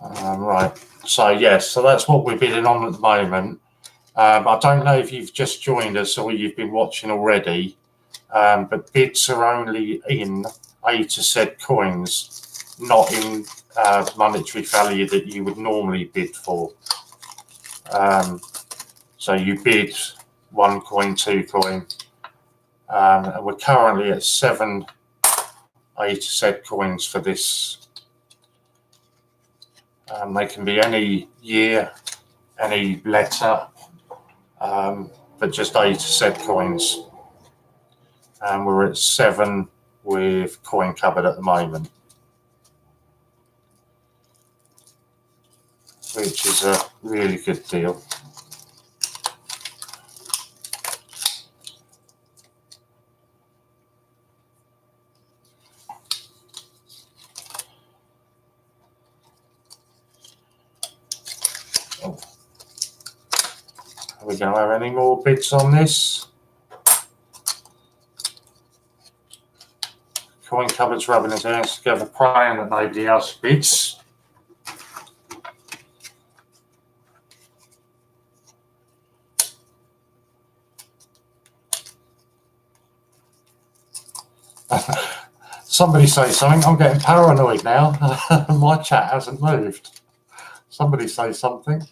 Right. So, yes, so that's what we're bidding on at the moment. I don't know if you've just joined us or you've been watching already, but bids are only in A to Z coins, not in monetary value that you would normally bid for. So you bid 1 coin, 2 coin, and we're currently at 7 A to Z coins for this. They can be any year, any letter, but just A to Z coins. And we're at 7 with Coin Cupboard at the moment, which is a really good deal. Oh. Are we going to have any more bids on this? Coin Cupboard's rubbing his hands together, praying that nobody else bids. Somebody say something. I'm getting paranoid now. My chat hasn't moved. Somebody say something.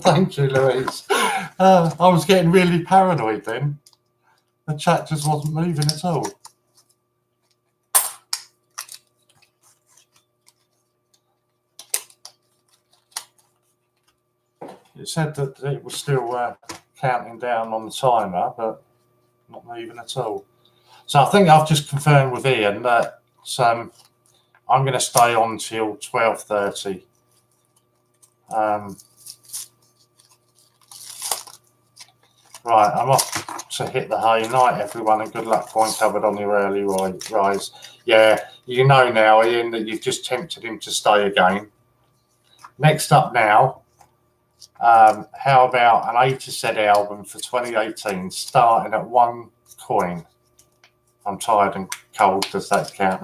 Thank you, Louise. I was getting really paranoid then. The chat just wasn't moving at all. It said that it was still counting down on the timer, but not moving at all. So I think I've just confirmed with Ian that I'm going to stay on till 12:30. Right, I'm off to hit the hay. Night, everyone, and good luck, Coin Cupboard, on your early rise. Yeah, you know now, Ian, that you've just tempted him to stay again. Next up now, how about an A to Z album for 2018, starting at 1 coin? I'm tired and cold. Does that count?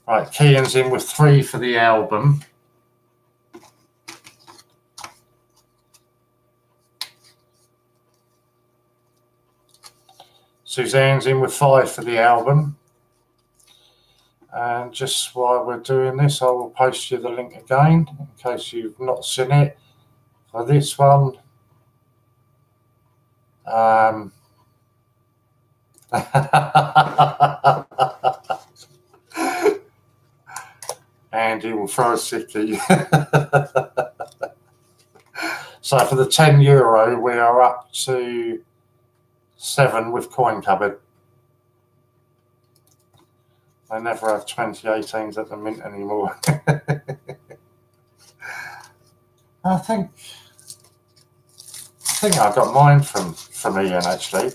Right, Kean's in with 3 for the album. Suzanne's in with 5 for the album. And just while we're doing this, I will post you the link again in case you've not seen it. For this one, Andy will throw a sickie. So for the €10, we are up to 7 with Coin Cupboard. They never have 2018s at the mint anymore. I think I got mine from Ian actually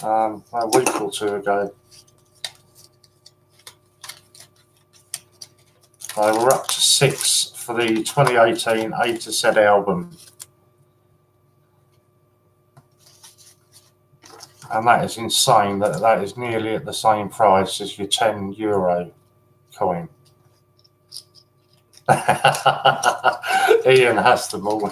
a week or 2 ago. So we're up to 6 for the 2018 A to Z album. And that is insane. That is nearly at the same price as your €10 coin. Ian has them all.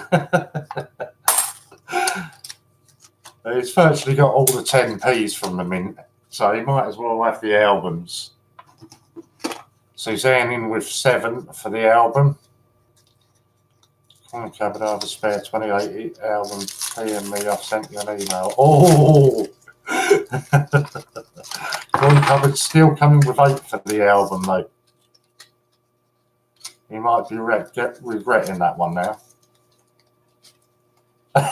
He's virtually got all the 10p's from the mint, so he might as well have the albums. Suzanne in with 7 for the album. Coin Cupboard, I have a spare 28 album. PM me, I've sent you an email. Oh! Coin Cupboard's still coming with 8 for the album, though. You might be regretting that one now. Buy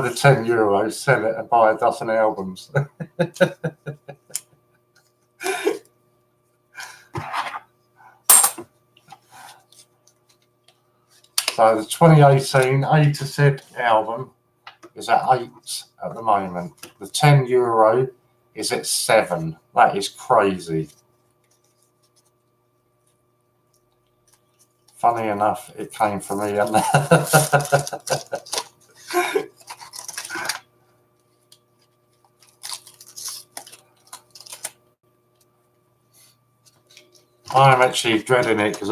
the €10, sell it, and buy a dozen albums. So the 2018 A to Z album is at 8 at the moment. The €10 is at 7. That is crazy. Funny enough, it came for me. And I'm actually dreading it because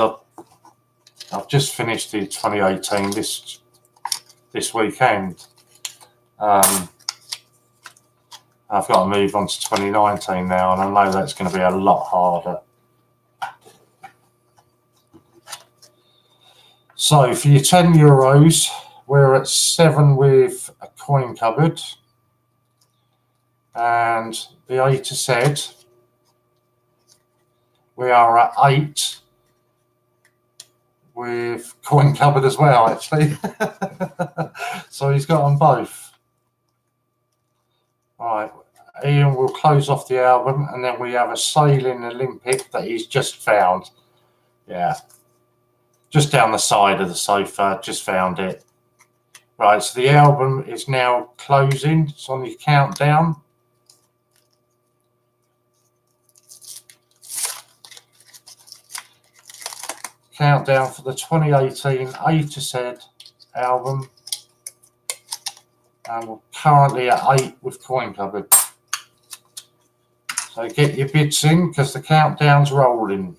I've just finished the 2018 this weekend. I've got to move on to 2019 now, and I know that's going to be a lot harder. So for your €10, we're at 7 with a Coin Cupboard, and the A to Z, we are at 8 with Coin Cupboard as well, actually. So he's got them both. Right, Ian will close off the album, and then we have a Sailing Olympic that he's just found. Yeah. Just down the side of the sofa, just found it. Right, so the album is now closing. It's on the countdown. Countdown for the 2018 A to Z album. And we're currently at 8 with Coin Cupboard. So get your bids in because the countdown's rolling.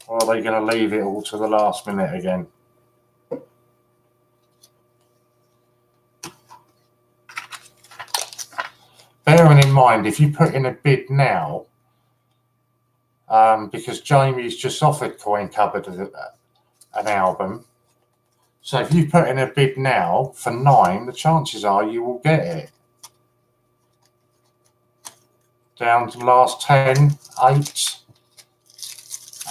Or are they going to leave it all to the last minute again? Bearing in mind, if you put in a bid now, because Jamie's just offered Coin Cupboard an album, so if you put in a bid now for 9, the chances are you will get it. Down to the last 10, 8.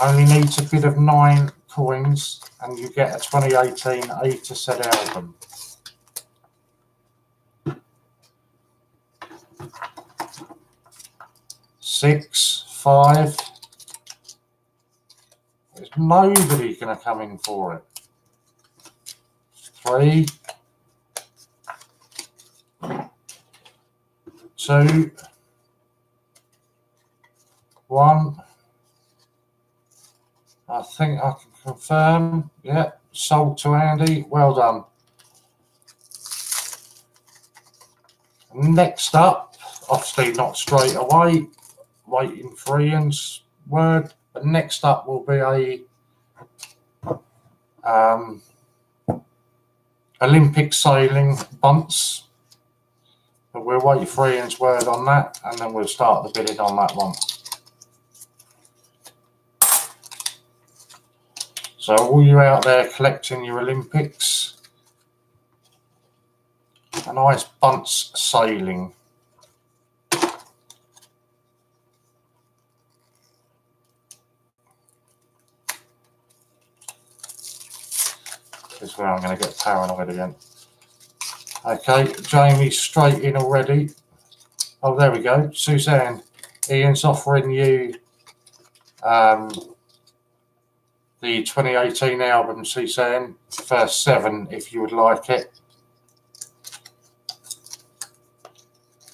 Only needs a bid of 9 coins and you get a 2018 A to Z album. Six, 5. There's nobody going to come in for it. 3, 2, 1. I think I can confirm. Yeah, sold to Andy. Well done. Next up, obviously not straight away, waiting for Ian's word, but next up will be a Olympic sailing bunts. But we'll wait for Ian's word on that, and then we'll start the bidding on that one. So all you out there collecting your Olympics, a nice bunts sailing. This is where I'm going to get paranoid again. Okay, Jamie's straight in already. Oh, there we go. Suzanne, Ian's offering you the 2018 album, Suzanne, for 7 if you would like it.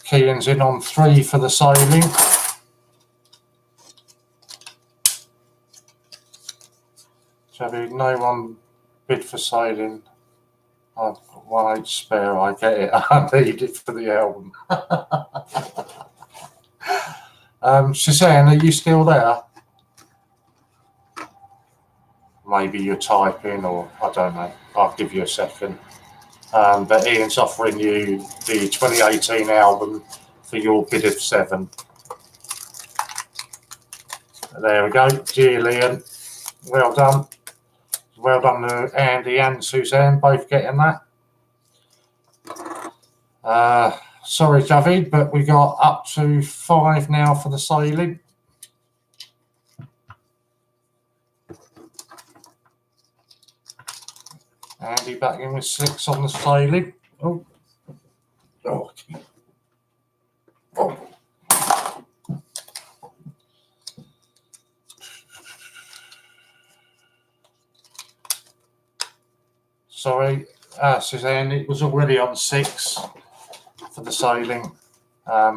Kean's in on 3 for the sailing. So no one bid for sailing. I've got 1/8 spare, I get it. I need it for the album. Suzanne, are you still there? Maybe you're typing, or I don't know. I'll give you a second. But Ian's offering you the 2018 album for your bid of 7. There we go, Gillian. Well done. Well done to Andy and Suzanne, both getting that. Sorry, Javid, but we got up to 5 now for the sailing. Andy back in with 6 on the sailing. Oh. Oh. Oh. Sorry, Suzanne, it was already on 6 for the sailing.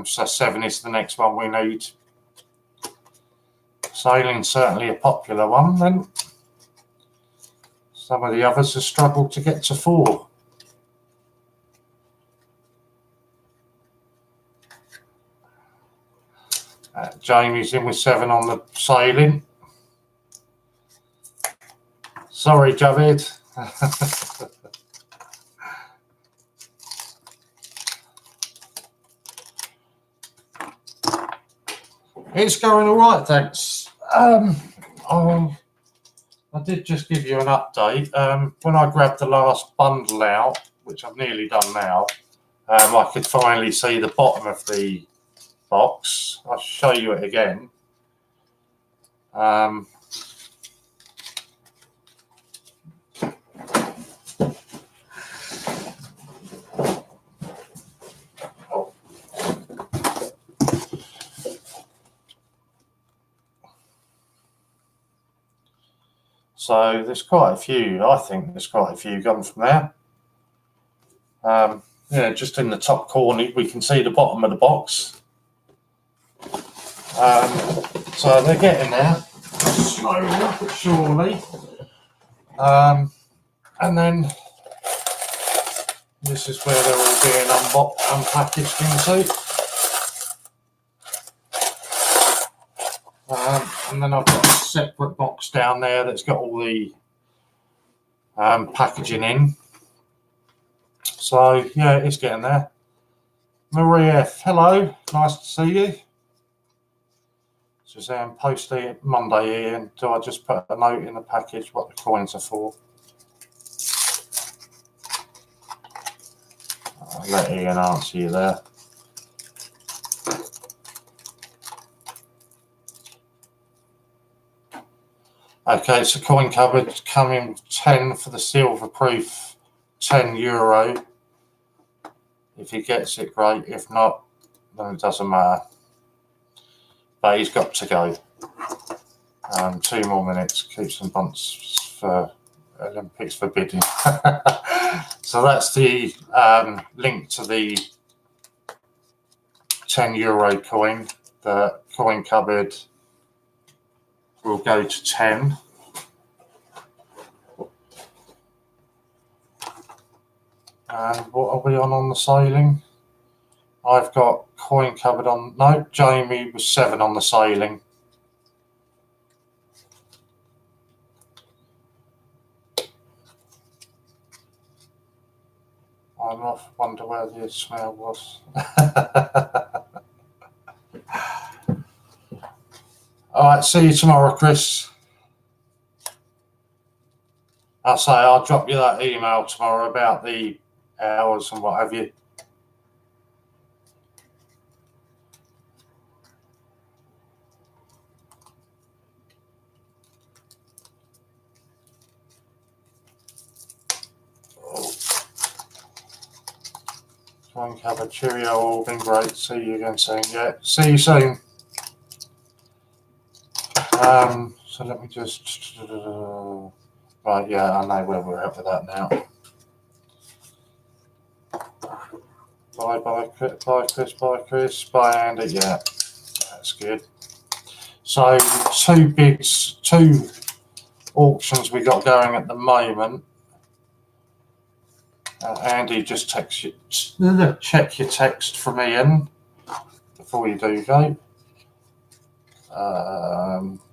So 7 is the next one we need. Sailing's certainly a popular one then. Some of the others have struggled to get to 4. Jamie's in with 7 on the sailing. Sorry, Javid. It's going all right, thanks. I did just give you an update. When I grabbed the last bundle out, which I've nearly done now, I could finally see the bottom of the box. I'll show you it again. So there's quite a few. I think there's quite a few gone from there. Yeah, just in the top corner, we can see the bottom of the box. So they're getting there, slowly but surely. And then this is where they're all being unpackaged into. And then I've got a separate box down there that's got all the packaging in. So yeah, it's getting there. Marie F, hello, nice to see you. Suzanne, post it Monday, Ian. Do I just put a note in the package what the coins are for? I'll let Ian answer you there. Okay, so coin cupboard coming 10 for the silver proof, €10. If he gets it, great. If not, then it doesn't matter. But he's got to go. 2 more minutes. Keeps some bunts for Olympics forbidden. So that's the link to the €10 coin. The coin cupboard will go to 10. And what are we on the sailing? I've got coin cupboard on. No, Jamie was 7 on the sailing. I'm off. Wonder where the smell was. All right, see you tomorrow, Chris. I'll say I'll drop you that email tomorrow about the hours and what have you. Coin cupboard, cheerio, all been great. See you again soon. Yeah, see you soon. So let me just right, yeah, I know where we're at with that now. Bye, Chris, bye, Andy. Yeah, that's good. So 2 bids, 2 auctions we got going at the moment. Andy, just text you, check your text from Ian before you do go.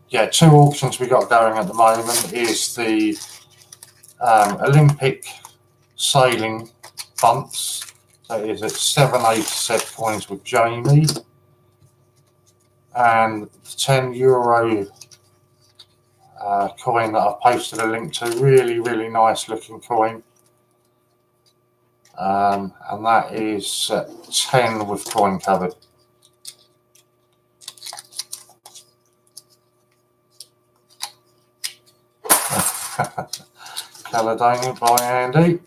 Yeah, 2 auctions we got going at the moment is the Olympic sailing bunts. That is at 7 8 set coins with Jamie, and the €10 coin that I've posted a link to. Really, really nice looking coin. And that is 10 with coin covered. Caledonia by Andy.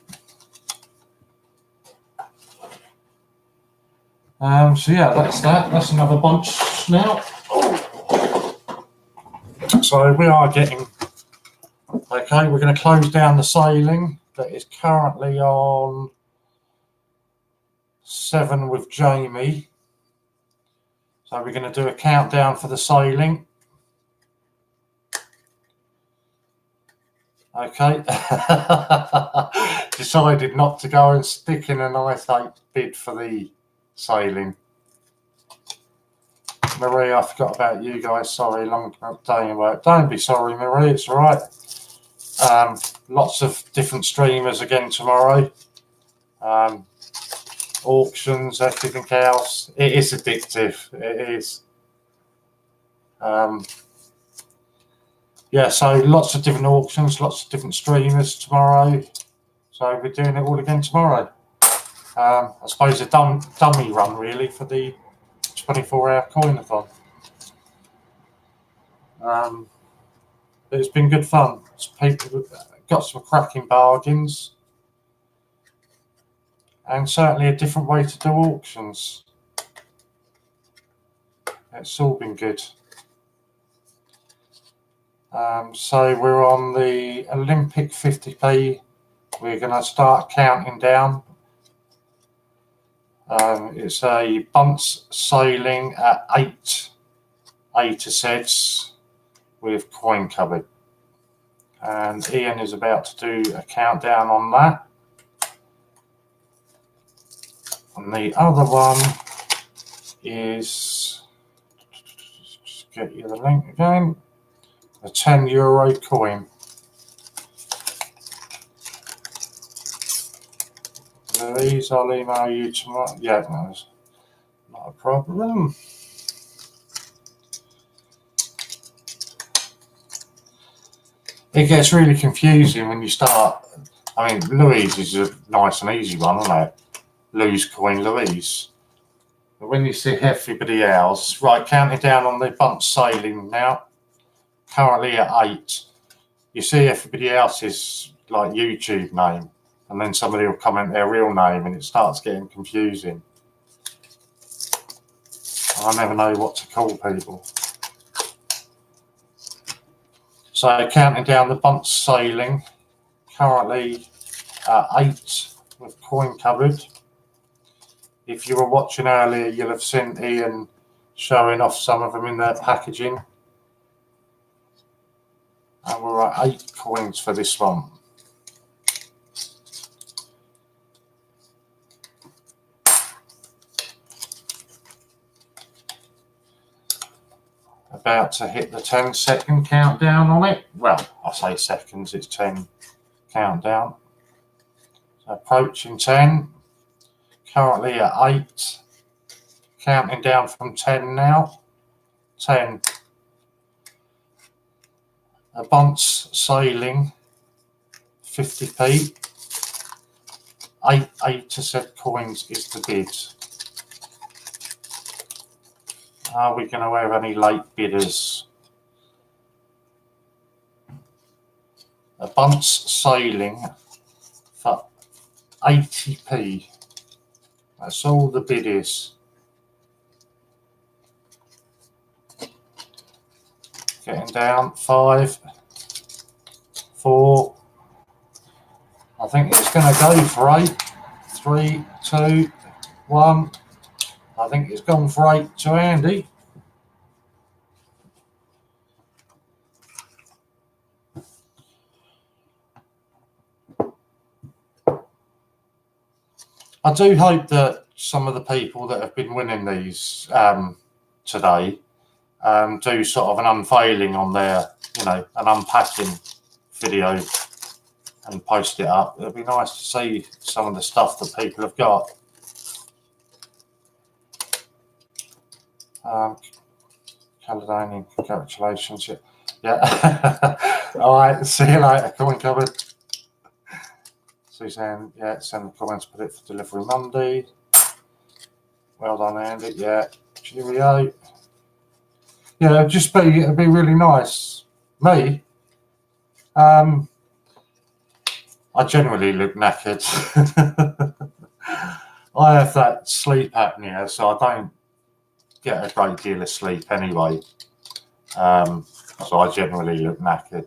So yeah, that's that. That's another bunch now. So we are getting, okay, we're going to close down the sailing that is currently on 7 with Jamie. So we're going to do a countdown for the sailing. Okay. Decided not to go and stick in a nice 8 bid for the sailing. Marie, I forgot about you guys. Sorry, long day in work. Don't be sorry, Marie. It's all right. Lots of different streamers again tomorrow. Auctions, everything else. It is addictive. It is. Yeah, so lots of different auctions, lots of different streamers tomorrow. So we're doing it all again tomorrow. I suppose a dummy run really for the 24-hour coin-a-thon. But it's been good fun. People got some cracking bargains, and certainly a different way to do auctions. It's all been good. So we're on the Olympic 50p. We're going to start counting down. It's a bunce sailing at 8 A to Zs with coin covered. And Ian is about to do a countdown on that. And the other one is, just get you the link again, a €10 coin. Louise, I'll email you tomorrow. Yeah, no, not a problem. It gets really confusing when you start. I mean, Louise is a nice and easy one, isn't it? Lose coin Louise. But when you see everybody else, right, counting down on the bunch sailing now, currently at 8. You see everybody else's like YouTube name, and then somebody will comment their real name, and it starts getting confusing. I never know what to call people. So counting down the bunch sailing, currently at 8 with coin covered. If you were watching earlier, you'll have seen Ian showing off some of them in their packaging. And we're at 8 coins for this one. About to hit the 10-second countdown on it. Well, I say seconds, it's 10 countdown. So approaching 10. Currently at 8. Counting down from 10 now. 10. A bunce sailing, 50p. 8 A to Z coins is the bid. Are we going to have any late bidders? A bunce sailing for 80p. That's all the bid is. Getting down. 5, 4. I think it's going to go for 8. 3, 2, 1. I think it's gone for 8 to Andy. I do hope that some of the people that have been winning these today do sort of an unveiling on their, an unpacking video and post it up. It'd be nice to see some of the stuff that people have got. Caledonian, congratulations. Yeah. All right, see you later. Coin cupboard. Suzanne, yeah, send the comments, put it for delivery Monday. Well done, Andy. Yeah, cheerio. Yeah, it'd be really nice. Me, I generally look knackered. I have that sleep apnea, so I don't get a great deal of sleep anyway. So I generally look knackered.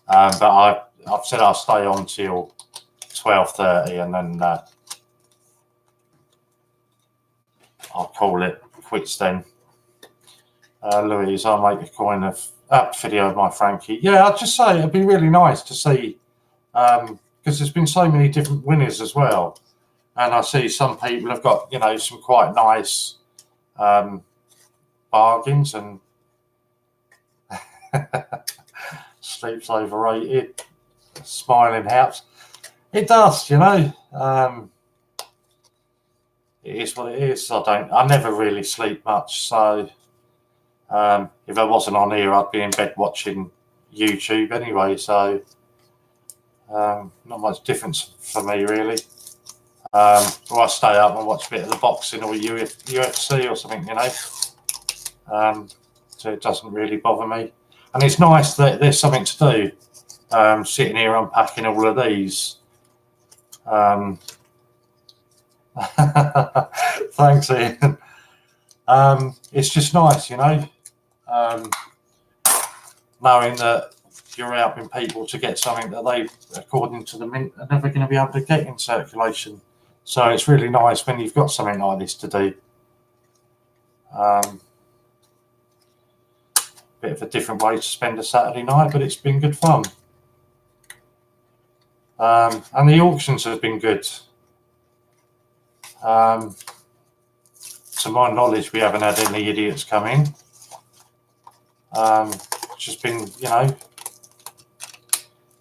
But I've said I'll stay on till 12:30, and then I'll call it quits then. Louise, I'll make a coin of video of my Frankie. Yeah, I'd just say it'd be really nice to see, because there's been so many different winners as well, and I see some people have got, you know, some quite nice bargains, and sleep's overrated. Smiling helps. It does, you know. It is what it is. I never really sleep much, so if I wasn't on here, I'd be in bed watching YouTube anyway. So not much difference for me really. Or I stay up and watch a bit of the boxing or UFC or something, you know. So it doesn't really bother me, and it's nice that there's something to do. Sitting here unpacking all of these. Thanks, Ian. It's just nice, you know, knowing that you're helping people to get something that they, according to the Mint, are never going to be able to get in circulation. So it's really nice when you've got something like this to do. Bit of a different way to spend a Saturday night, but it's been good fun. And the auctions have been good. To my knowledge, we haven't had any idiots come in. It's just been, you know,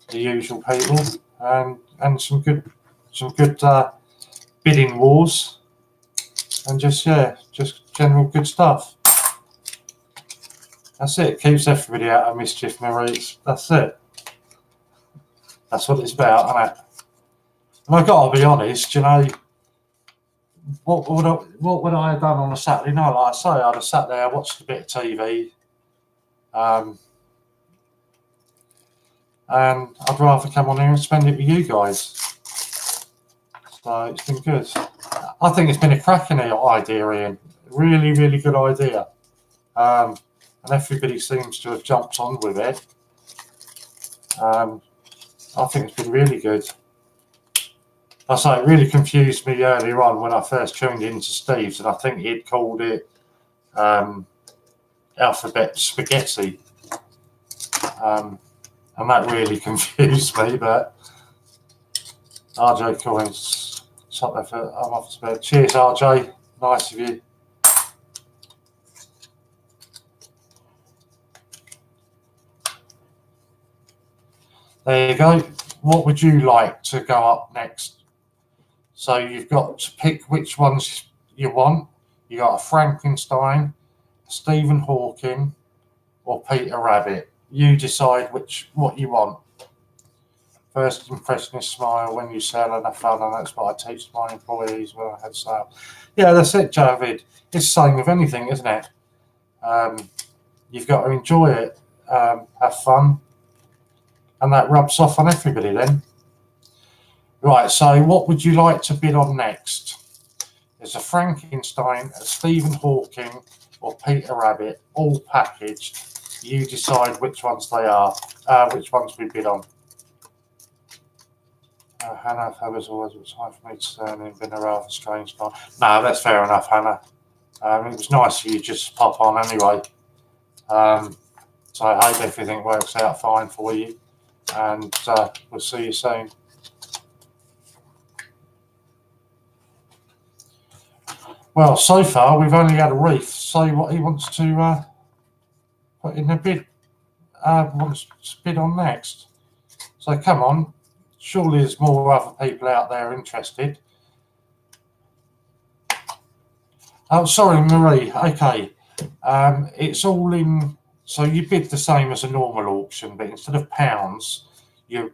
the usual people, and some good bidding wars, and just general good stuff. That's it. Keeps everybody out of mischief, Maurice. That's it. That's what it's about, isn't it? And I've got to be honest, you know, what would I have done on a Saturday night? Like I say, I'd have sat there, watched a bit of TV, and I'd rather come on here and spend it with you guys. So it's been good. I think it's been a cracking idea, Ian. Really, really good idea. And everybody seems to have jumped on with it. I think it's been really good. I say it really confused me earlier on when I first tuned into Steve's, and I think he'd called it alphabet spaghetti, and that really confused me. But RJ Coins, I'm off to bed. Cheers, RJ. Nice of you. There you go. What would you like to go up next? So you've got to pick which ones you want. You got a Frankenstein, Stephen Hawking, or Peter Rabbit. You decide what you want. First impression is smile when you sell, and have fun, and that's what I teach my employees when I had sales. Yeah, that's it, Javid. It's the same with anything, isn't it? You've got to enjoy it, have fun, and that rubs off on everybody then. Right, so what would you like to bid on next? There's a Frankenstein, a Stephen Hawking, or Peter Rabbit, all packaged. You decide which ones they are, which ones we bid on. Hannah, that was always time for me to turn in. Been a rather strange time. No, that's fair enough, Hannah. It was nice for you just to pop on anyway. So I hope everything works out fine for you, and we'll see you soon. Well, so far we've only had a Reef say what he wants to put in a bid, wants to bid on next. So come on, surely there's more other people out there interested. Oh, sorry, Marie. Okay, It's all in. So you bid the same as a normal auction, but instead of pounds, you're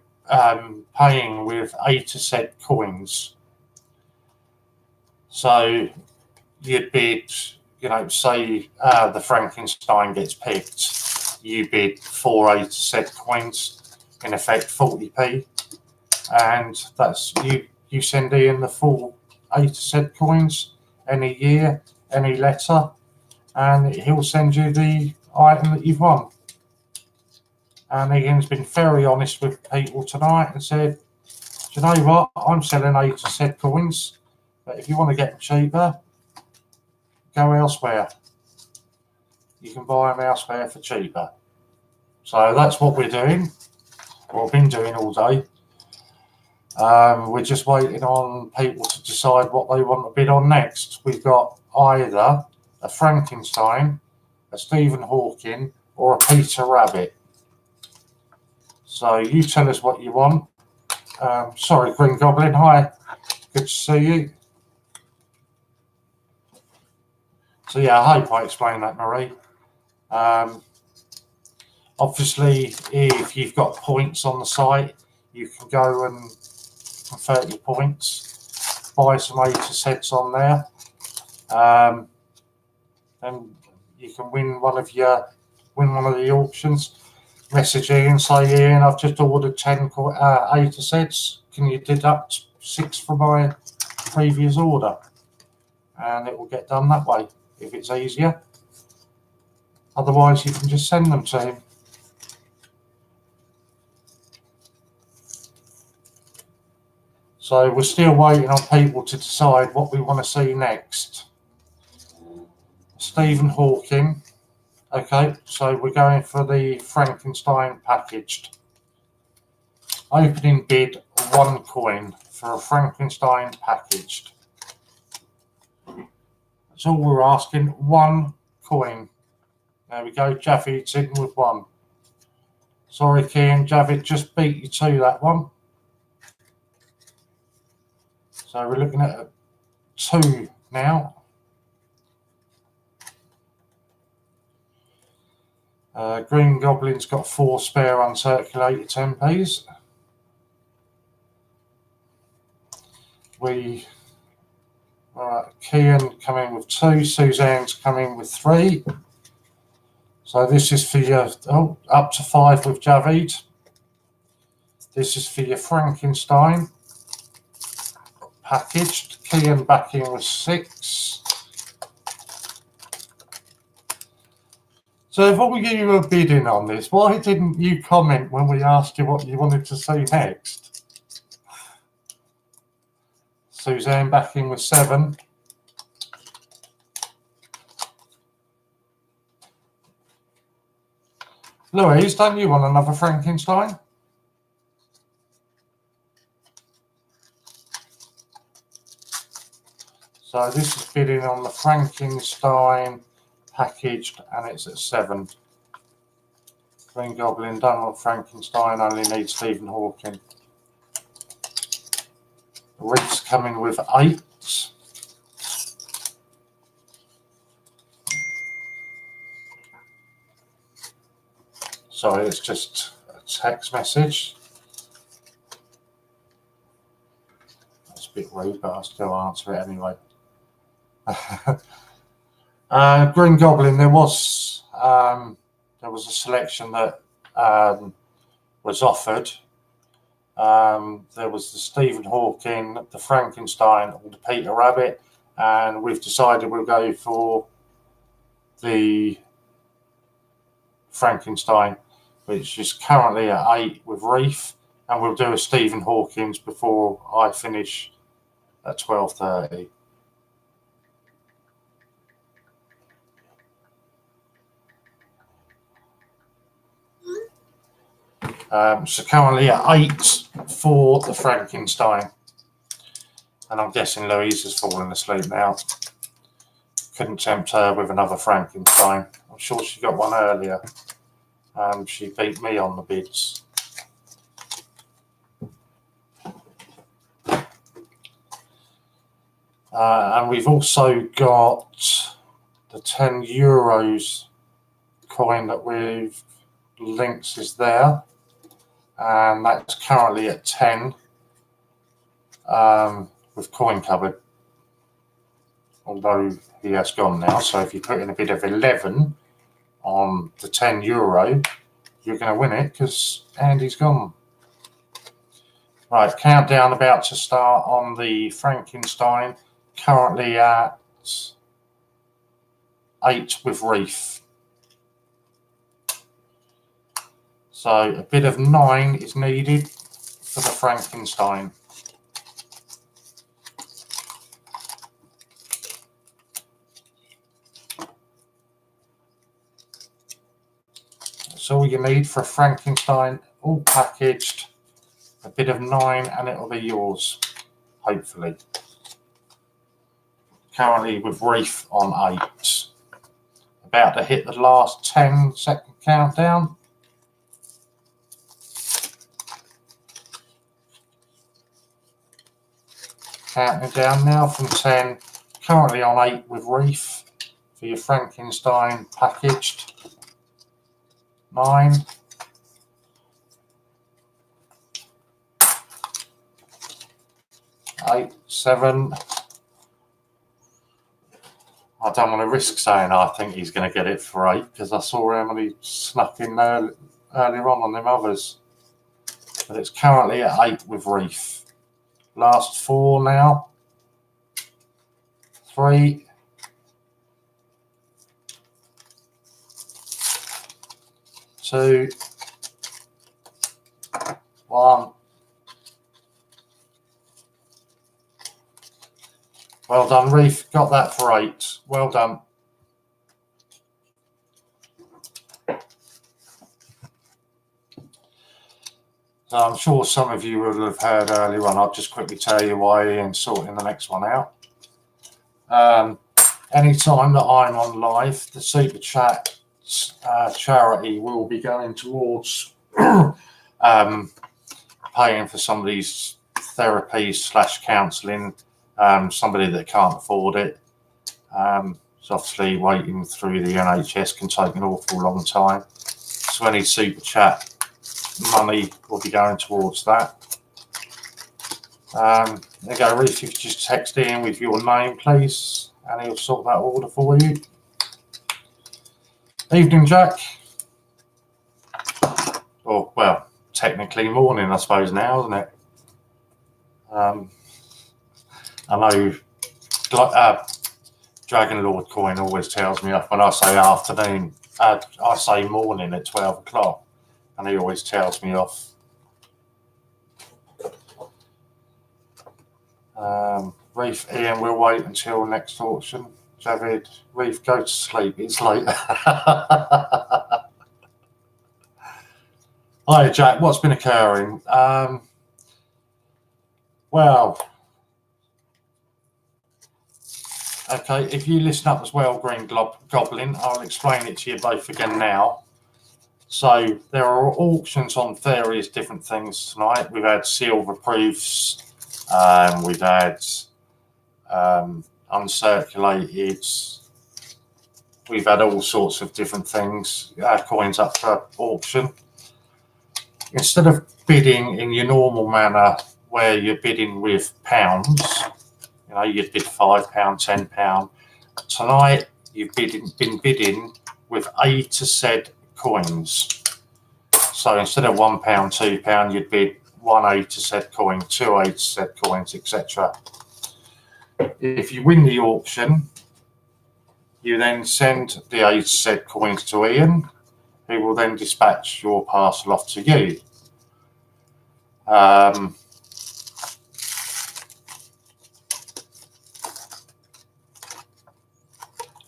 paying with A to Z coins. So you bid, you know, say the Frankenstein gets picked, you bid 4 A to Z coins, in effect 40p, and that's you send in the full A to Z coins any year, any letter, and he'll send you the item that you've won. And Ian's been very honest with people tonight and said, do you know what, I'm selling A to Z coins, but if you want to get them cheaper, go elsewhere. You can buy them elsewhere for cheaper. So that's what we're doing, or been doing all day. We're just waiting on people to decide what they want to bid on next. We've got either a Frankenstein, a Stephen Hawking, or a Peter Rabbit. So you tell us what you want. Sorry, Green Goblin. Hi, good to see you. So yeah, I hope I explained that, Marie. Obviously, if you've got points on the site, you can go and convert your points, buy some A to Zs on there, and you can win one of the auctions. Message Ian, say, Ian, I've just ordered 10 A to Zs. Can you deduct 6 from my previous order? And it will get done that way if it's easier. Otherwise, you can just send them to him. So we're still waiting on people to decide what we want to see next. Stephen Hawking. Okay, so we're going for the Frankenstein packaged. Opening bid 1 coin for a Frankenstein packaged. That's all we're asking, 1 coin. There we go, Javid's in with 1. Sorry, Kian, Javid just beat you to that one. So we're looking at 2 now. Green Goblin's got 4 spare uncirculated 10p's. Kian coming with 2, Suzanne's coming with 3. So this is for your, up to 5 with Javid. This is for your Frankenstein packaged. Kian back in with 6. So if I give you a bidding on this, why didn't you comment when we asked you what you wanted to see next? Suzanne back in with 7. Louise, don't you want another Frankenstein? So this is bidding on the Frankenstein packaged, and it's at 7. Green Goblin don't want Frankenstein, only needs Stephen Hawking. Reed's coming with 8. Sorry, it's just a text message. That's a bit rude, but I'll still answer it anyway. Green Goblin, there was a selection that was offered. There was the Stephen Hawking, the Frankenstein, or the Peter Rabbit, and we've decided we'll go for the Frankenstein, which is currently at 8 with Reef, and we'll do a Stephen Hawking's before I finish at 12:30. So currently at 8 for the Frankenstein. And I'm guessing Louise has fallen asleep now. Couldn't tempt her with another Frankenstein. I'm sure she got one earlier. She beat me on the bids. And we've also got the €10 coin that we've linked is there, and that's currently at 10 with coin cupboard, although he has gone now. So if you put in a bid of 11 on the €10, you're going to win it because Andy's gone. Right, countdown about to start on the Frankenstein, currently at 8 with reef. So a bid of 9 is needed for the Frankenstein. That's all you need for a Frankenstein, all packaged. A bid of 9 and it'll be yours, hopefully. Currently with reef on 8. About to hit the last 10-second countdown. Counting down now from 10. Currently on 8 with reef for your Frankenstein packaged. 9. 8, 7. I don't want to risk saying I think he's going to get it for 8 because I saw Emily snuck in there earlier on them others. But it's currently at 8 with reef. Last 4 now. 3. 2. 1. Well done, Reef. Got that for 8. Well done. So I'm sure some of you will have heard earlier on. I'll just quickly tell you why Ian's sorting the next one out. Any time that I'm on live, the Super Chat charity will be going towards paying for somebody's therapies / counselling. Somebody that can't afford it. So obviously waiting through the NHS can take an awful long time. So any Super Chat money will be going towards that. There you go, Reece, if you could just text in with your name, please, and he'll sort that order for you. Evening, Jack. Or, well, technically morning, I suppose, now, isn't it? I know Dragon Lord Coin always tells me off when I say afternoon. I say morning at 12 o'clock, and he always tells me off. Reef, Ian, we'll wait until next auction. Javid, Reef, go to sleep. It's late. Hi, Jack. What's been occurring? Well, okay, if you listen up as well, Green Goblin, I'll explain it to you both again now. So there are auctions on various different things tonight. We've had silver proofs, we've had uncirculated, we've had all sorts of different things, coins up for auction. Instead of bidding in your normal manner where you're bidding with pounds, you know, you'd bid £5, £10. Tonight, you've been bidding with A to Z coins. So instead of £1, £2, you'd bid 1 A to Z coin, 2 A to Z coins, etc. If you win the auction, you then send the A to Z coins to Ian, who will then dispatch your parcel off to you.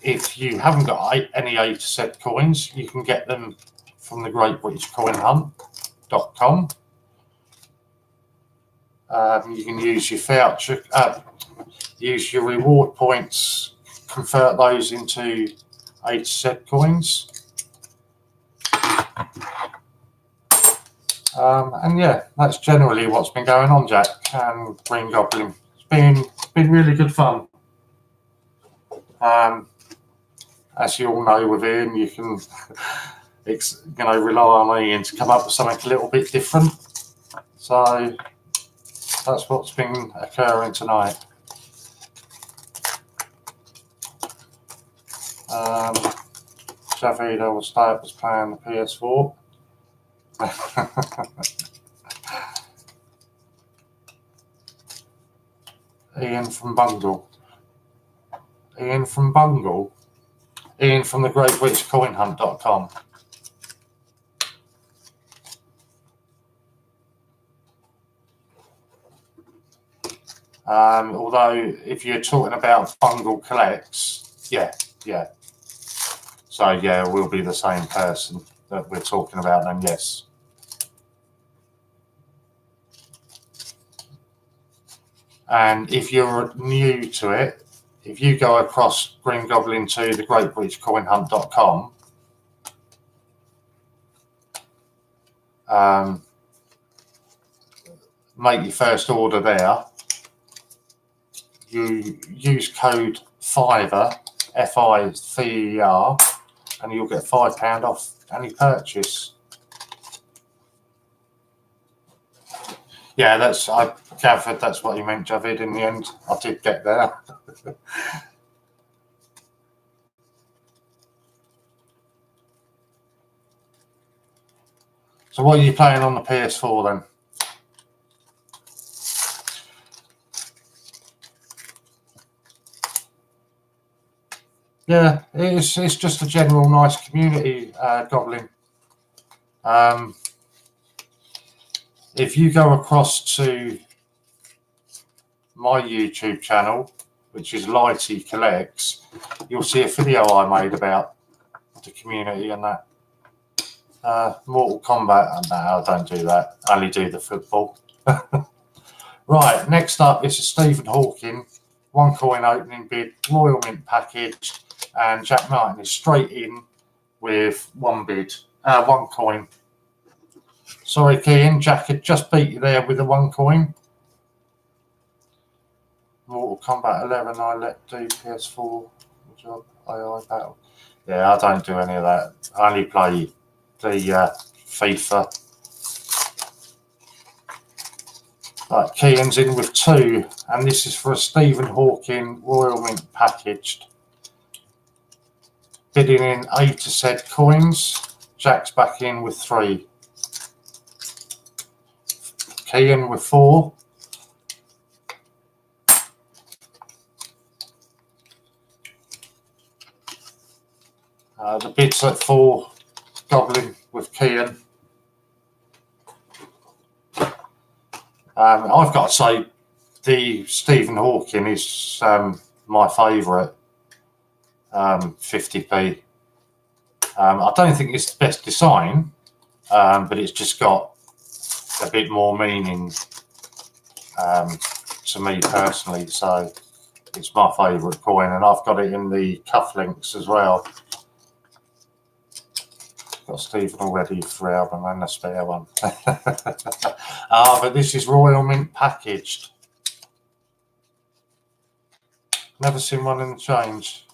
If you haven't got any A to Z coins, you can get them from the GreatBritishCoinHunt.com. You can use your voucher, use your reward points, convert those into A to Z coins. And yeah, that's generally what's been going on, Jack and Green Goblin. It's been really good fun. as you all know with Ian, you can rely on Ian to come up with something a little bit different. So that's what's been occurring tonight. Javid will start was playing the PS4. Ian from Bungle. Ian from Bungle. Ian from the GreatBritishCoinHunt.com. Although if you're talking about Bungle Collects, yeah. So yeah, we'll be the same person that we're talking about then, yes. And if you're new to it, if you go across Green Goblin to the GreatBritishCoinHunt.com, make your first order there. You use code FIVER, FIVER, and you'll get £5 off any purchase. Yeah, I gathered that's what you meant, Javid, in the end. I did get there. So what are you playing on the PS4 then? Yeah, it's just a general nice community, Goblin. If you go across to my YouTube channel, which is Lighty Collects, you'll see a video I made about the community and that. Mortal Kombat, no, I don't do that. I only do the football. Right, next up is a Stephen Hawking, 1 coin opening bid, Royal Mint package, and Jack Martin is straight in with 1 bid, 1 coin. Sorry, Kean, Jack had just beat you there with the 1 coin. Mortal Kombat 11, I let do PS4 job, AI battle. Yeah, I don't do any of that. I only play the FIFA. Right, Kean's in with 2, and this is for a Stephen Hawking Royal Mint packaged. Bidding in A to Z coins. Jack's back in with 3. Kean with 4. The bid's at 4. Goblin with Kean. I've got to say, the Stephen Hawking is my favourite 50p. I don't think it's the best design, but it's just got a bit more meaning to me personally. So it's my favourite coin, and I've got it in the cufflinks as well. Got Stephen already for album and a spare one. But this is Royal Mint packaged. Never seen one in the change.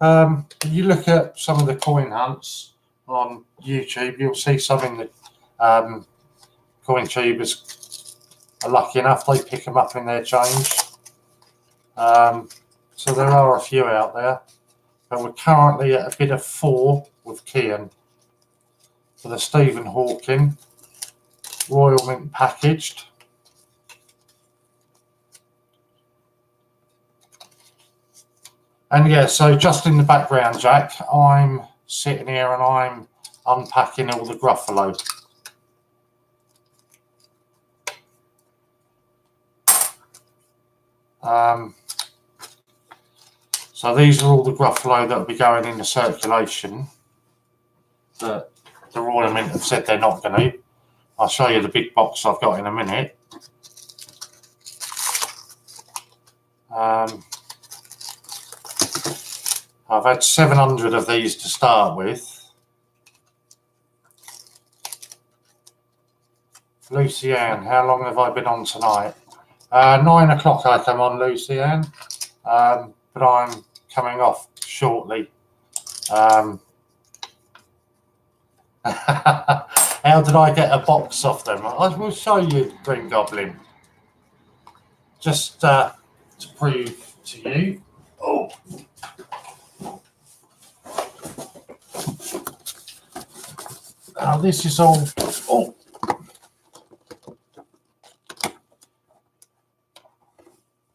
You look at some of the coin hunts on YouTube, you'll see some in the coin tubers are lucky enough, they pick them up in their change. So there are a few out there, but we're currently at a bid of 4 with Kean for the Stephen Hawking Royal Mint packaged. And yeah, so just in the background, Jack, I'm sitting here and I'm unpacking all the Gruffalo. So these are all the Gruffalo that will be going into circulation that the Royal Mint have said they're not going to. I'll show you the big box I've got in a minute. I've had 700 of these to start with. Lucy Ann, how long have I been on tonight? 9 o'clock I come on, Lucy Ann, but I'm coming off shortly. How did I get a box off them? I will show you, Green Goblin, just to prove to you. Oh. This is all. Oh.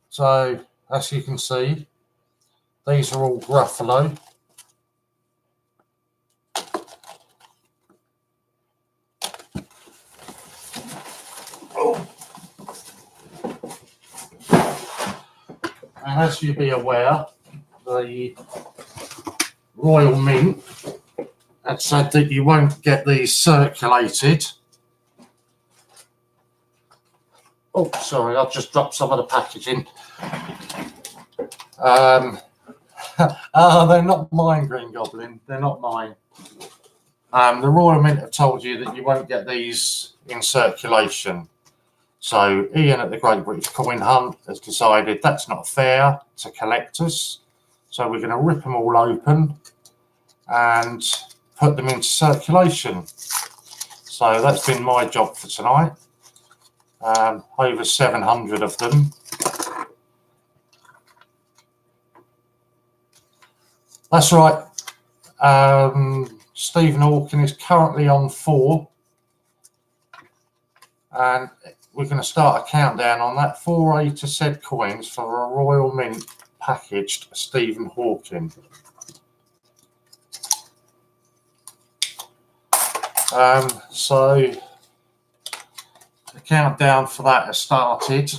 So, as you can see, these are all Gruffalo. And as you be aware, the Royal Mint had said that you won't get these circulated. Oh, sorry, I've just dropped some of the packaging. They're not mine, Green Goblin. They're not mine. The Royal Mint have told you that you won't get these in circulation. So Ian at the Great British Coin Hunt has decided that's not fair to collectors. So we're going to rip them all open and put them into circulation. So that's been my job for tonight. Over 700 of them. That's right. Stephen Hawking is currently on 4. And we're going to start a countdown on that. 4 A to Z coins for a Royal Mint packaged Stephen Hawking. So the countdown for that has started.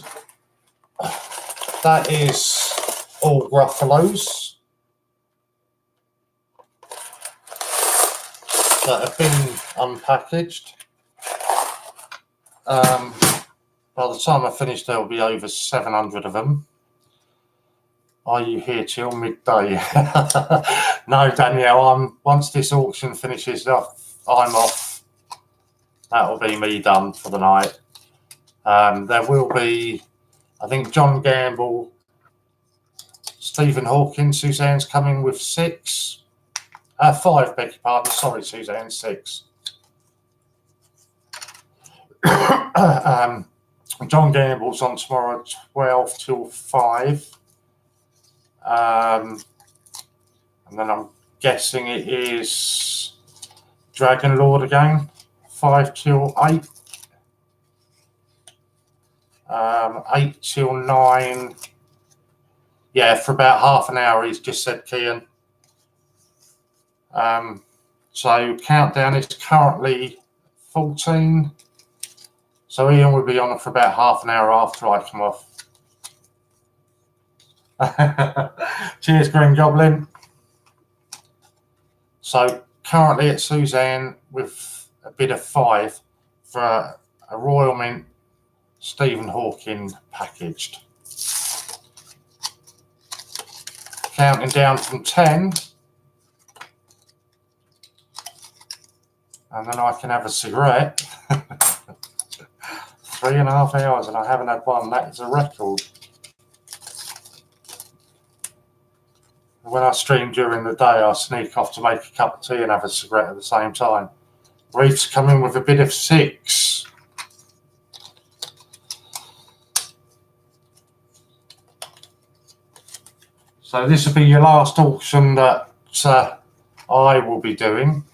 That is all Gruffalos that have been unpackaged. By the time I finish, there will be over 700 of them. Are you here till midday? No, Danielle, once this auction finishes up, I'm off. That'll be me done for the night. There will be, I think, John Gamble, Stephen Hawking, Suzanne's coming with 6. 5, beg your pardon. Sorry, Suzanne, 6. John Gamble's on tomorrow, 12 till 5. And then I'm guessing it is Dragon Lord again, 5 till 8. 8 till 9. Yeah, for about half an hour, he's just said, Kian. So countdown is currently 14. So Ian will be on for about half an hour after I come off. Cheers, Green Goblin. So currently at Suzanne with a bid of 5 for a Royal Mint Stephen Hawking packaged. Counting down from 10. And then I can have a cigarette. 3.5 hours and I haven't had one. That is a record. When I stream during the day, I sneak off to make a cup of tea and have a cigarette at the same time. Reef's coming with a bid of 6. So this will be your last auction that I will be doing.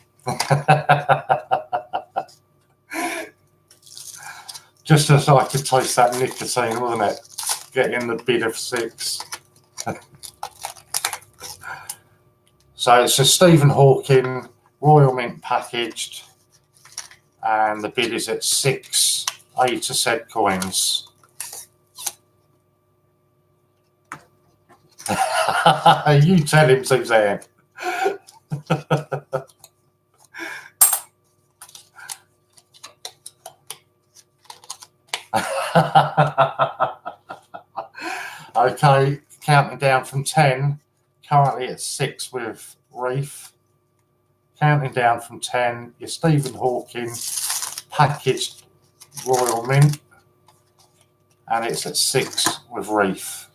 Just as I could taste that nicotine, wasn't it? Getting the bid of 6. So it's a Stephen Hawking Royal Mint packaged, and the bid is at 6 A to Z coins. You tell him, Suzanne. Okay, counting down from 10, currently at 6 with Reef. Counting down from 10, your Stephen Hawking packaged Royal Mint, and it's at 6 with Reef.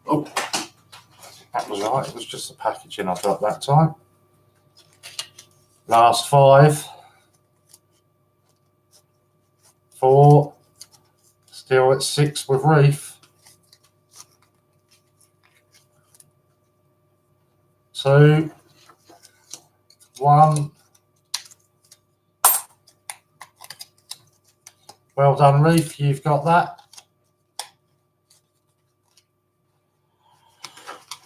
Oh, that was right. It was just the packaging I dropped that time. Last 5. 4. Still at 6 with reef. 2. 1. Well done, reef. You've got that.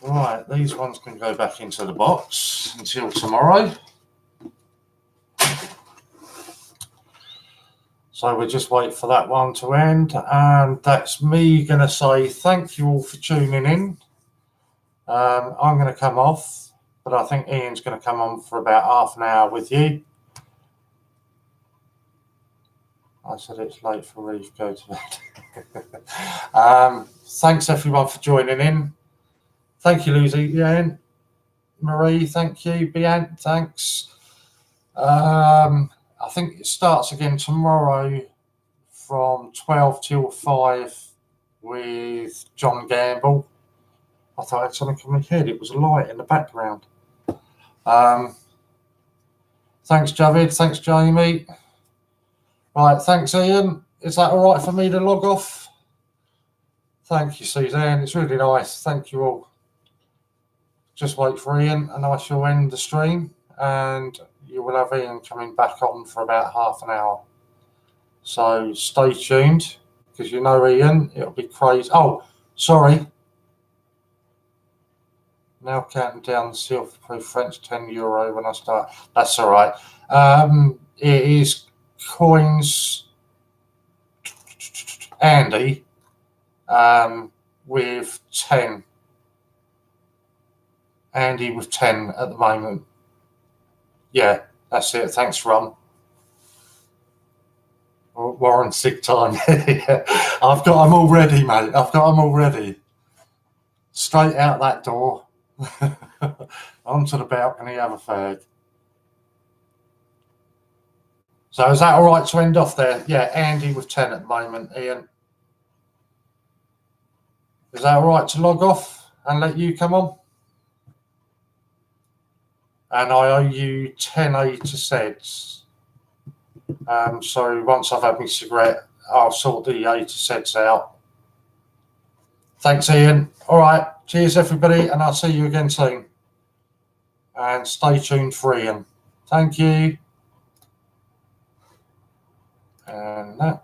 Right, these ones can go back into the box until tomorrow. So we'll just wait for that one to end. And that's me going to say thank you all for tuning in. I'm going to come off, but I think Ian's going to come on for about half an hour with you. I said it's late for Reef, go to bed. Thanks everyone for joining in. Thank you, Lucy. Ian, Marie, thank you. Bian, thanks. I think it starts again tomorrow from 12 till 5 with John Gamble. I thought I had something in my head. It was a light in the background. Thanks, Javid. Thanks, Jamie. Right, thanks, Ian. Is that all right for me to log off? Thank you, Suzanne. It's really nice. Thank you all. Just wait for Ian and I shall end the stream and you will have Ian coming back on for about half an hour. So stay tuned because you know Ian, it'll be crazy. Oh, sorry. Now counting down the silver-proof French €10 when I start. That's all right. It is coins Andy with 10. Andy with 10 at the moment. Yeah, that's it. Thanks, Ron. Warren, sick time. Yeah. I've got them all ready, mate. I've got them all ready. Straight out that door. Onto the balcony, have a fag. So is that all right to end off there? Yeah, Andy with 10 at the moment, Ian. Is that all right to log off and let you come on? And I owe you 10 A to Zs. So once I've had my cigarette, I'll sort the A to Zs out. Thanks, Ian. All right. Cheers, everybody. And I'll see you again soon. And stay tuned for Ian. Thank you. And that.